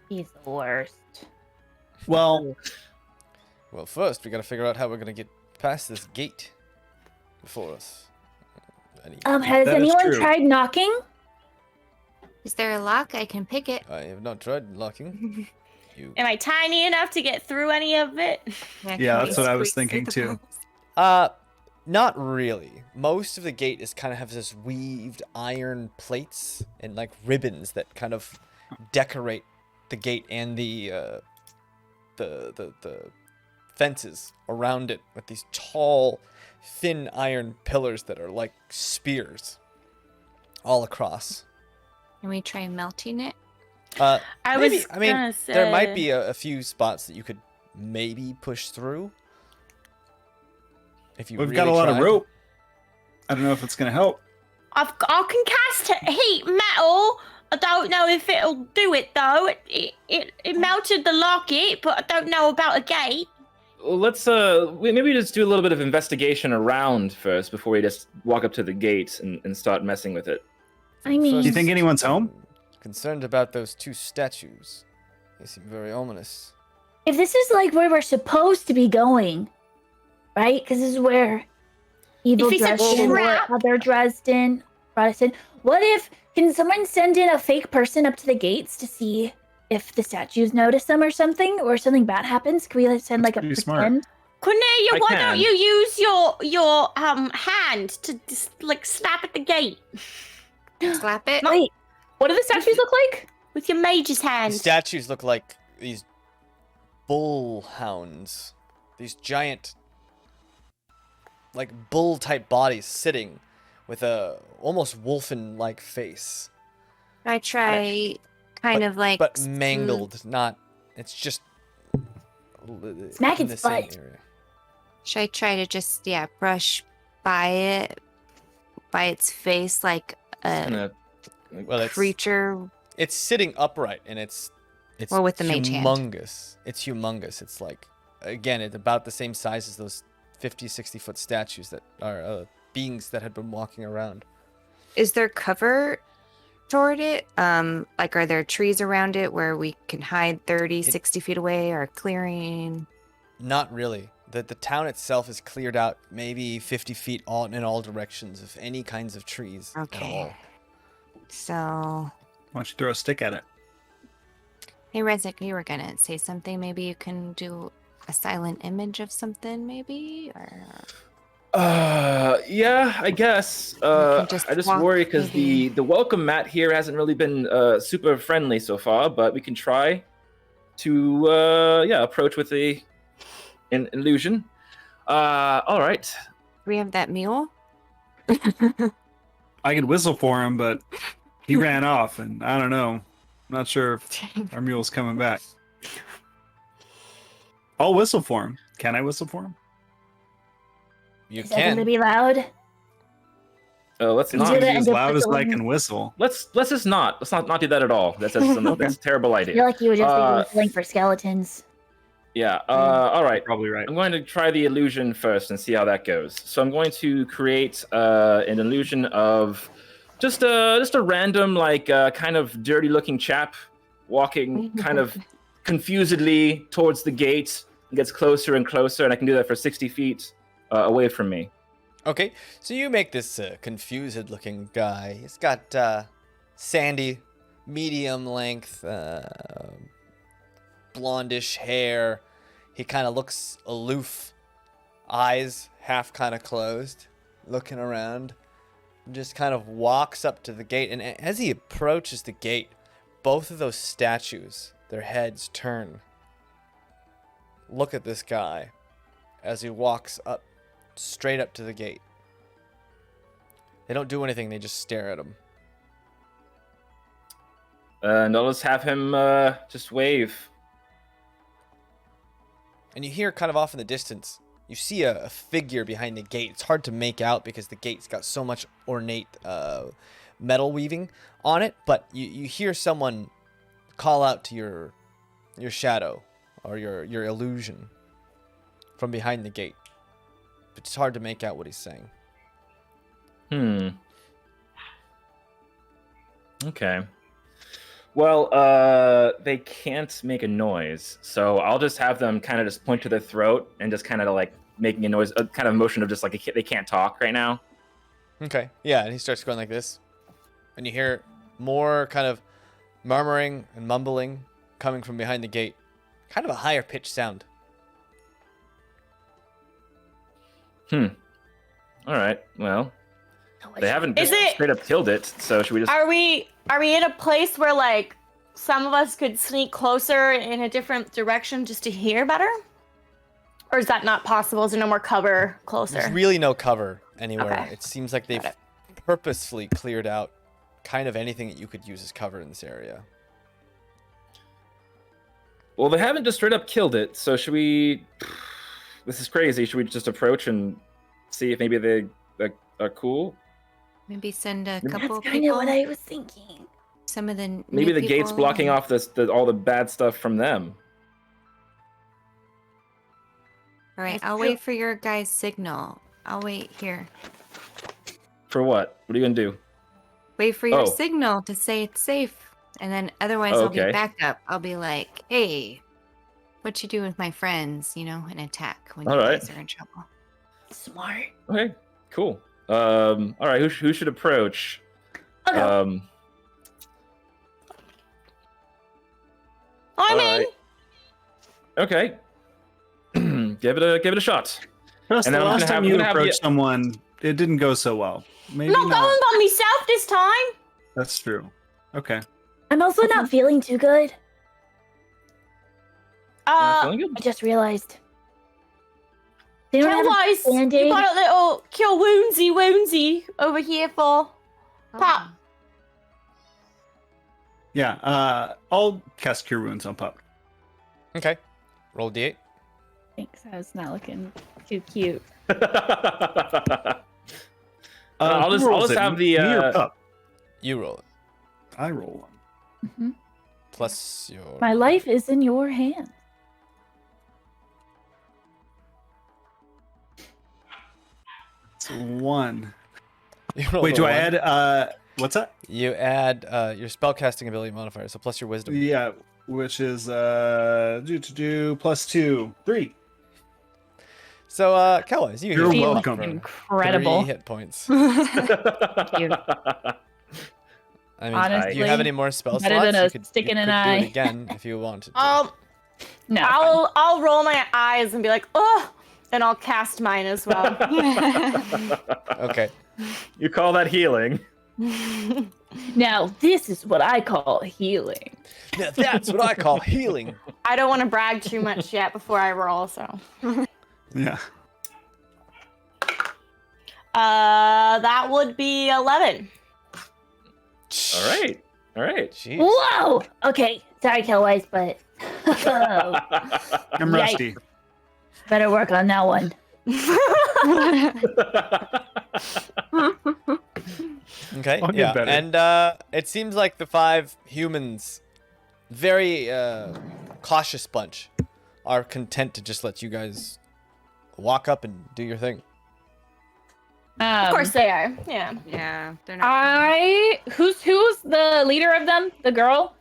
He's the worst. Well, Well, first we gotta figure out how we're gonna get past this gate before us. Any- Has That is anyone true. tried knocking? Is there a lock? I can pick it. I have not tried locking. You. Am I tiny enough to get through any of it? Yeah, can that's we what I was squeeze through thinking the too. bars? Not really. Most of the gate is kind of has this weaved iron plates and like ribbons that kind of decorate the gate and the fences around it with these tall, thin iron pillars that are like spears all across. Can we try melting it? I Maybe, was I mean, gonna there might say- be a few spots that you could maybe push through. If you We've really got a lot of tried. rope. I don't know if it's gonna help. I can cast heat metal. I don't know if it'll do it though. It melted the locket, but I don't know about a gate. Well, let's maybe just do a little bit of investigation around first before we just walk up to the gate and start messing with it. I mean, Do you think anyone's home? Concerned about those two statues. They seem very ominous. if this is like where we're supposed to be going, right? Because this is where evil If it's a Dresden or trap- other Dresden brought us in. What if, can someone send in a fake person up to the gates to see if the statues notice them or something, or something bad happens? Can we like, send like a pretty smart. pretend? Cornelia, I why can. don't you use your hand to just like slap at the gate Slap it? Wait, What do the statues look like? with your mage's The hand? statues look like these bullhounds. These giant, like bull-type bodies sitting with a almost wolfen-like face. I try kind of like But smooth- mangled, not... It's just... Smack in its the same butt. area. Should I try to just brush by its face like a Kinda- Well, it's, creature? it's sitting upright, and it's Or with the mage hand. humongous. It's humongous. It's like, again, it's about the same size as those 50, 60-foot statues that are beings that had been walking around. Is there cover toward it? Like, are there trees around it where we can hide 30, 60 feet away, or clearing? Not really. The town itself is cleared out maybe 50 feet in all directions of any kinds of trees at Okay. all. So, Why don't you throw a stick at it? hey, Rezik, you were gonna say something. Maybe you can do a silent image of something, maybe? Or yeah, I guess. can just I just walk, worry because maybe. the welcome mat here hasn't really been super friendly so far, but we can try to approach with an illusion. All right. do we have that mule? I could whistle for him, but he ran off, and I don't know. I'm not sure if our mule's coming back. I'll whistle for him. Can I whistle for him? You is that going to can. be loud? Let's You not. do that As and loud as I whistling. can whistle. Let's just not. Let's not do that at all. That's a terrible I feel idea. like you would just Uh, be whistling for skeletons. Yeah. All right. Probably right. I'm going to try the illusion first and see how that goes. So I'm going to create an illusion of just a random kind of dirty looking chap walking kind of confusedly towards the gate. It gets closer and closer, and I can do that for 60 feet away from me. Okay, so you make this confused-looking guy. He's got sandy, medium length, blondish hair. He kind of looks aloof, eyes half kind of closed, looking around. Just kind of walks up to the gate, and as he approaches the gate, both of those statues, their heads turn. Look at this guy as he walks up, straight up to the gate. They don't do anything, they just stare at him. And I'll just have him just wave. And you hear kind of off in the distance, you see a figure behind the gate. It's hard to make out because the gate's got so much ornate metal weaving on it, but you hear someone call out to your shadow or your illusion from behind the gate. But it's hard to make out what he's saying. Okay. Well, they can't make a noise, so I'll just have them kind of just point to their throat and just kind of like making a noise, a kind of motion of just like they can't talk right now. Okay. Yeah, and he starts going like this. And you hear more kind of murmuring and mumbling coming from behind the gate. Kind of a higher pitched sound. All right. Well, No, they haven't Is just it- straight up killed it. So should we just? Are we in a place where like some of us could sneak closer in a different direction just to hear better? Or is that not possible? Is there no more cover closer? There's really no cover anywhere. Okay. It seems like they've Got it. purposefully cleared out kind of anything that you could use as cover in this area. Well, they haven't just straight up killed it. So should we? This is crazy. Should we just approach and see if maybe they are cool? Maybe send a That's couple kind of people. what I was thinking. Some of the Maybe new the gate's people blocking and- off all the bad stuff from them. All right, That's I'll true. wait for your guys' signal. I'll wait here. For what? What are you gonna do? Wait for your Oh. signal to say it's safe, and then otherwise Oh, I'll be okay. back up. I'll be like, "Hey, what you do with my friends?" You know, an attack when All you right. guys are in trouble. Smart. Okay, cool. All right. Who should approach? Okay. I'm all in. right. Okay. give it a shot. Trust And the then I'm last gonna time have- you I'm gonna have approached someone, it didn't go so well. Maybe I'm not not. going by myself this time. That's true. Okay. I'm also not feeling too good. Not feeling good? I just realized. They don't have a Otherwise, you Band-Aid? got a little kill woundsy over here for Pop. Yeah. I'll cast Cure Wounds on Pup. Okay. Roll D8. Thanks. I was not looking too cute. I'll who just rolls it? have the. Me or Pup? You roll it. I roll one. Mhm. Plus your. My life is in your hands. It's one. You rolled Wait, a do I one. add? What's that? You add your spellcasting ability modifier, so plus your wisdom. Yeah, which is plus 2, 3. So, Kelwise, you You're heal up welcome. for Incredible. 3 hit points. You. I mean, Honestly, do you have any more spell better slots? than a You could, stick you in an could do eye. it again if you wanted to. No. fine. I'll roll my eyes and be like, oh, and I'll cast mine as well. Okay. You call that healing? Now this is what I call healing. Now that's what I call healing. I don't want to brag too much yet before I roll, so. Yeah. That would be 11. All right. All right. Jeez. Whoa! Okay, sorry, Killwise, but I'm Yikes. rusty. better work on that one. Okay. I'll get Yeah. better. And it seems like the 5 humans, very cautious bunch, are content to just let you guys walk up and do your thing. Of course they are. Yeah. Yeah, they're not. Who's the leader of them? The girl?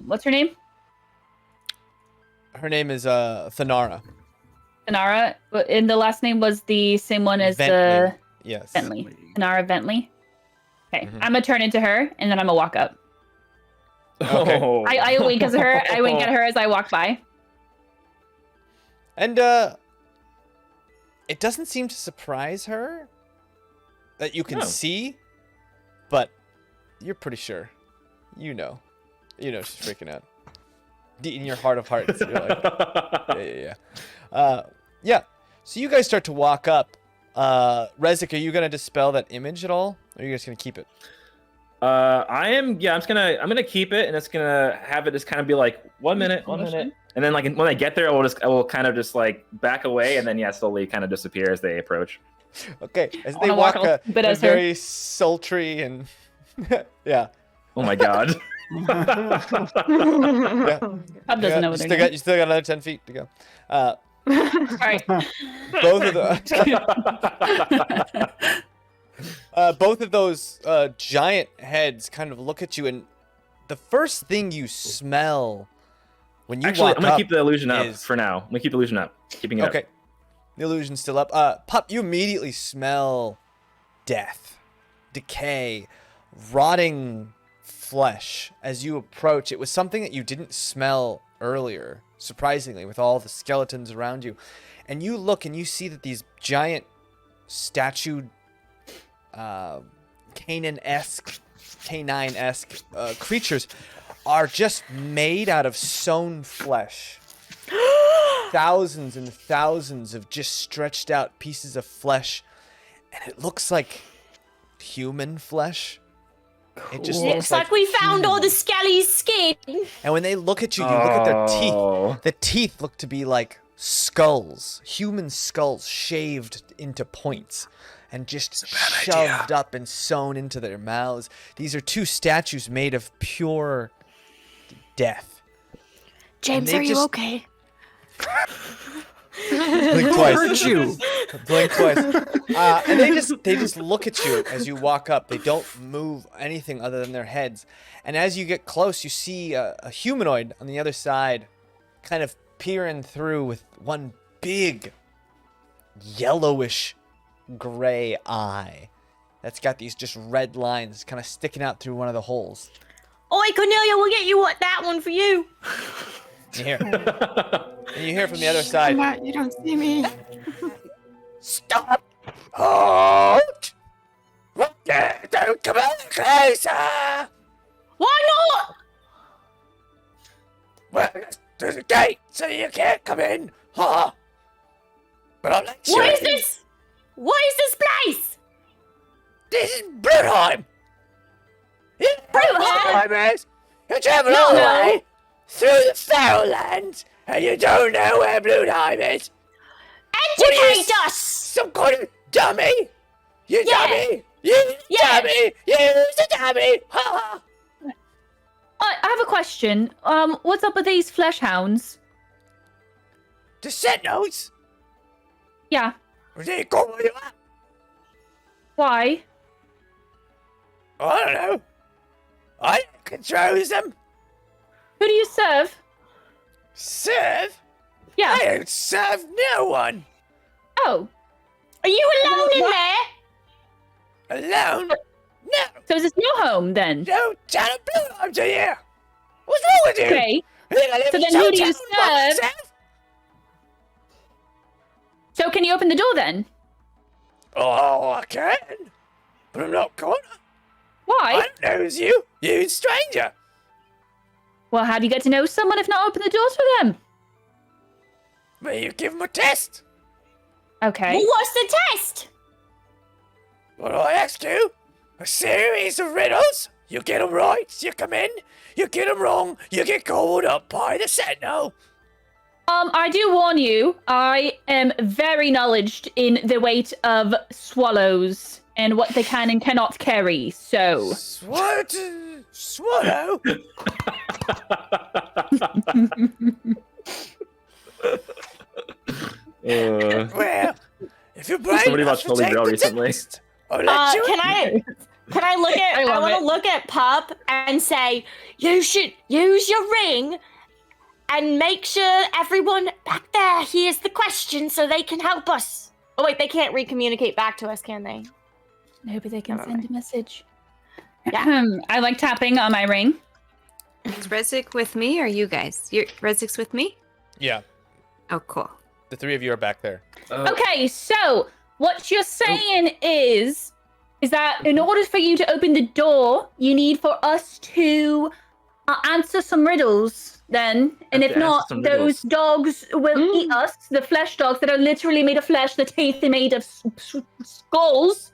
What's her name? Her name is Thanara. Tanara. And the last name was the same one as Bentley. Yes. Bentley. Tanara Bentley. Okay, Mhm. I'm gonna turn into her, and then I'm gonna walk up. Okay. Oh. I wink at her. I wink at her as I walk by. And it doesn't seem to surprise her that you can No. see, but you're pretty sure. You know she's freaking out. In your heart of hearts, you're like, yeah. So you guys start to walk up. Rezik, are you gonna dispel that image at all? Or are you guys gonna keep it? I am. Yeah, I'm gonna keep it, and it's gonna have it just kind of be like 1 minute, 1 minute, and then like when I get there, I will kind of just like back away, and then slowly kind of disappear as they approach. Okay, as I they wanna walk walk a little bit a as her. very sultry and yeah. Oh my god. Yeah. Pub doesn't know what they're You still got another 10 feet to go. Sorry. Both of the both of those giant heads kind of look at you, and the first thing you smell when you Actually, walk I'm gonna up keep the illusion up is- for now. I'm gonna keep the illusion up. Keeping it okay. up. The illusion's still up. Pup, you immediately smell death, decay, rotting flesh as you approach. It was something that you didn't smell earlier, surprisingly, with all the skeletons around you. And you look and you see that these giant statue, canine-esque creatures are just made out of sewn flesh. Thousands and thousands of just stretched out pieces of flesh, and it looks like human flesh. It just Looks like we found all the skelly's skin. And when they look at you, you look at their teeth. Oh. The teeth look to be like skulls, human skulls shaved into points and just shoved up and sewn into their mouths. These are two statues made of pure death. James, they are you just- okay? Blink twice. hurt you? Blink twice. And they just look at you as you walk up. They don't move anything other than their heads. And as you get close, you see a humanoid on the other side, kind of peering through with one big, yellowish, gray eye. That's got these just red lines kind of sticking out through one of the holes. Oi, Cornelia, we'll get you that one for you. You hear? And you hear from the other side. You don't see me. Stop! Halt! Don't come any closer! Why not? Well, there's a gate, so you can't come in. Huh? But I'll let you What is in. this? What is this place? This is Brunheim! You know what Brunheim? Brunheim is? You travel all the way through the Feral Lands, and you don't know where Brunheim is? What are you, Educate us! Some kind of dummy? You Yeah. dummy! You Yeah. dummy! You's a dummy! Ha ha! I have a question. What's up with these flesh hounds? The Sentinels? Yeah. They call you up? Why? I don't know. I controls them. Who do you serve? Serve? Yeah. I don't serve no one. Oh. Are you alone in What? there? Alone? No. So is this your home then? Don't tell a blue arm to you. What's wrong with you? Okay. You think I live So in then who do you Showtown by serve? myself? So can you open the door then? Oh, I can. But I'm not gonna. Why? I don't know it's you. You stranger. Well, how do you get to know someone if not open the doors for them? But you give them a test. Okay. Well, what's the test? What do I ask you? A series of riddles. You get them right, you come in. You get them wrong, you get called up by the Sentinel. I do warn you, I am very knowledgeable in the weight of swallows and what they can and cannot carry, so... Swallow? Well, if you're brave Somebody enough watched to Holy take Grail the recently. test, I'll let you in. Can I look at? I I love want it. to look at Pup and say, you should use your ring and make sure everyone back there hears the question so they can help us. Oh wait, they can't re-communicate back to us, can they? No, but they can Never send a message. Yeah. I like tapping on my ring. Is Rezik with me or you guys? Rezik's with me? Yeah, Oh, cool. the three of you are back there. Okay, so what you're saying is that in order for you to open the door, you need for us to answer some riddles then. And Have if to answer not, some those riddles. dogs will eat us. The flesh dogs that are literally made of flesh, the teeth are made of skulls.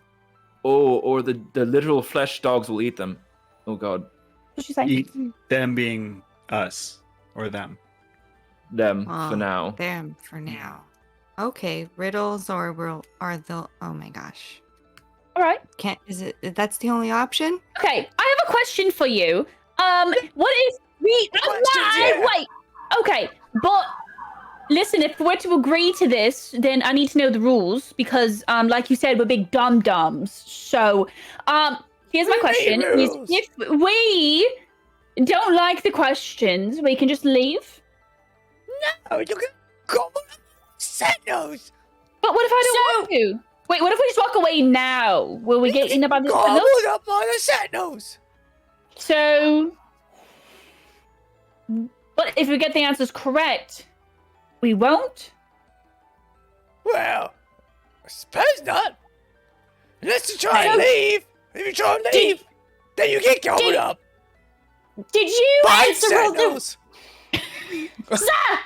Oh, or the literal flesh dogs will eat them. Oh god. What'd she say? Eat them being us or them. Them Oh, for now. Them for now. Okay, riddles or are the oh my gosh. All right. Can't is it that's the only option? Okay, I have a question for you. What is wait. Okay, but listen, if we're to agree to this, then I need to know the rules because, like you said, we're big dum-dums. So, here's my question: is rules? if we don't like the questions, we can just leave. No, you can call them Sentinels. But what if I don't want to? Wait, what if we just walk away now? Will we get in about the Called Sentinels? up by the Sentinels. So, but if we get the answers correct, we won't. Well, I suppose not. Unless you try and leave. If you try and leave, then you get covered up. Did you By answer all the... Sentinels. Sir!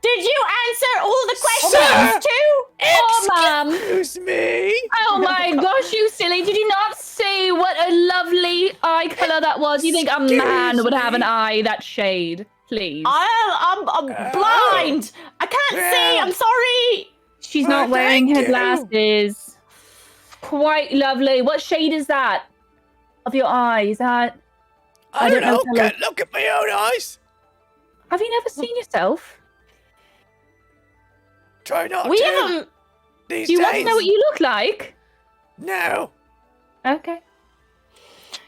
Did you answer all the questions too? Oh, ma'am. Excuse me. Oh my gosh, you silly. Did you not see what a lovely eye color that was? You think a man would have an eye that shade? Please. I'm blind. I can't see. I'm sorry. She's not wearing thank her you. glasses. Quite lovely. What shade is that? Of your eye? Is that... I don't know. colour. Can't look at my own eyes. Have you never seen yourself? Try not We to. haven't. These Do you want to days. know what you look like? No. Okay.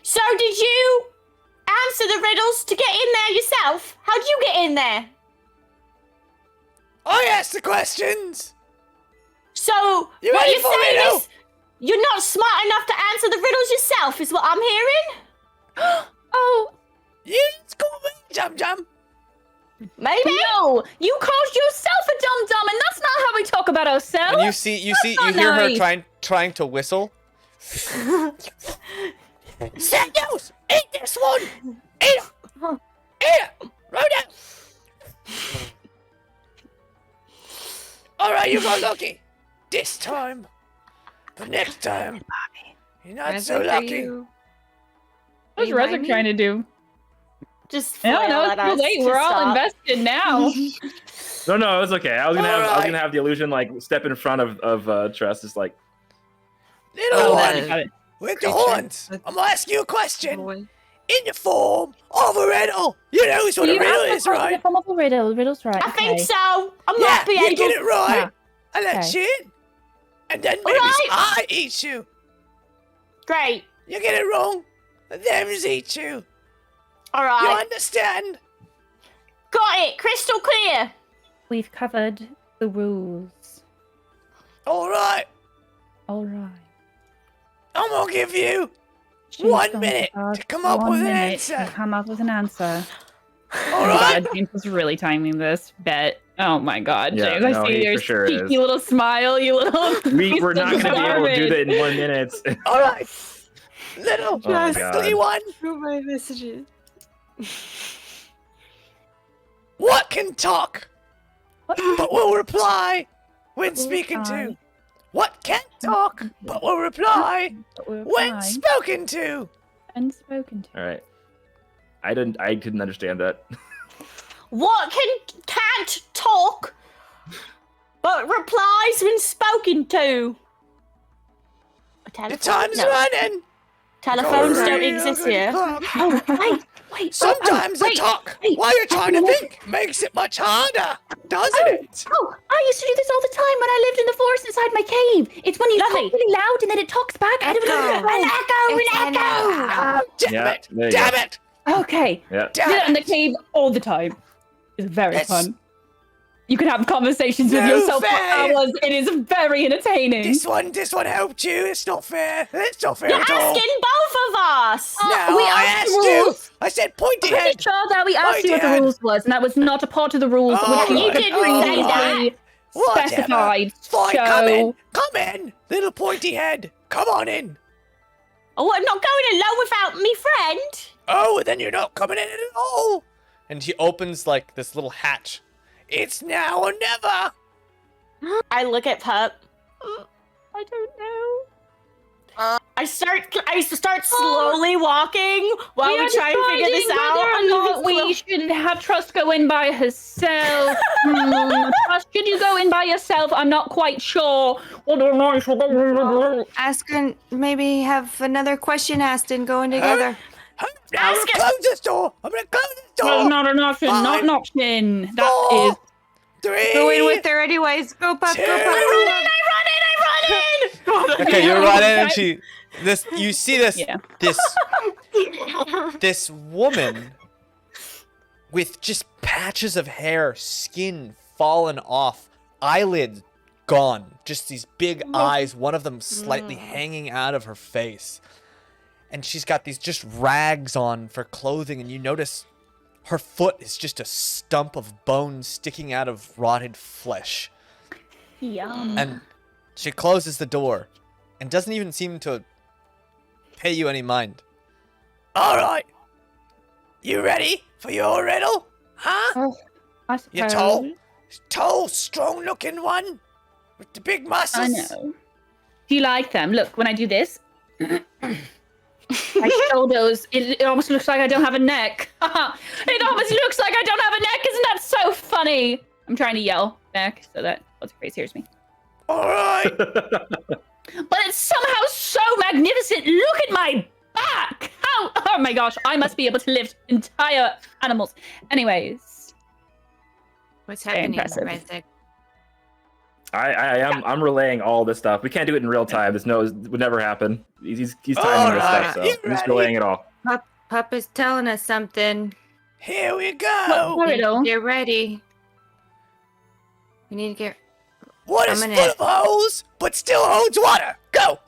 So did you answer the riddles to get in there yourself? How'd you get in there? I asked the questions. So You what ready you're for me saying now? is you're not smart enough to answer the riddles yourself, is what I'm hearing? Oh, You just call me Jum Jum. Maybe. no! You called yourself a dum-dum, and that's not how we talk about ourselves! And you not hear her nice. trying to whistle. Sentinels, eat this one. Eat it. Eat it. Right now. All right, you got lucky. This time. But next time, you're not so lucky. What's Rezek trying to do? Just I don't know, flail it's at too us late. to We're all stop. invested now. No, it's okay. I was gonna Alright. have the illusion like step in front of Tress, just like Little Got one it. with the Creature. horns. I'm gonna ask you a question. Boy. In the form of a riddle. You know what a You riddle have is, the right? form of a riddle. Riddle's right. I think okay. so. I Yeah, might be you able. get it right. Yeah. And that's Okay. it. And then maybe Alright. I eat you. Great. You get it wrong. And them's eat you. All You right. understand? Got it. Crystal clear. We've covered the rules. All right. All right. I'm gonna give you She's 1 gone minute about to come up 1 with an minute answer. to come up with an answer. All Oh my right. god, James was really timing this bet. Oh my god, Yeah, James, no, I see he your for sure cheeky is. little smile, you little. piece we're of not gonna be able to do garbage. that in 1 minute. All right. Little Oh my silly God. one. Through my messages. What can talk What? but will reply when Will speaking to? reply. What can't talk but will reply But we're when fine spoken to? and spoken to. All right. I couldn't understand that. What can't talk, but replies when spoken to? A The telephone? time's No. running. Telephones Go don't real exist good here. clock. Oh, wait. Sometimes the wait, talk wait, while you're trying to wait. think makes it much harder, doesn't it? Oh, I used to do this all the time when I lived in the forest inside my cave. It's when you Lovely. talk really loud and then it talks back. Echo. It's An echo. Oh, damn Yeah, it! there you Damn go. it! Okay. Yeah. Damn Sit in the it! cave all the time. It's very Yes. fun. You can have conversations with No yourself for fair. hours. It is very entertaining. This one helped you. It's not fair. It's not fair You're at all. asking both of us. No, we I asked asked the you. rules. I said pointy I'm head. pretty sure that we asked you what the Pointy rules was, and that was not a part of the rules Oh, which you right. didn't say that. Whatever. specified. Fine, So come in. Come in, little pointy head. Come on in. Oh, I'm not going alone without me friend. Oh, then you're not coming in at all. And he opens like this little hatch. It's now or never. I look at Pup. I don't know. I start slowly walking while we are try and figure this deciding out. whether or not we should have Trust go in by herself. Trust, should you go in by yourself? I'm not quite sure. Ask and maybe have another question asked and go in together. Now I'm Ask gonna it. close this door. I'm gonna close this That's door. not an option. Not Five, an option. That Four, is. 3. Go in with her anyways. Go pup, go pup, Two. go pup. I run in. Okay, you run in and Okay. she. You see this. Yeah. This woman with just patches of hair, skin fallen off, eyelids gone, just these big eyes, one of them slightly hanging out of her face. And she's got these just rags on for clothing, and you notice her foot is just a stump of bone sticking out of rotted flesh. Yum. And she closes the door, and doesn't even seem to pay you any mind. All right. You ready for your riddle? Huh? Oh, I suppose. You're tall, strong-looking one with the big muscles. I know. Do you like them? Look, when I do this, my shoulders, it almost looks like I don't have a neck. It almost looks like I don't have a neck. Isn't that so funny? I'm trying to yell back so that what's face hears me. All right. But it's somehow so magnificent. Look at my back. How? Oh my gosh, I must be able to lift entire animals. Anyways. What's Very happening, impressive. Isaac? I'm relaying all this stuff. We can't do it in real time. It would never happen. He's timing All this right, stuff, so you I'm just ready? relaying it all. Papa's telling us something. Here we go. What riddle? Get ready. We need to get. What I'm is gonna- full of holes but still holds water? Go.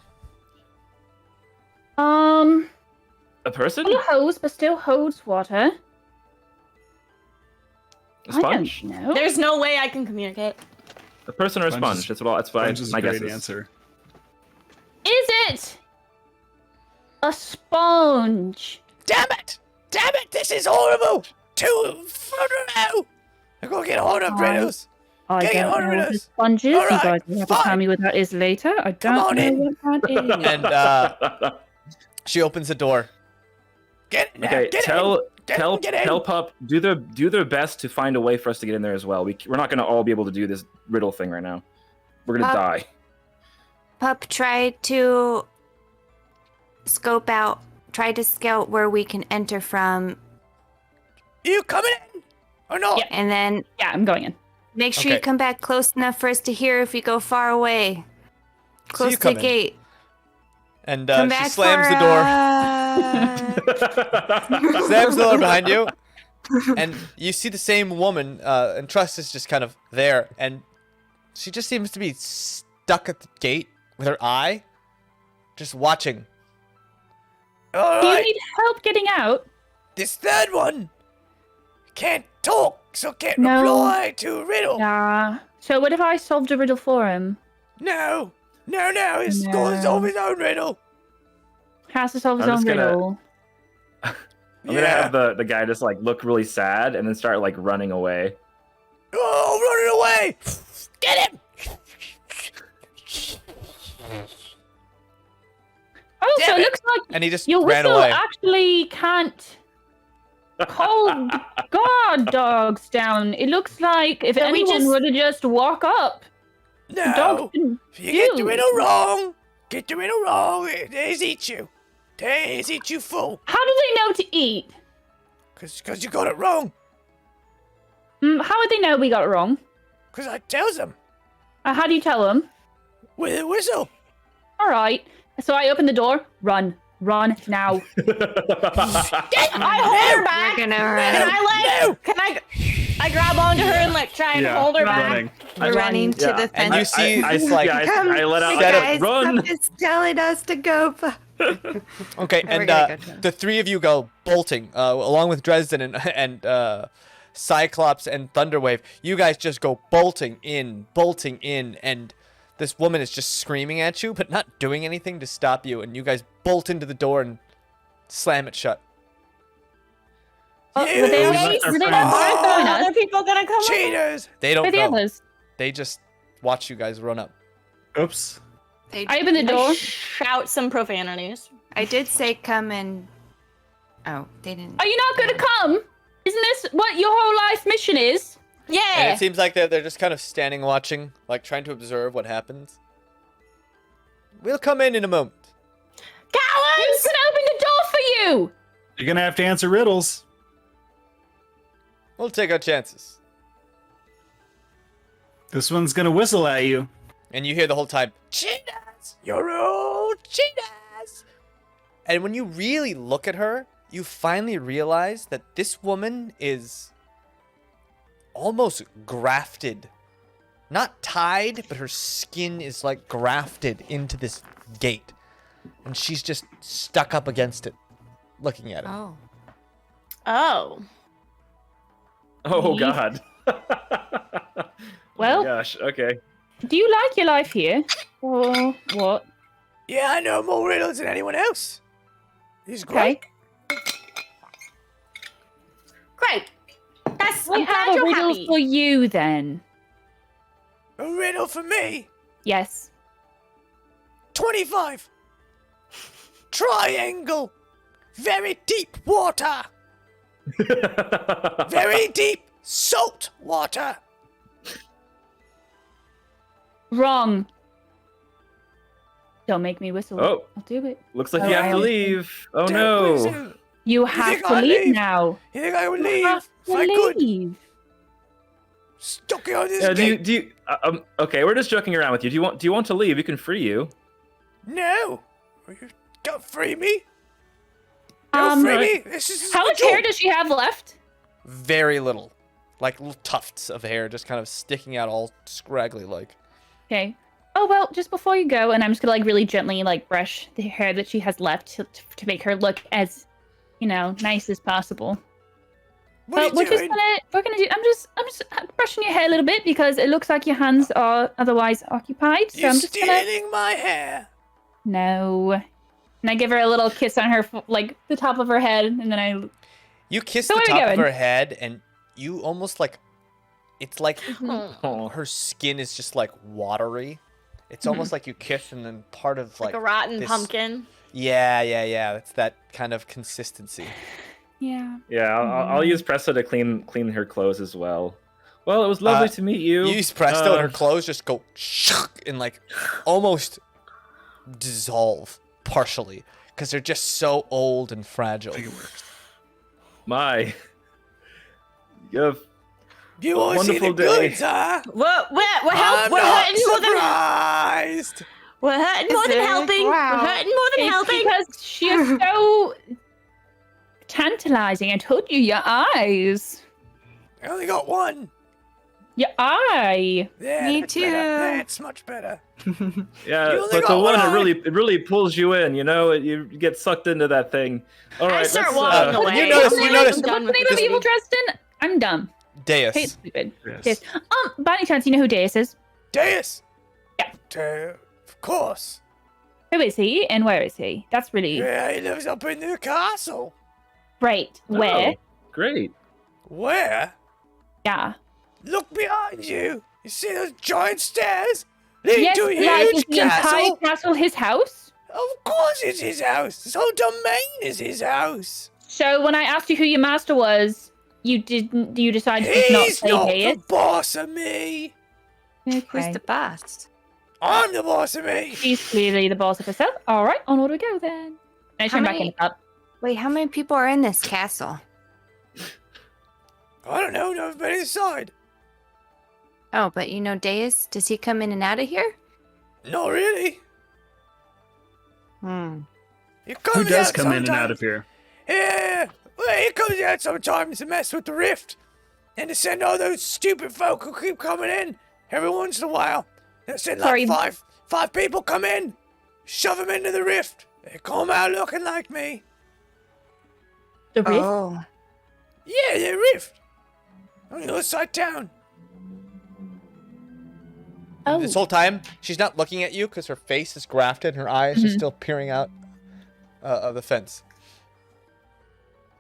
A person? Full of hose, but still holds water. A sponge? I don't know. There's no way I can communicate. A person or a Sponge is- sponge? That's what Sponge is my a guess great is. answer. Is it a sponge? Damn it! Damn it! This is horrible. Two further now. I'm gonna get hold of riddles. I Get don't on know with what the this. sponges. All You right, guys will have to tell fine. me what that is later. I don't on know in. what that is. And she opens the door. Get in now. Okay, Get in. tell Pup do their best to find a way for us to get in there as well. We're not gonna all be able to do this riddle thing right now. We're gonna Pup. die. Pup, try to scout where we can enter from, You coming in or not? Yeah. and then Yeah, I'm going in. make sure Okay. you come back close enough for us to hear if you go far away. So Close you to come the in. gate. And Come she back slams for the door. us. Slams the door behind you. And you see the same woman, and Trust is just kind of there, and she just seems to be stuck at the gate with her eye, just watching. All Do you right, need help getting out? this third one can't talk, so can't No. reply to a riddle. Nah. So what if I solved a riddle for him? No, he's No. going to solve his own riddle. Has to solve his I'm own just gonna- riddle. I'm gonna have the guy just like look really sad and then start like running away. Oh, running away! Get him! Oh, so Damn it it. looks like And he just your ran whistle away. actually can't call guard dogs down. It looks like if So we anyone just- would have just walk up, the dogs No, didn't if you get the do. riddle wrong, they eat you. They eat you full. How do they know to eat? Cause you got it wrong. How would they know we got it wrong? Cause I tells them How do you tell them? with a whistle. All right. So I open the door. Run now. I hold her back. We're gonna Can run. I I grab onto her and like try and hold her back? running. We're running to the And fence. you see this like I let out Set up- guys, run. Pup is telling us to go. okay, We're and gonna go to him. the three of you go bolting along with Dresden and Cyclops and Thunderwave. You guys just go bolting in, and this woman is just screaming at you, but not doing anything to stop you. And you guys bolt into the door and slam it shut. Were they Wait, not are join us? other people gonna come? Cheaters! They don't Where are the go. others? They just watch you guys run up. Oops. I open the door. Shout some profanities. I did say come and. Oh, they didn't. Are you not going to come? Isn't this what your whole life mission is? And Yeah. it seems like they're just kind of standing watching, like trying to observe what happens. We'll come in a moment. Who's Cowards! going to open the door for you? You're gonna have to answer riddles. We'll take our chances. This one's gonna whistle at you. And you hear the whole time, cheaters! You're all cheaters! And when you really look at her, you finally realize that this woman is almost grafted. Not tied, but her skin is like grafted into this gate. And she's just stuck up against it, looking at it. Oh. Oh. Oh Me? God. Well- oh my gosh. Okay. Do you like your life here? Or what? Yeah, I know more riddles than anyone else. He's great. Okay. Great. That's. We I'm glad have a you're riddle happy. for you then. A riddle for me. Yes. 25. Triangle. Very deep water. Very deep salt water. Wrong. Don't make me whistle. Oh, I'll do it. looks like Oh, you have I to understand. leave. Oh Don't no. whistle. You have think to I leave leave? now. You think I would You leave? have If I to could. leave. Stuck you on this Yeah, gate. do you okay, we're just joking around with you. Do you want to leave? We can free you. No. You don't free me. Don't free me. This is How my much hair job. does she have left? Very little. Like little tufts of hair just kind of sticking out all scraggly like. Okay. Oh well, just before you go, and I'm just gonna like really gently like brush the hair that she has left to make her look as, nice as possible. What are you we're doing? I'm just brushing your hair a little bit because it looks like your hands are otherwise occupied. So You're I'm just gonna. stealing my hair. No. And I give her a little kiss on her, like the top of her head, and then I. You kiss So the where are we top of going? her head and you almost like it's like Oh. her skin is just like watery. It's almost like you kiss and then part of Like a rotten this- pumpkin. Yeah. It's that kind of consistency. Yeah. Yeah, I'll use Presto to clean her clothes as well. Well, it was lovely to meet you. You use Presto and her clothes just go and like almost dissolve partially because they're just so old and fragile. My. You have You want to see the Wonderful day. goods, huh? We're I'm we're not hurting more than surprised. we're hurting more than Is it? helping. Wow. We're hurting more than It's helping. because she is so tantalizing. I told you, your eyes. I only got one. Your eye. Yeah, Me that's better. too. That's much better. Yeah, You only but got the one one eye. it really pulls you in. You get sucked into that thing. All right, start let's, walking away. You notice- I'm you like, notice- I'm done What's the with name of this. evil Dresden? I'm dumb. Deus. Hey, it's stupid. Yes. Deus. By any chance, you know who Deus is? Deus. Yeah. Of course. Who is he and where is he? That's really Yeah, he lives up in the castle. great. Where? Oh, great. Where? Yeah. Look behind you. You see those giant stairs? Lead Yes, to a like is huge the entire castle. castle his house? Of course it's his house. This whole domain is his house. So when I asked you who your master was, you decided to not He's say not Deus? the boss of me. Who's Okay. the boss? I'm the boss of me. She's clearly the boss of herself. All right, onward we go then. And I How turn back many- in up. Wait, how many people are in this castle? I don't know. Never been inside. Oh, but you know Deus? Does he come in and out of here? Not really. Hmm. He Who comes does out come in and out sometimes. of here? Yeah, well, he comes out sometimes to mess with the rift and to send all those stupid folk who keep coming in every once in a while. They'll send Sorry. like five people come in, shove them into the rift. They come out looking like me. The rift? Oh. Yeah, the rift. On the other side of town. Oh. This whole time, she's not looking at you because her face is grafted and her eyes are still peering out of the fence.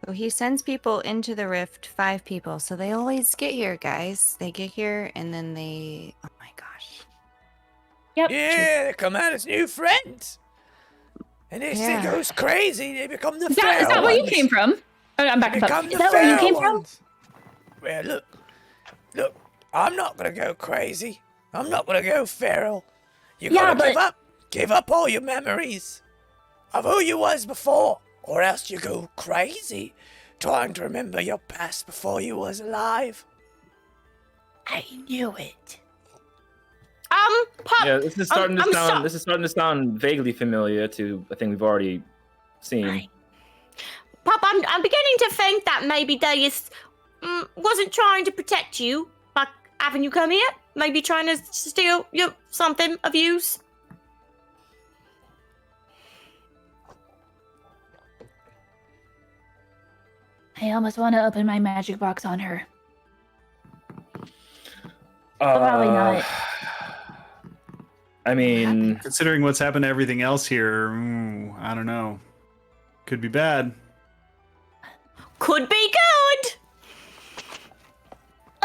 So he sends people into the rift, 5 people. So they always get here, guys. They get here and then they. Oh my gosh. Yep. Yeah, they come out as new friends. And this thing Yeah. goes crazy. They become the Is that where you ones. came from? Oh, I'm back Become up. the Is that where you fair came from? ones. Well, look, I'm not gonna go crazy. I'm not gonna go feral. You Yeah, gotta give up all your memories of who you was before, or else you go crazy trying to remember your past before you was alive. I knew it. Pop. Yeah, this is starting to I'm sound. so- This is starting to sound vaguely familiar to a thing we've already seen. Right. Pop, I'm beginning to think that maybe Deus wasn't trying to protect you by having you come here. Maybe trying to steal something of yours. I almost want to open my magic box on her. Probably not. I mean, Considering what's happened to everything else here, I don't know. Could be bad. Could be good.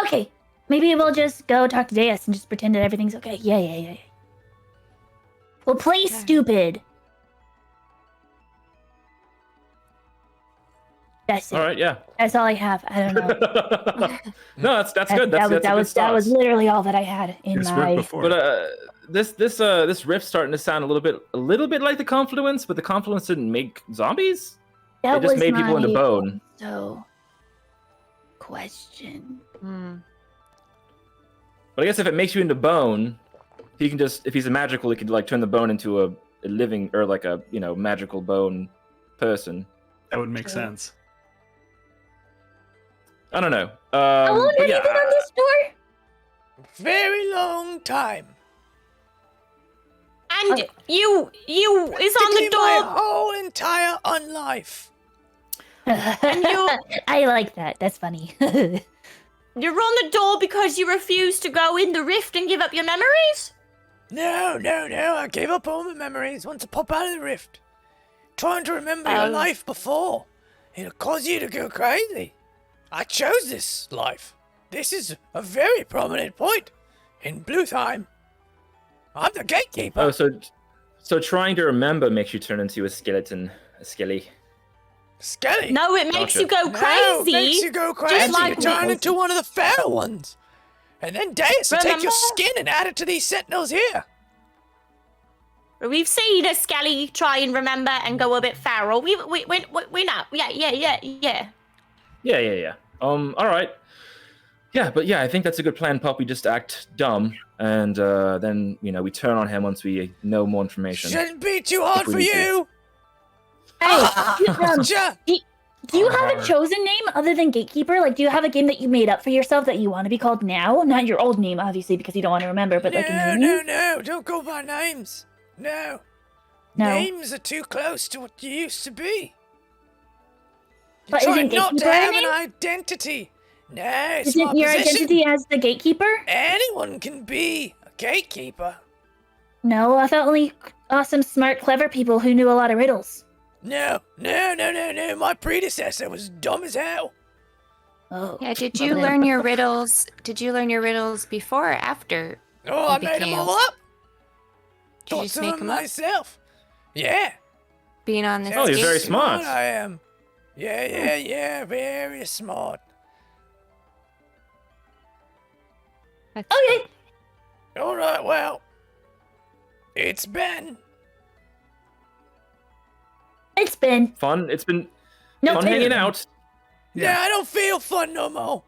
Okay, maybe we'll just go talk to Daye and just pretend that everything's okay. Yeah. We'll play stupid. That's it. all right, yeah. That's all I have. I don't know. No, that's good. That's a good that was start. literally all that I had in It's worked my. before. But this rift's starting to sound a little bit like the confluence, but the confluence didn't make zombies. That It just was made people into my bone. So, question. But I guess if it makes you into bone, he can just, if he's a magical, he could like turn the bone into a living or like a magical bone person. That would make True. sense. I don't know. How long but have yeah, you been on this door? Very long time. And you is on the Practically my door. whole entire unlife. And I like that. That's funny. you're on the door because you refuse to go in the rift and give up your memories? No. I gave up all my memories once I pop out of the rift. Trying to remember your life before. It'll cause you to go crazy. I chose this life. This is a very prominent point in Bluetime. I'm the gatekeeper. Oh, so trying to remember makes you turn into a skeleton, a skelly. Skelly. No, it makes Gotcha. you go No, crazy. makes you go crazy. like you turn me. into one of the fairer ones. And then Daye will take your Remember? skin and add it to these sentinels here. We've seen a Skelly try and remember and go a bit feral. We know. Yeah. Yeah. All right. Yeah, but yeah, I think that's a good plan, Pup. We just act dumb, and then we turn on him once we know more information. Shouldn't be too hard If we for need to. you. Hey, do you have a chosen name other than Gatekeeper? Like, do you have a game that you made up for yourself that you want to be called now? Not your old name, obviously, because you don't want to remember, but like a new name? No, don't go by names. No. No. Names are too close to what you used to be. You're But trying isn't not to Gatekeeper a have name? an identity. No, it's my Isn't your position. identity as the Gatekeeper? Anyone can be a gatekeeper. No, I thought only awesome, smart, clever people who knew a lot of riddles. No. My predecessor was dumb as hell. Oh. Yeah, did you learn your riddles? Did you learn your riddles before or after? Oh, I made them became- all up. Did you Thought just of make them them up? myself. Yeah. Being on this Oh, you're game? very smart. I am. Yeah, very smart. Okay. All right, well, it's been. It's been. Fun. It's been No, fun hanging out. Yeah, I don't feel fun no more.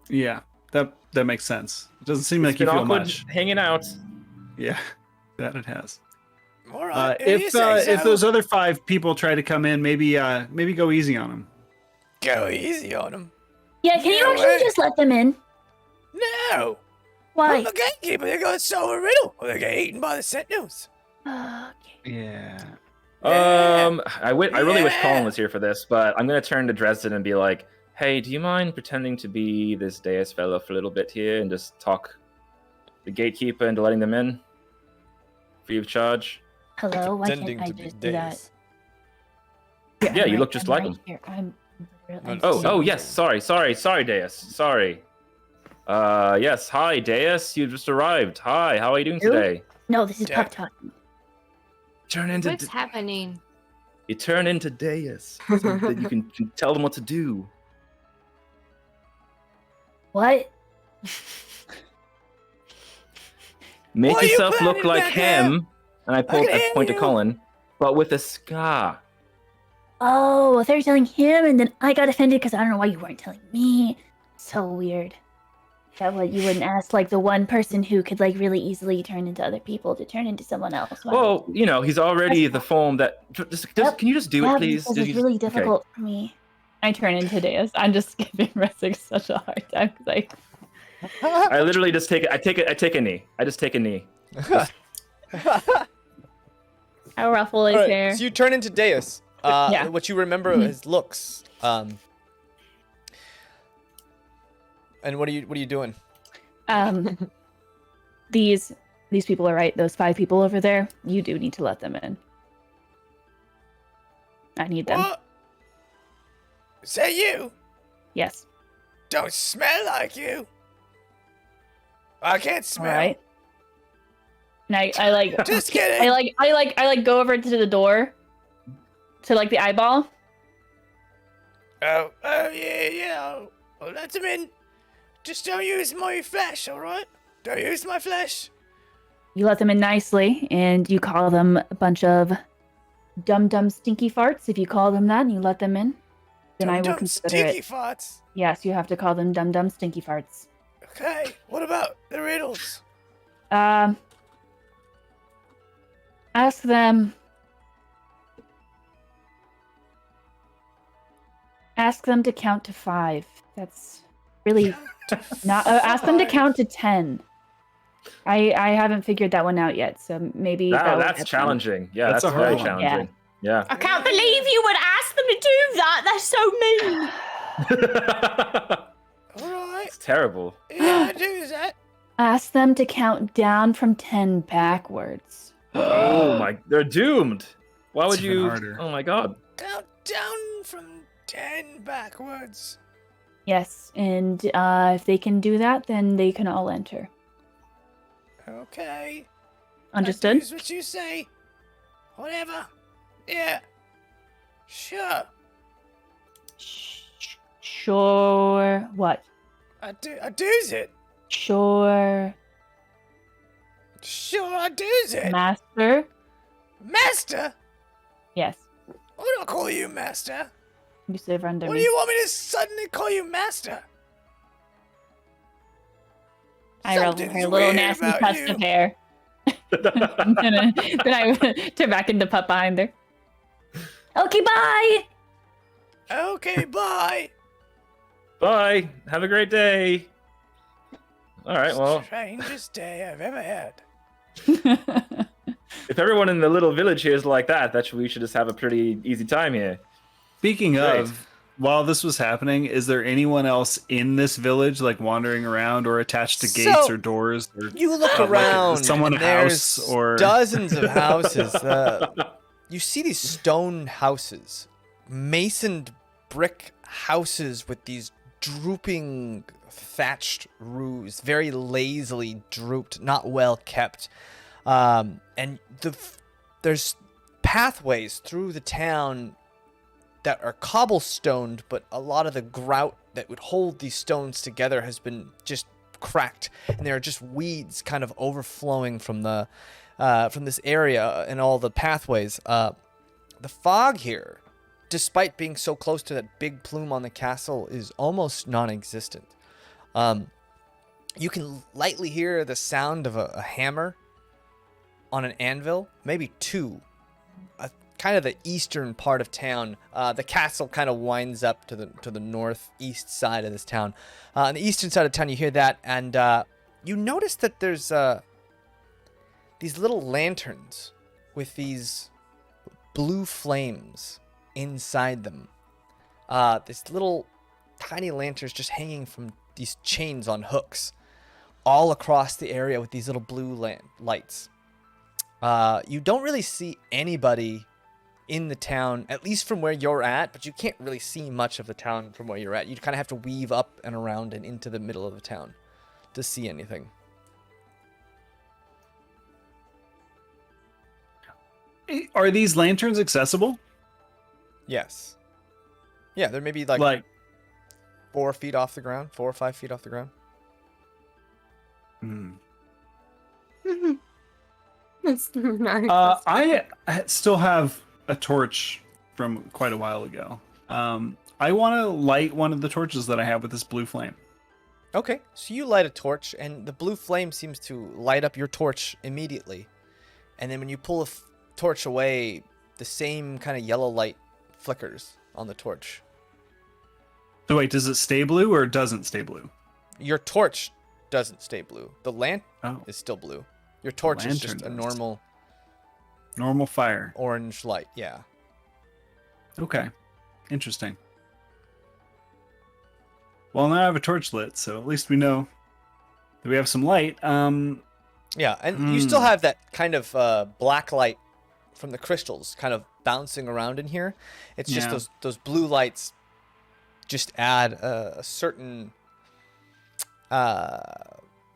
Yeah, that makes sense. It doesn't seem like It's you been feel awkward much. hanging out. Yeah, that it has. All right, you If say so. if those other 5 people try to come in, maybe go easy on them. Go easy on them. Yeah, can you No actually way. just let them in? No. Why? I'm the gatekeeper. They're gonna solve a riddle, or they get eaten by the sentinels. Okay. Yeah. I really wish Yeah. Cullen was here for this, but I'm gonna turn to Dresden and be like, "Hey, do you mind pretending to be this Deus fellow for a little bit here and just talk the gatekeeper into letting them in, free of charge?" Hello, why Pretending can't I to be just do that? Deus. Yeah, you I'm look just I'm like right him. here. I'm Oh, yes. Sorry, Deus. Sorry. Yes. Hi, Deus. You just arrived. Hi. How are you doing Who? today? No, this is Yeah. Pup talking. Turn into What's happening? you turn into Deus so that you can tell them what to do. What? Make What are you yourself look planning like back there? him, and I can hear point to you. Cullen, but with a scar. Oh, I thought you were telling him, and then I got offended because I don't know why you weren't telling me. So weird. That what you wouldn't ask like the one person who could like really easily turn into other people to turn into someone else. Why Well, would you? he's already That's the form that. Just, Yep. can you just do Yeah, it, please? because Did it's you really okay. difficult for me. I turn into Deus. I'm just giving Resic such a hard time because I literally just take a knee. I just take a knee. I ruffle his All right, hair. so you turn into Deus. Yeah. What you remember his looks. And what are you doing? These these people are right. Those 5 people over there, you do need to let them in. I need them. What? Is that you? Yes. Don't smell like you. I can't smell. All right. And I like Just kidding. I like go over to the door to like the eyeball. Oh, yeah. Well, let him in. Just don't use my flesh, all right? Don't use my flesh. You let them in nicely, and you call them a bunch of dumb stinky farts. If you call them that and you let them in, then I will Dum-dum consider stinky it. farts. Yes, you have to call them dumb stinky farts. Okay, what about the riddles? Ask them. Ask them to count to 5. That's really not. Ask them to count to 10. I haven't figured that one out yet, so maybe that would That's help challenging. Yeah, That's that's, a hard very one. challenging. Yeah. I can't believe you would ask them to do that. That's so mean. All right. It's terrible. Yeah, I do that. Ask them to count down from 10 backwards. Oh my, they're doomed. Why would It's even you? harder. Oh my god. Count down from 10 backwards. Yes, and if they can do that, then they can all enter. Okay. Understood? That's what you say. Whatever. Yeah. Sure. Sure. What? I do's it. Sure. Sure, I do's it. Master? Master? Yes. I don't call you master. You serve under What me. do you want me to suddenly call you master? I roll Something's her little weird nasty about tuft you. of hair. then I turn back into pup behind her. Okay, bye! Okay, bye. Bye. Have a great day. All right. Well, Strangest day I've ever had. if everyone in the little village here is like that, we should just have a pretty easy time here. Speaking Great. of, while this was happening, is there anyone else in this village, like wandering around or attached to gates So, or doors? Or You look like, around. is someone and a house there's or dozens of houses. You see these stone houses, masoned brick houses with these drooping thatched roofs, very lazily drooped, not well kept. And there's pathways through the town that are cobblestoned, but a lot of the grout that would hold these stones together has been just cracked, and there are just weeds kind of overflowing from the from this area and all the pathways. The fog here, despite being so close to that big plume on the castle, is almost non-existent. You can lightly hear the sound of a hammer on an anvil, maybe 2. Kind of the eastern part of town. The castle kind of winds up to the northeast side of this town. On the eastern side of town, you hear that, and you notice that there's these little lanterns with these blue flames inside them. This little tiny lanterns just hanging from these chains on hooks all across the area with these little blue lights. You don't really see anybody in the town, at least from where you're at, but you can't really see much of the town from where you're at. You kind of have to weave up and around and into the middle of the town to see anything. Are these lanterns accessible? Yes. Yeah, they're maybe like 4 feet off the ground, 4 or 5 feet off the ground. Hmm. That's nice. I still have a torch from quite a while ago. I want to light one of the torches that I have with this blue flame. Okay, so you light a torch, and the blue flame seems to light up your torch immediately. And then when you pull a torch away, the same kind of yellow light flickers on the torch. So wait, does it stay blue or doesn't stay blue? Your torch doesn't stay blue. The lamp Oh, is still blue. Your torch is just a lantern does. normal Fire. orange light, yeah. Okay, interesting. Well, now I have a torch lit, so at least we know that we have some light. Yeah, and you still have that kind of black light from the crystals kind of bouncing around in here. It's just Yeah. those blue lights just add a certain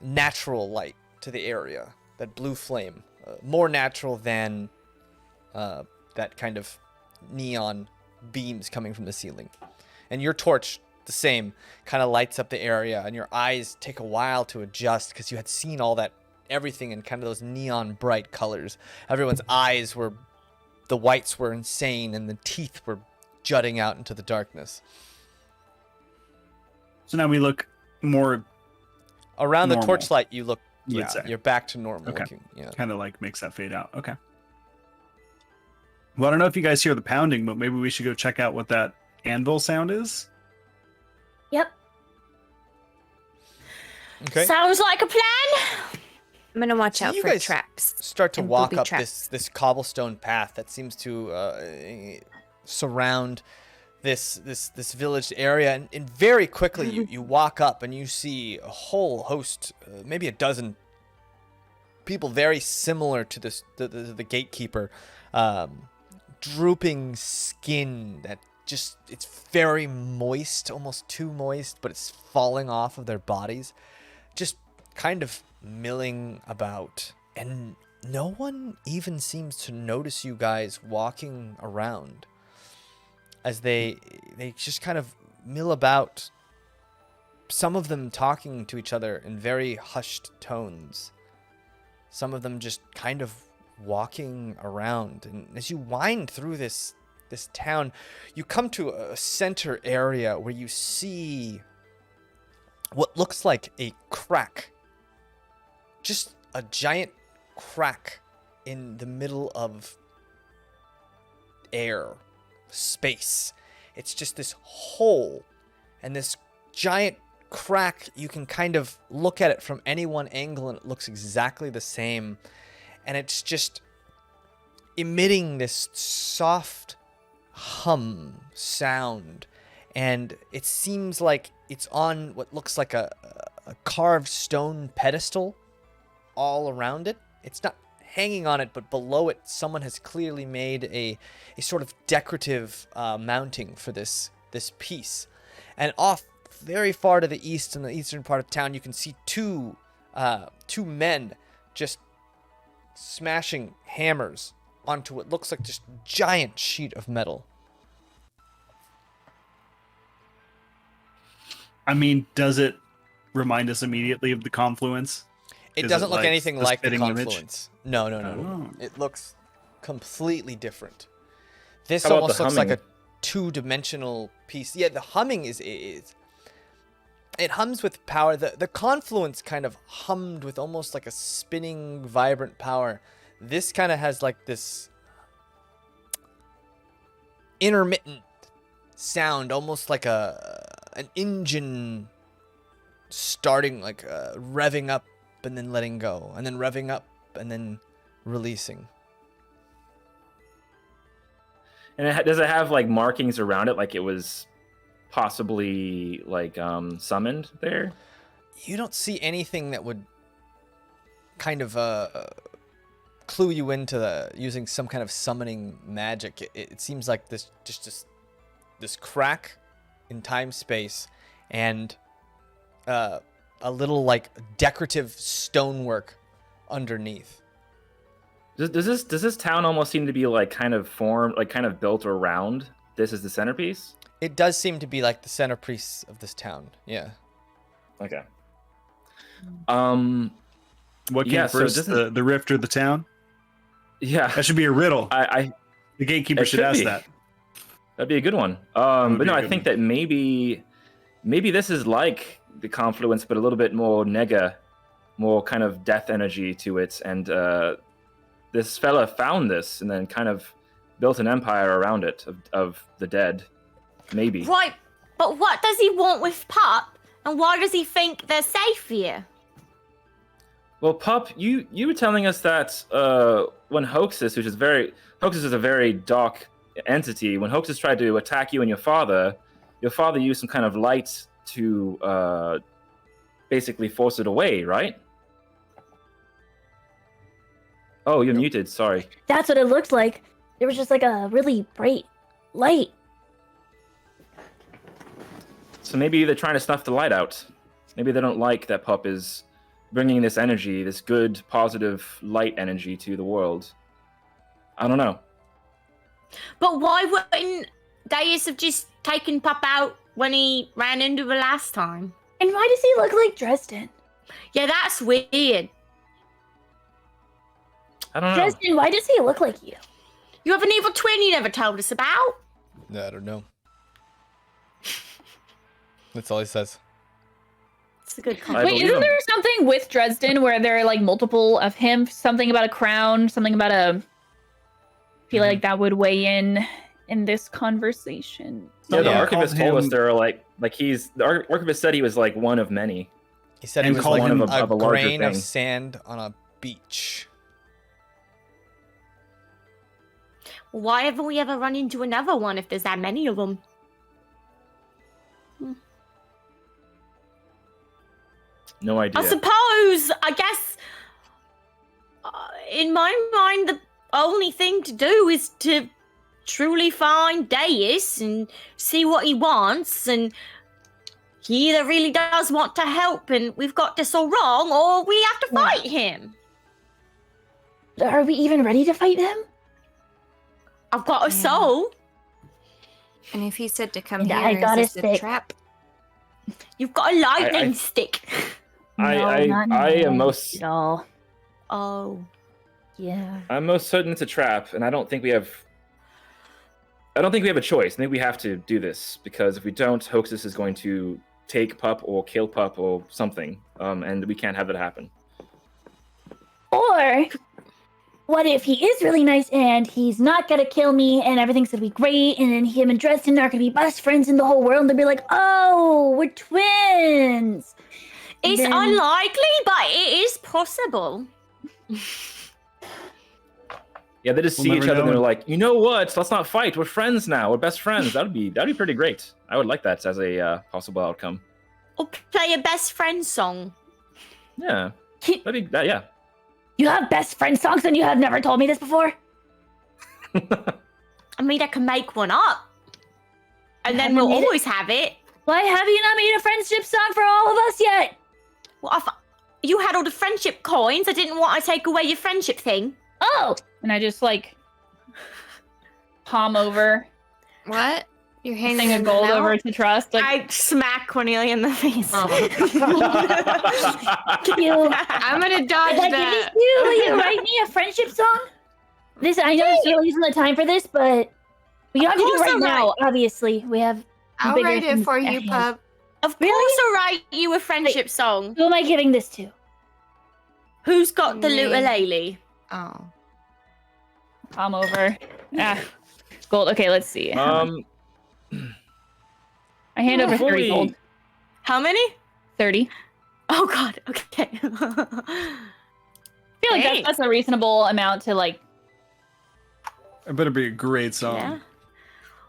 natural light to the area. That blue flame, more natural than that kind of neon beams coming from the ceiling. And your torch, the same, kind of lights up the area, and your eyes take a while to adjust because you had seen all that, everything in kind of those neon bright colors. Everyone's eyes were, the whites were insane, and the teeth were jutting out into the darkness. So now we look more Around the normal, torchlight, you look, you would yeah, say. you're back to normal Okay. looking. Yeah. kind of like makes that fade out. Okay. Well, I don't know if you guys hear the pounding, but maybe we should go check out what that anvil sound is. Yep. Okay. Sounds like a plan. I'm gonna watch So out you for guys traps. Start to and walk booby up traps. this cobblestone path that seems to surround this village area, and very quickly you walk up and you see a whole host, maybe a dozen people very similar to the gatekeeper, drooping skin that just, it's very moist, almost too moist, but it's falling off of their bodies, just kind of milling about, and no one even seems to notice you guys walking around, as they just kind of mill about, some of them talking to each other in very hushed tones, some of them just kind of walking around. And as you wind through this town, you come to a center area where you see what looks like a crack, just a giant crack in the middle of air, space. It's just this hole, and this giant crack, you can kind of look at it from any one angle and it looks exactly the same, and it's just emitting this soft hum sound, and it seems like it's on what looks like a carved stone pedestal all around it. It's not hanging on it, but below it someone has clearly made a sort of decorative mounting for this piece. And off very far to the east, in the eastern part of town, you can see two men just smashing hammers onto what looks like just giant sheet of metal. I mean, does it remind us immediately of the confluence? It Is doesn't it look like anything the like the spitting image? confluence. No. Oh. It looks completely different. This How about almost the looks like a humming? two-dimensional piece. Yeah, the humming is it hums with power. The confluence kind of hummed with almost like a spinning, vibrant power. This kind of has like this intermittent sound, almost like an engine starting, like revving up and then letting go, and then revving up and then releasing. And does it have like markings around it, like it was possibly like summoned there? You don't see anything that would kind of clue you into using some kind of summoning magic. It seems like this crack in time space, and a little like decorative stonework underneath. Does this town almost seem to be like kind of formed, like kind of built around this as the centerpiece? It does seem to be like the centerpiece of this town. Yeah. Okay. What came Yeah, so first, doesn't- the rift or the town? Yeah, That should be a riddle. I The gatekeeper It should should ask be. that. that'd be a good one. would But be no, a I good think one. that maybe this is like the confluence, but a little bit more nega, more kind of death energy to it. And this fella found this and then kind of built an empire around it of the dead. Maybe. Right, but what does he want with Pup? And why does he think they're safe here? Well, Pup, you were telling us that when Hoaxes, Hoaxes is a very dark entity. When Hoaxes tried to attack you and your father used some kind of light to basically force it away, right? Oh, you're muted. Sorry. That's what it looked like. There was just like a really bright light. So maybe they're trying to snuff the light out. Maybe they don't like that Pup is bringing this energy, this good, positive light energy to the world. I don't know. But why wouldn't Daye have just taken Pup out when he ran into her last time? And why does he look like Dresden? Yeah, that's weird. I don't know. Dresden, why does he look like you? You have an evil twin you never told us about? I don't know. That's all he says. It's a good I comment. Wait, believe isn't him. there something with Dresden where there are like multiple of him? Something about a crown, something about a. I feel like that would weigh in this conversation. Yeah, the Yeah, archivist called told us him- there are the archivist said he was like one of many. He said he And was call like him a of a larger grain of thing. sand on a beach. Why haven't we ever run into another one if there's that many of them? No idea. I suppose, I guess, in my mind, the only thing to do is to truly find Daye and see what he wants, and he either really does want to help and we've got this all wrong, or we have to fight him. Are we even ready to fight him? I've got a Yeah. soul. And if he said to come And here, I got is a this a stick. trap? You've got a lightning stick. I not am now. most No. Oh. Yeah. I'm most certain it's a trap, and I don't think we have a choice. I think we have to do this because if we don't, Hoaxus is going to take Pup or kill Pup or something, and we can't have that happen. Or what if he is really nice and he's not gonna kill me and everything's gonna be great and then him and Dresden are gonna be best friends in the whole world and they'll be like, oh, we're twins. It's Then- unlikely, but it is possible. Yeah, they just We'll see each never other and know. they're like, you know what? Let's not fight. We're friends now. We're best friends. That'd be pretty great. I would like that as a possible outcome. Or play a best friend song. Yeah, He- that'd be that. Yeah. You have best friend songs and you have never told me this before? I mean, I can make one up. And then Haven't we'll made it- always have it. Why have you not made a friendship song for all of us yet? Well, you had all the friendship coins. I didn't want to take away your friendship thing. Oh, And I just like palm over, What? You're handing thing of him gold out? over to Trust. Like, I smack Cornelia in the face. you. I'm gonna dodge If I give that. this to you, will you write me a friendship song? This I know it's really isn't the time for this, but we don't have to do it course right I'll now. Obviously, we have. I'll bigger write it things for at you, hand. pup. Of Really? course I'll write you a friendship song. Who am I giving this to? Who's got the Me. ukulele? Oh. palm over. Gold. Okay, let's see. I hand over before 30 we- gold. How many? 30. Oh god, okay. I feel like Thanks. that's a reasonable amount to like. It better be a great song. Yeah.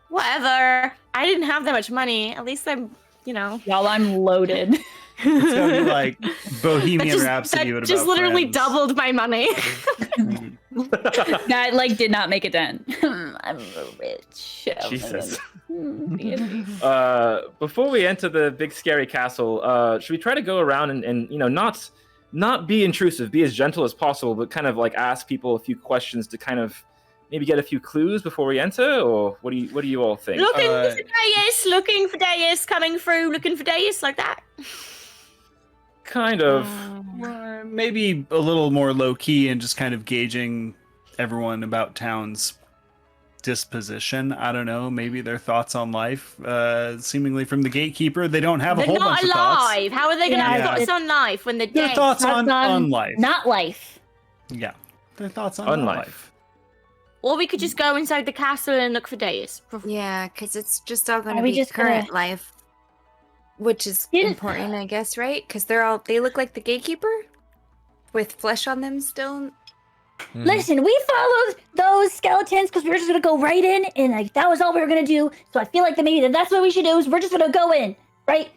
Whatever. I didn't have that much money. At least I'm, While I'm loaded. It's gonna be like Bohemian that Rhapsody. that but just about literally friends. doubled my money. That like did not make a dent. I'm rich. Jesus. Yeah. Before we enter the big scary castle, should we try to go around and not be intrusive, be as gentle as possible, but kind of like ask people a few questions to kind of maybe get a few clues before we enter, or what do you all think? looking for Daye, coming through, looking for Daye, like that. Kind of. Maybe a little more low key and just kind of gauging everyone about town's disposition. I don't know. Maybe their thoughts on life. Seemingly from the gatekeeper, they don't have a They're whole not bunch of thoughts. alive. How are they going to Yeah. have thoughts on life when they're Their dead? thoughts on on life. Not life. Yeah. Their thoughts on On life. life. Or we could just go inside the castle and look for Daye. Yeah, because it's just all going Are to we be just gonna- current life, which is Didn't- important, I guess, right? Because they look like the gatekeeper with flesh on them still. Mhm. Listen, we followed those skeletons because we were just gonna go right in, and like that was all we were gonna do. So I feel like that maybe that's what we should do. Is we're just gonna go in, right?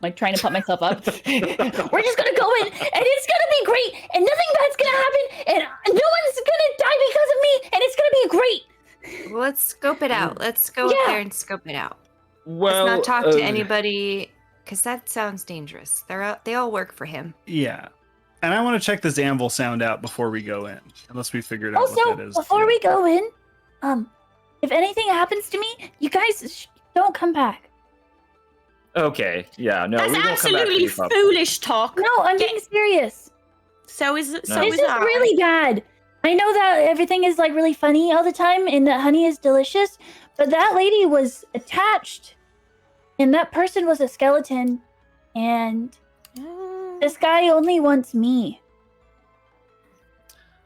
like trying to pump myself up. We're just gonna go in, and it's gonna be great, and nothing bad's gonna happen, and no one's gonna die because of me, and it's gonna be great. Well, let's scope it out. Let's go up Yeah. there and scope it out. Well, Let's not talk to anybody, because that sounds dangerous. They all work for him. Yeah. And I want to check this anvil sound out before we go in, unless we figured out Also, what that is. before we go in, if anything happens to me, you guys don't come back. Okay, yeah, no, That's we won't come back to absolutely you, Pup. foolish talk. No, I'm being serious. So is No. This is is I. really bad. I know that everything is like really funny all the time, and that honey is delicious, but that lady was attached, and that person was a skeleton, and this guy only wants me.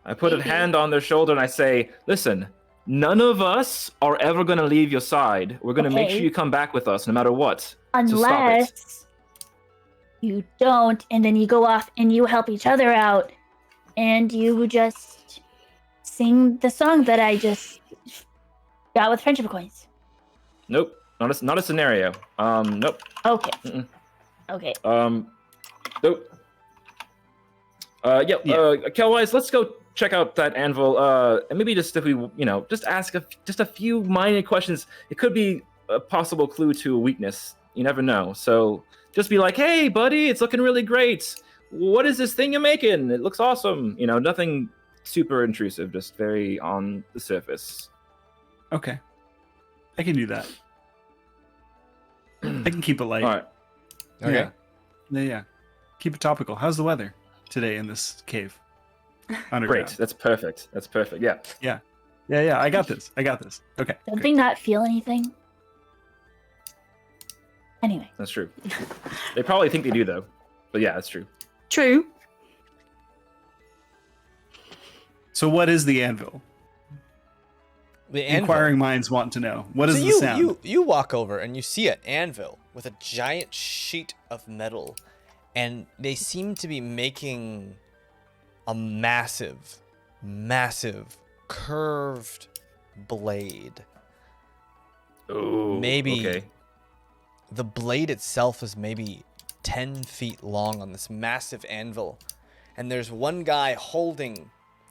I put a Maybe. hand on their shoulder and I say, listen, none of us are ever going to leave your side. We're going to make Okay. sure you come back with us no matter what. So stop it. Unless you don't, and then you go off and you help each other out, and you just sing the song that I just got with friendship coins. Nope, not a scenario. Nope. Okay. Mm-mm. Okay. Nope. Kelwise, let's go check out that anvil. And maybe just if we, just ask just a few minor questions. It could be a possible clue to a weakness. You never know. So just be like, hey, buddy, it's looking really great. What is this thing you're making? It looks awesome. Nothing super intrusive, just very on the surface. Okay. I can do that. I can keep it light. All right. Okay. Yeah. Keep it topical. How's the weather today in this cave? Underground. Great. That's perfect. Yeah. Yeah. I got this. Okay. Don't great. they not feel anything? Anyway. That's true. They probably think they do, though. But yeah, that's true. True. So what is the anvil? The anvil. Inquiring minds want to know. What is So the sound? You walk over and you see an anvil with a giant sheet of metal, and they seem to be making a massive curved blade. Oh, Maybe Okay. the blade itself is maybe 10 feet long on this massive anvil, and there's one guy holding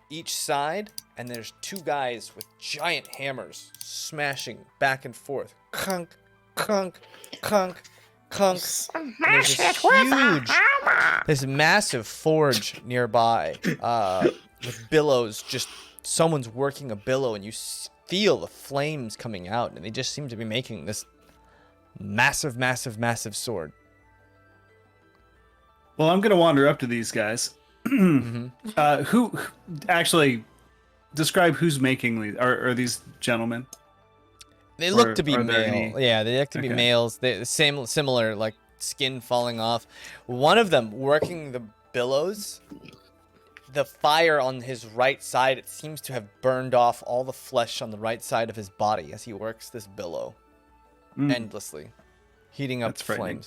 each side, and there's two guys with giant hammers smashing back and forth. Clunk, clunk, clunk, clunk. And there's this massive forge nearby with billows. Just someone's working a billow, and you feel the flames coming out, and they just seem to be making this massive sword. Well, I'm gonna wander up to these guys. Mhm. Who actually describe who's making these? Are these gentlemen? They look to be are there male. any- Yeah, they look to be Okay. males. They similar, like skin falling off. One of them working the billows. The fire on his right side, it seems to have burned off all the flesh on the right side of his body as he works this billow endlessly, heating up That's the frightening.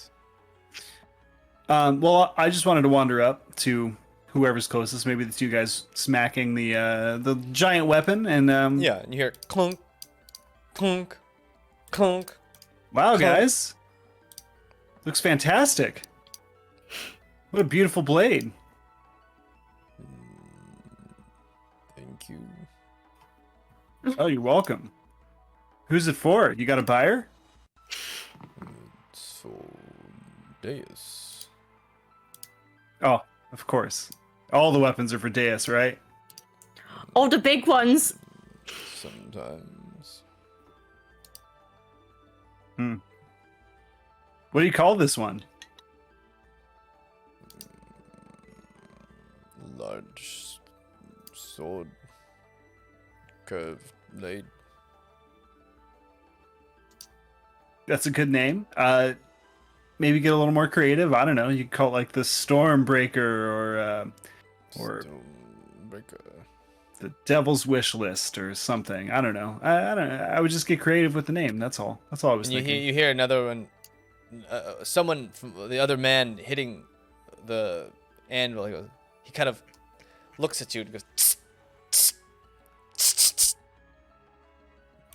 flames. Well, I just wanted to wander up to whoever's closest. Maybe the two guys smacking the giant weapon, and Yeah, and you hear clunk, clunk, clunk. wow, Clunk. guys, looks fantastic. What a beautiful blade. Thank you. Oh, you're welcome. Who's it for? You got a buyer? So, Deus. Oh, of course. All the weapons are for Deus, right? All the big ones. Sometimes. What do you call this one? Large sword. Curved blade. That's a good name. Maybe get a little more creative. I don't know. You could call it like the Stormbreaker or Stonebreaker. the Devil's Wish List or something. I don't know. I don't know. I would just get creative with the name. That's all. That's all I was And thinking. you hear another one. Someone from the other man hitting the anvil. He kind of looks at you and goes, "Tss, tss, tss, tss, tss."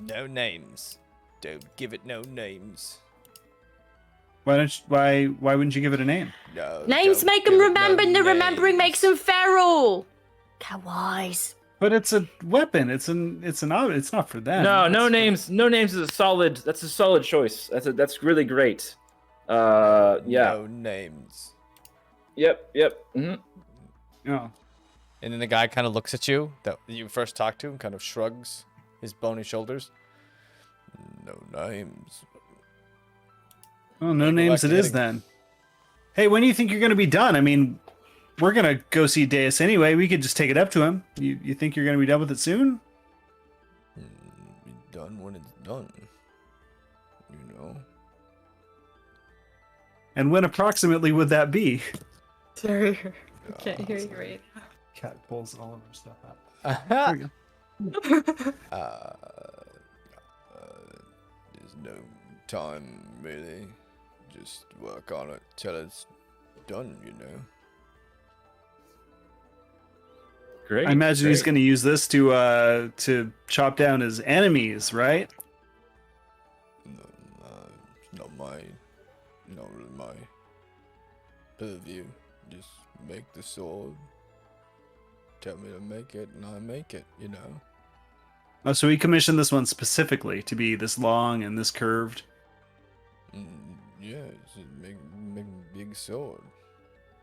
No names. Don't give it no names. Why wouldn't you give it a name? No, Names don't make them give it remember, no and the remembering names. makes them feral. Cowboys. But it's a weapon. It's not for them. No, no It's for- names. No names is a solid. That's a solid choice. That's really great. Yeah. No names. Yep. Mm-hmm. Oh. And then the guy kind of looks at you that you first talked to and kind of shrugs his bony shoulders. No names. Oh, no Go names back it to is hitting. then. Hey, when do you think you're going to be done? I mean, we're going to go see Daye anyway. We could just take it up to him. You think you're going to be done with it soon? Be done when it's done. You know. And when approximately would that be? Sorry. Can't hear you right. Cat pulls all of her stuff out. uh, There we go. there's no time really. Just work on it till it's done, you know. Great. I imagine he's great. going to use this to chop down his enemies, right? No, it's not really my purview. Just make the sword. Tell me to make it, and I make it. You know. Oh, so he commissioned this one specifically to be this long and this curved. Yeah, it's a make big sword.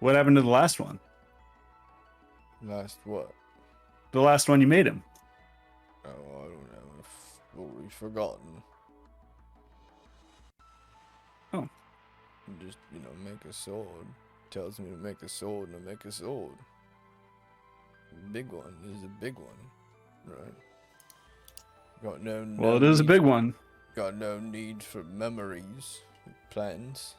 What happened to the last one? Last what? The last one you made him. Oh, I don't know. I've already forgotten. Oh. Just, make a sword. Tells me to make a sword, and I make a sword. The big one is a big one, right? Got no. Well, it is a need- big one. Got no need for memories, plans.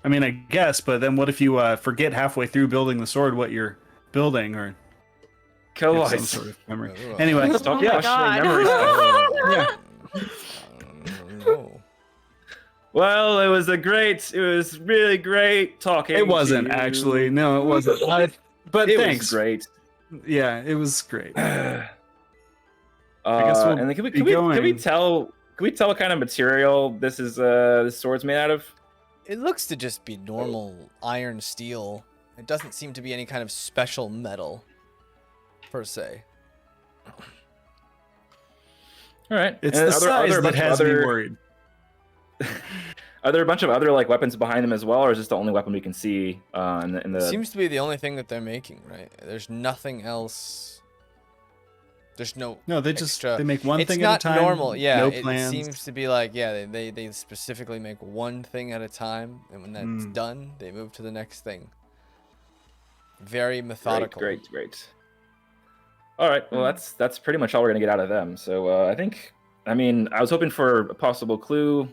I mean, I guess, but then what if you forget halfway through building the sword what you're building, or Kill get some us. sort of memory? Oh, Anyway, Stop Oh my questioning God. memory stuff. Yeah. I don't know. Well, it was really great talking. It wasn't to you. actually. No, it wasn't. But It thanks. was great. Yeah, it was great. I guess we'll and then be can we going. tell what kind of material this sword's made out of? It looks to just be normal iron steel. It doesn't seem to be any kind of special metal, per se. All right. It's And the size that has me worried. Are there a bunch of other like weapons behind them as well, or is this the only weapon we can see in the? It seems to be the only thing that they're making, right? There's nothing else. There's no. No, they just extra- they make one It's thing not at a time. normal, yeah. No it plans. seems to be like, yeah, they specifically make one thing at a time, and when that's done, they move to the next thing. Very methodical. Great. All right. Well, that's pretty much all we're gonna get out of them. So I was hoping for a possible clue.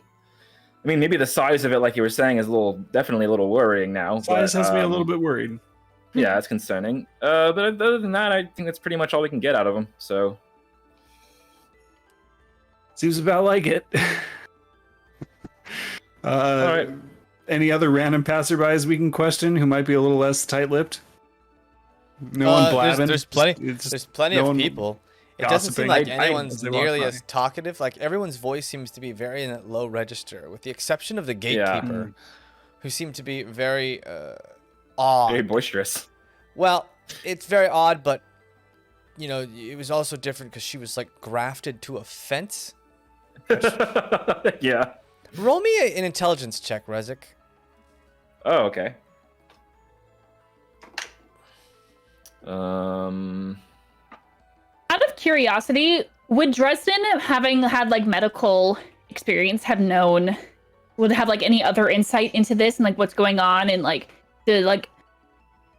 I mean, maybe the size of it, like you were saying, is definitely a little worrying now. Size but, has me a little bit worried. Yeah, it's concerning. But other than that, I think that's pretty much all we can get out of them. So. Seems about like it. All right. Any other random passerbys we can question who might be a little less tight-lipped? No one blabbing. There's plenty. It's just There's plenty no of one people. It doesn't seem gossiping. like anyone's as they walk nearly by. as talkative. Like everyone's voice seems to be very in that low register, with the exception of the gatekeeper, who seemed to be very odd. Very boisterous. Well, it's very odd, but it was also different because she was like grafted to a fence. Yeah. Roll me an intelligence check, Rezik. Oh, okay. Out of curiosity, would Dresden, having had like medical experience, would have like any other insight into this and like what's going on and like the like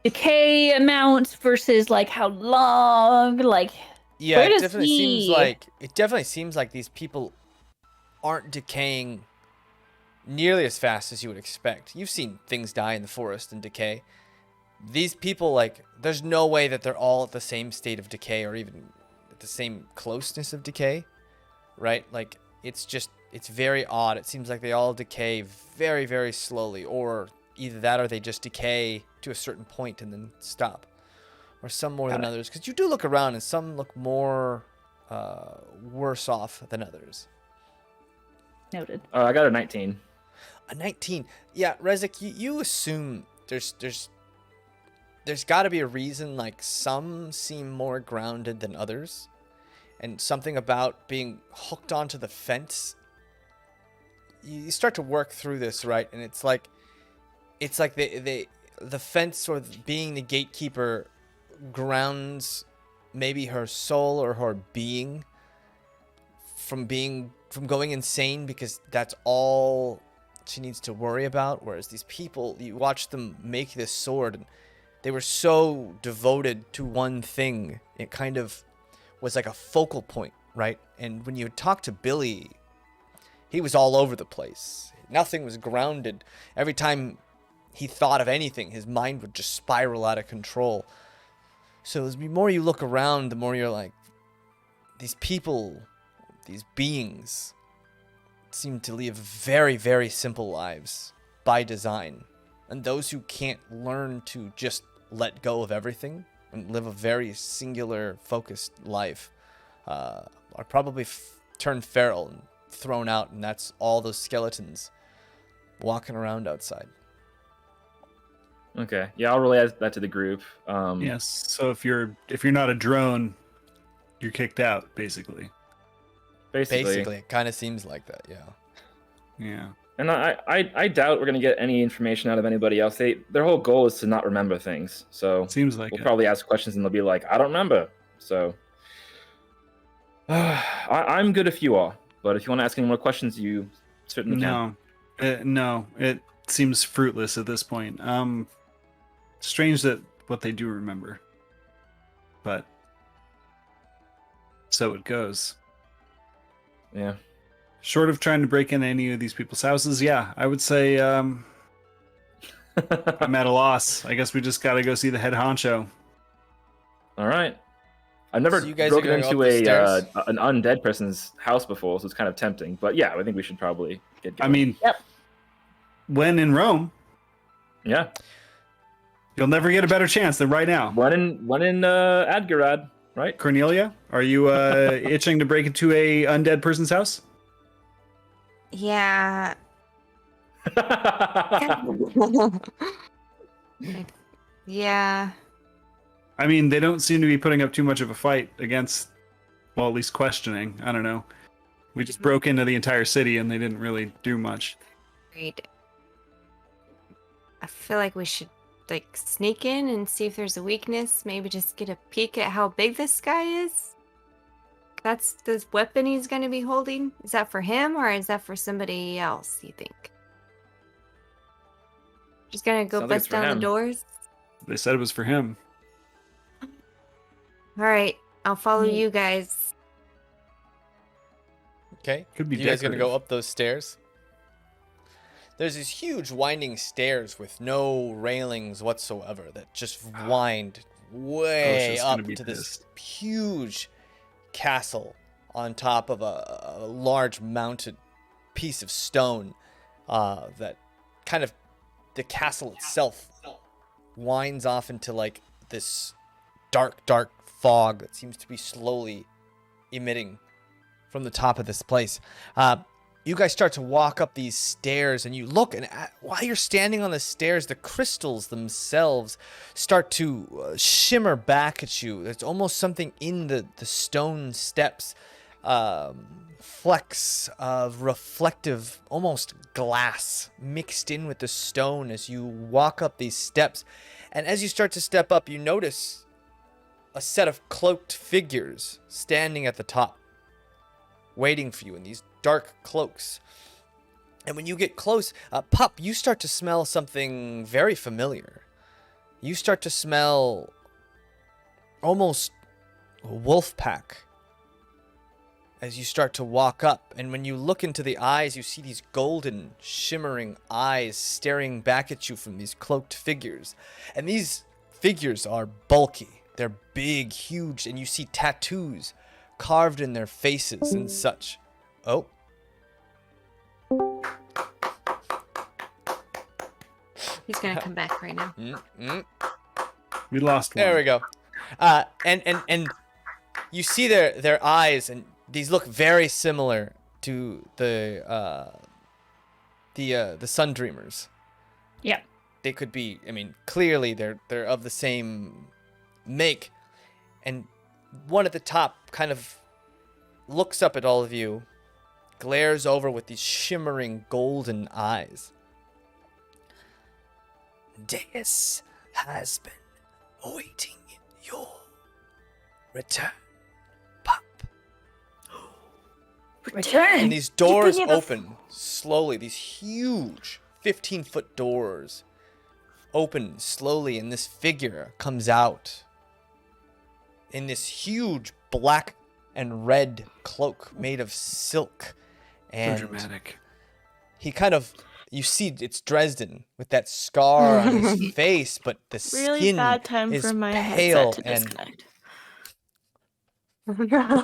decay amount versus like how long, like Yeah, where it does definitely seems like these people aren't decaying nearly as fast as you would expect. You've seen things die in the forest and decay. These people, like, there's no way that they're all at the same state of decay or even at the same closeness of decay, right? Like, it's very odd. It seems like they all decay very, very slowly, or either that or they just decay to a certain point and then stop, or some more than others. Because you do look around and some look more worse off than others. Noted. I got a 19. A 19. Yeah, Rezik, you assume there's got to be a reason, like some seem more grounded than others, and something about being hooked onto the fence. You start to work through this, right? And it's like the fence, or being the gatekeeper, grounds maybe her soul or her being from going insane, because that's all she needs to worry about. Whereas these people, you watch them make this sword, and they were so devoted to one thing. It kind of was like a focal point, right? And when you talk to Billy, he was all over the place. Nothing was grounded. Every time he thought of anything, his mind would just spiral out of control. So the more you look around, the more you're like, these people, these beings, seem to live very, very simple lives by design. And those who can't learn to just let go of everything and live a very singular, focused life are probably turned feral and thrown out, and that's all those skeletons walking around outside. Okay. Yeah, I'll relay that to the group. Yes. So if you're not a drone, you're kicked out, basically. Basically. It kind of seems like that, yeah. Yeah. And I doubt we're gonna get any information out of anybody else. Their whole goal is to not remember things. So Seems like we'll it. probably ask questions and they'll be like, I don't remember. So I'm good if you are. But if you want to ask any more questions, you certainly can. No, it seems fruitless at this point. Strange that what they do remember, but so it goes. Yeah. Short of trying to break into any of these people's houses, yeah, I would say I'm at a loss. I guess we just got to go see the head honcho. All right. I've never So you guys are broken gonna go into up the stairs? an undead person's house before, so it's kind of tempting. But yeah, I think we should probably get going. I mean, Yep. when in Rome, yeah. you'll never get a better chance than right now. One in Adgarad, right? Cornelia, are you itching to break into a undead person's house? Yeah. Yeah. I mean, they don't seem to be putting up too much of a fight against, well, at least questioning. I don't know. We just broke into the entire city and they didn't really do much. Great. I feel like we should sneak in and see if there's a weakness. Maybe just get a peek at how big this guy is. That's the weapon he's going to be holding. Is that for him or is that for somebody else, you think? Just going to go Sounds like bust it's for down him. the doors? They said it was for him. All right. I'll follow Me. you guys. Okay. Could be You guys gonna go decorative. up those stairs? There's these huge winding stairs with no railings whatsoever that just wind way just gonna up be to this pissed. huge castle on top of a large mounted piece of stone that kind of, the castle itself winds off into this dark fog that seems to be slowly emitting from the top of this place. You guys start to walk up these stairs, and you look, and while you're standing on the stairs, the crystals themselves start to shimmer back at you. There's almost something in the stone steps, flecks of reflective, almost glass mixed in with the stone as you walk up these steps. And as you start to step up, you notice a set of cloaked figures standing at the top, waiting for you in these dark cloaks. And when you get close, Pup, you start to smell something very familiar. You start to smell almost a wolf pack as you start to walk up. And when you look into the eyes, you see these golden, shimmering eyes staring back at you from these cloaked figures. And these figures are bulky. They're big, huge, and you see tattoos carved in their faces and such. Oh. He's going to come back right now. We lost one. There we go. And you see their eyes, and these look very similar to the Sun Dreamers. Yeah. They could be, I mean, clearly they're of the same make. And one at the top kind of looks up at all of you, glares over with these shimmering golden eyes. Daye has been awaiting your return, pup. Return. And these doors bringing the open slowly. These huge 15-foot doors open slowly, and this figure comes out in this huge black and red cloak made of silk. And So dramatic. he kind of, you see it's Dresden with that scar on his face, but the Really skin bad time is for my pale headset to and disconnect.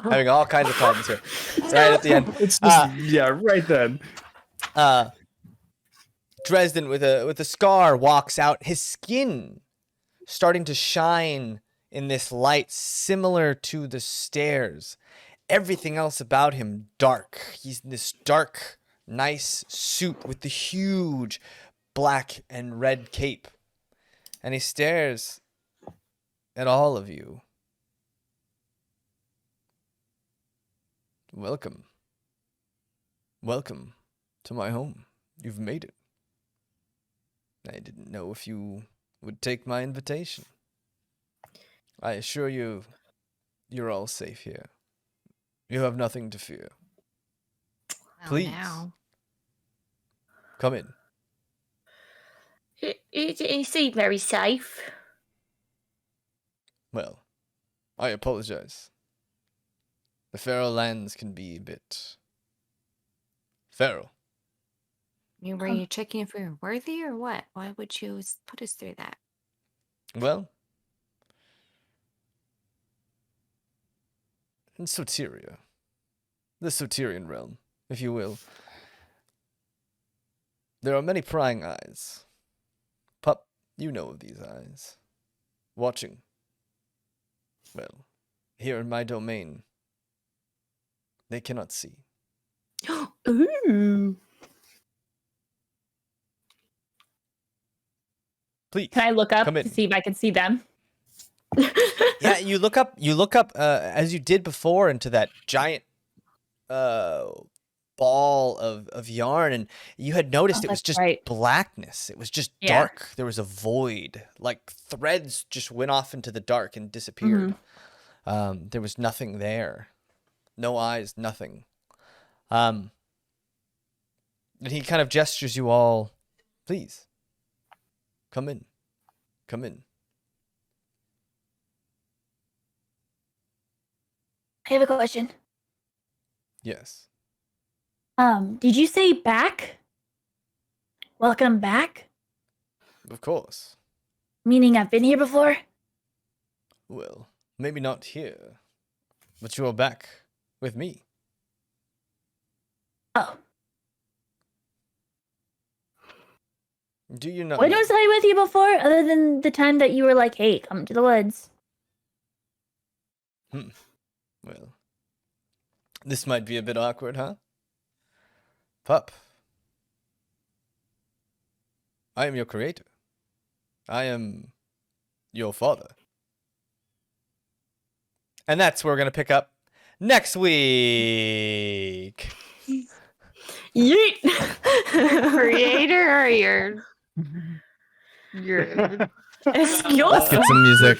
having all kinds of problems here. Right at the end. It's just, yeah, right then. Dresden with a scar walks out, his skin starting to shine in this light similar to the stairs. Everything else about him dark. He's in this dark, nice suit with the huge black and red cape. And he stares at all of you. Welcome. Welcome to my home. You've made it. I didn't know if you would take my invitation. I assure you, you're all safe here. You have nothing to fear. Well, Please. now. Come in. You seem very safe. Well, I apologize. The Feral lands can be a bit feral. Were you checking if we were worthy or what? Why would you put us through that? Well, in Soteria, the Soterian realm, if you will, there are many prying eyes. Pup, you know of these eyes. Watching. Well, here in my domain, they cannot see. Ooh. Please. Can I look up Come to in. see if I can see them? Yeah, you look up as you did before into that giant ball of yarn, and you had noticed it was that's just right. blackness. It was just Yeah. dark. There was a void. Like threads just went off into the dark and disappeared. There was nothing there. No eyes, nothing. And he kind of gestures you all, please. Come in. Come in. I have a question. Yes. Did you say back? Welcome back? Of course. Meaning I've been here before? Well, maybe not here, but you are back with me. Oh. Do you not? When was I with you before? Other than the time that you were like, hey, come to the woods. Well, this might be a bit awkward, huh? Pup. I am your creator. I am your father. And that's where we're going to pick up next week. Yeet. Creator or your Excuse Let's get some music.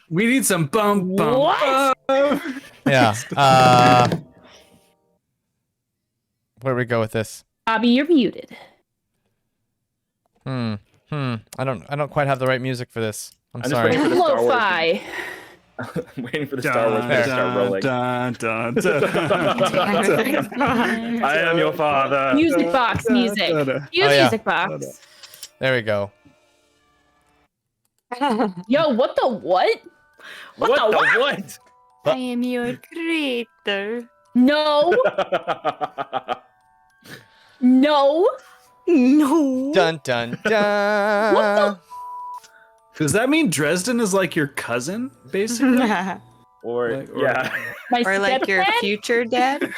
We need some bump bump. What? bump. Yeah. Where do we go with this? Bobby, you're muted. I don't quite have the right music for this. I'm I'm just sorry. waiting for the Star Wars. Lo-fi. I'm waiting for the Star Wars to start rolling. Dun, dun, dun, dun. I am your father. Music box music. Dun, dun. Use Oh, yeah. music box. There we go. Yo, what the what? What the what? I am your creator. No. No. No. Dun dun dun. What the? Does that mean Dresden is like your cousin, basically? Or Like, or- yeah. My Or like your stepdad? future dad.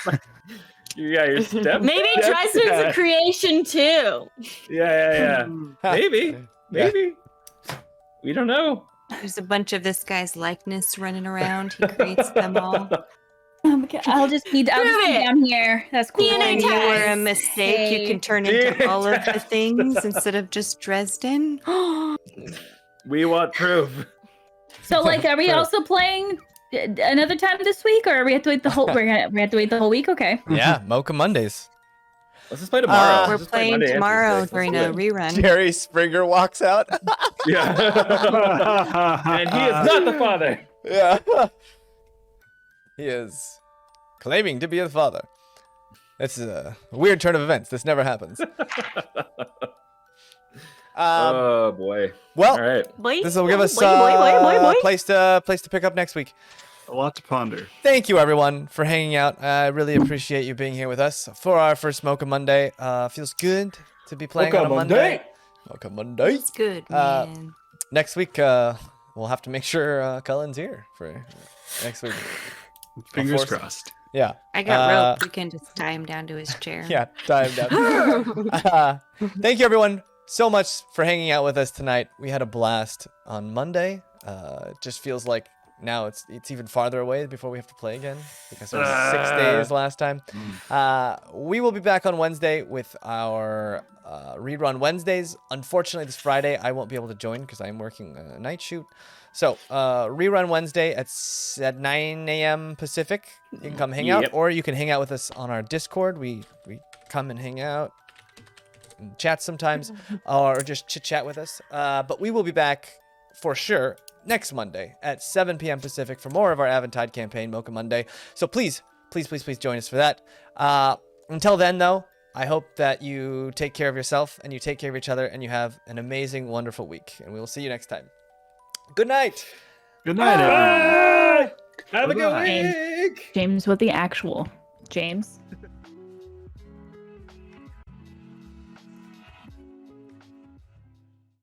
Your step. Maybe step Dresden's dad. a creation too. Yeah. Maybe. We don't know. There's a bunch of this guy's likeness running around. He creates them all. Okay, I'll just be Prove it. down here. That's cool. DNA And you test. were a mistake. You can turn into all of the things instead of just Dresden. We want proof. So, like, are we Sure. also playing another time this week, or we have to wait the whole? We have to wait the whole week. Okay. Yeah, Mocha Mondays. Let's just play tomorrow. We're We're Let's just play playing Monday and tomorrow Tuesday. during Let's a do it. rerun. Jerry Springer walks out. Yeah. And he is not the father. Yeah. He is claiming to be the father. It's a weird turn of events. This never happens. Oh boy. Well, All right. Boy, this will give us boy. place to pick up next week. A lot to ponder. Thank you, everyone, for hanging out. I really appreciate you being here with us for our first Mocha Monday. Feels good to be playing on a Monday. Mocha Monday. It's good, Uh, man. Next week, we'll have to make sure Cullen's here for next week. Fingers force- crossed. Yeah. I got rope. We can just tie him down to his chair. Yeah, time down. Thank you, everyone, so much for hanging out with us tonight. We had a blast on Monday. It just feels like now it's even farther away before we have to play again because it was 6 days last time. We will be back on Wednesday with our rerun Wednesdays. Unfortunately, this Friday I won't be able to join because I'm working a night shoot. So rerun Wednesday at 9 a.m. Pacific. You can come hang out, Yep. or you can hang out with us on our Discord. We come and hang out and chat sometimes, or just chit chat with us. But we will be back for sure next Monday at 7 p.m. Pacific for more of our Aventide campaign, Mocha Monday. So please join us for that. Until then, though, I hope that you take care of yourself and you take care of each other and you have an amazing, wonderful week. And we will see you next time. Good night. Good night, everyone. Have a good Bye-bye. week. James with the actual James.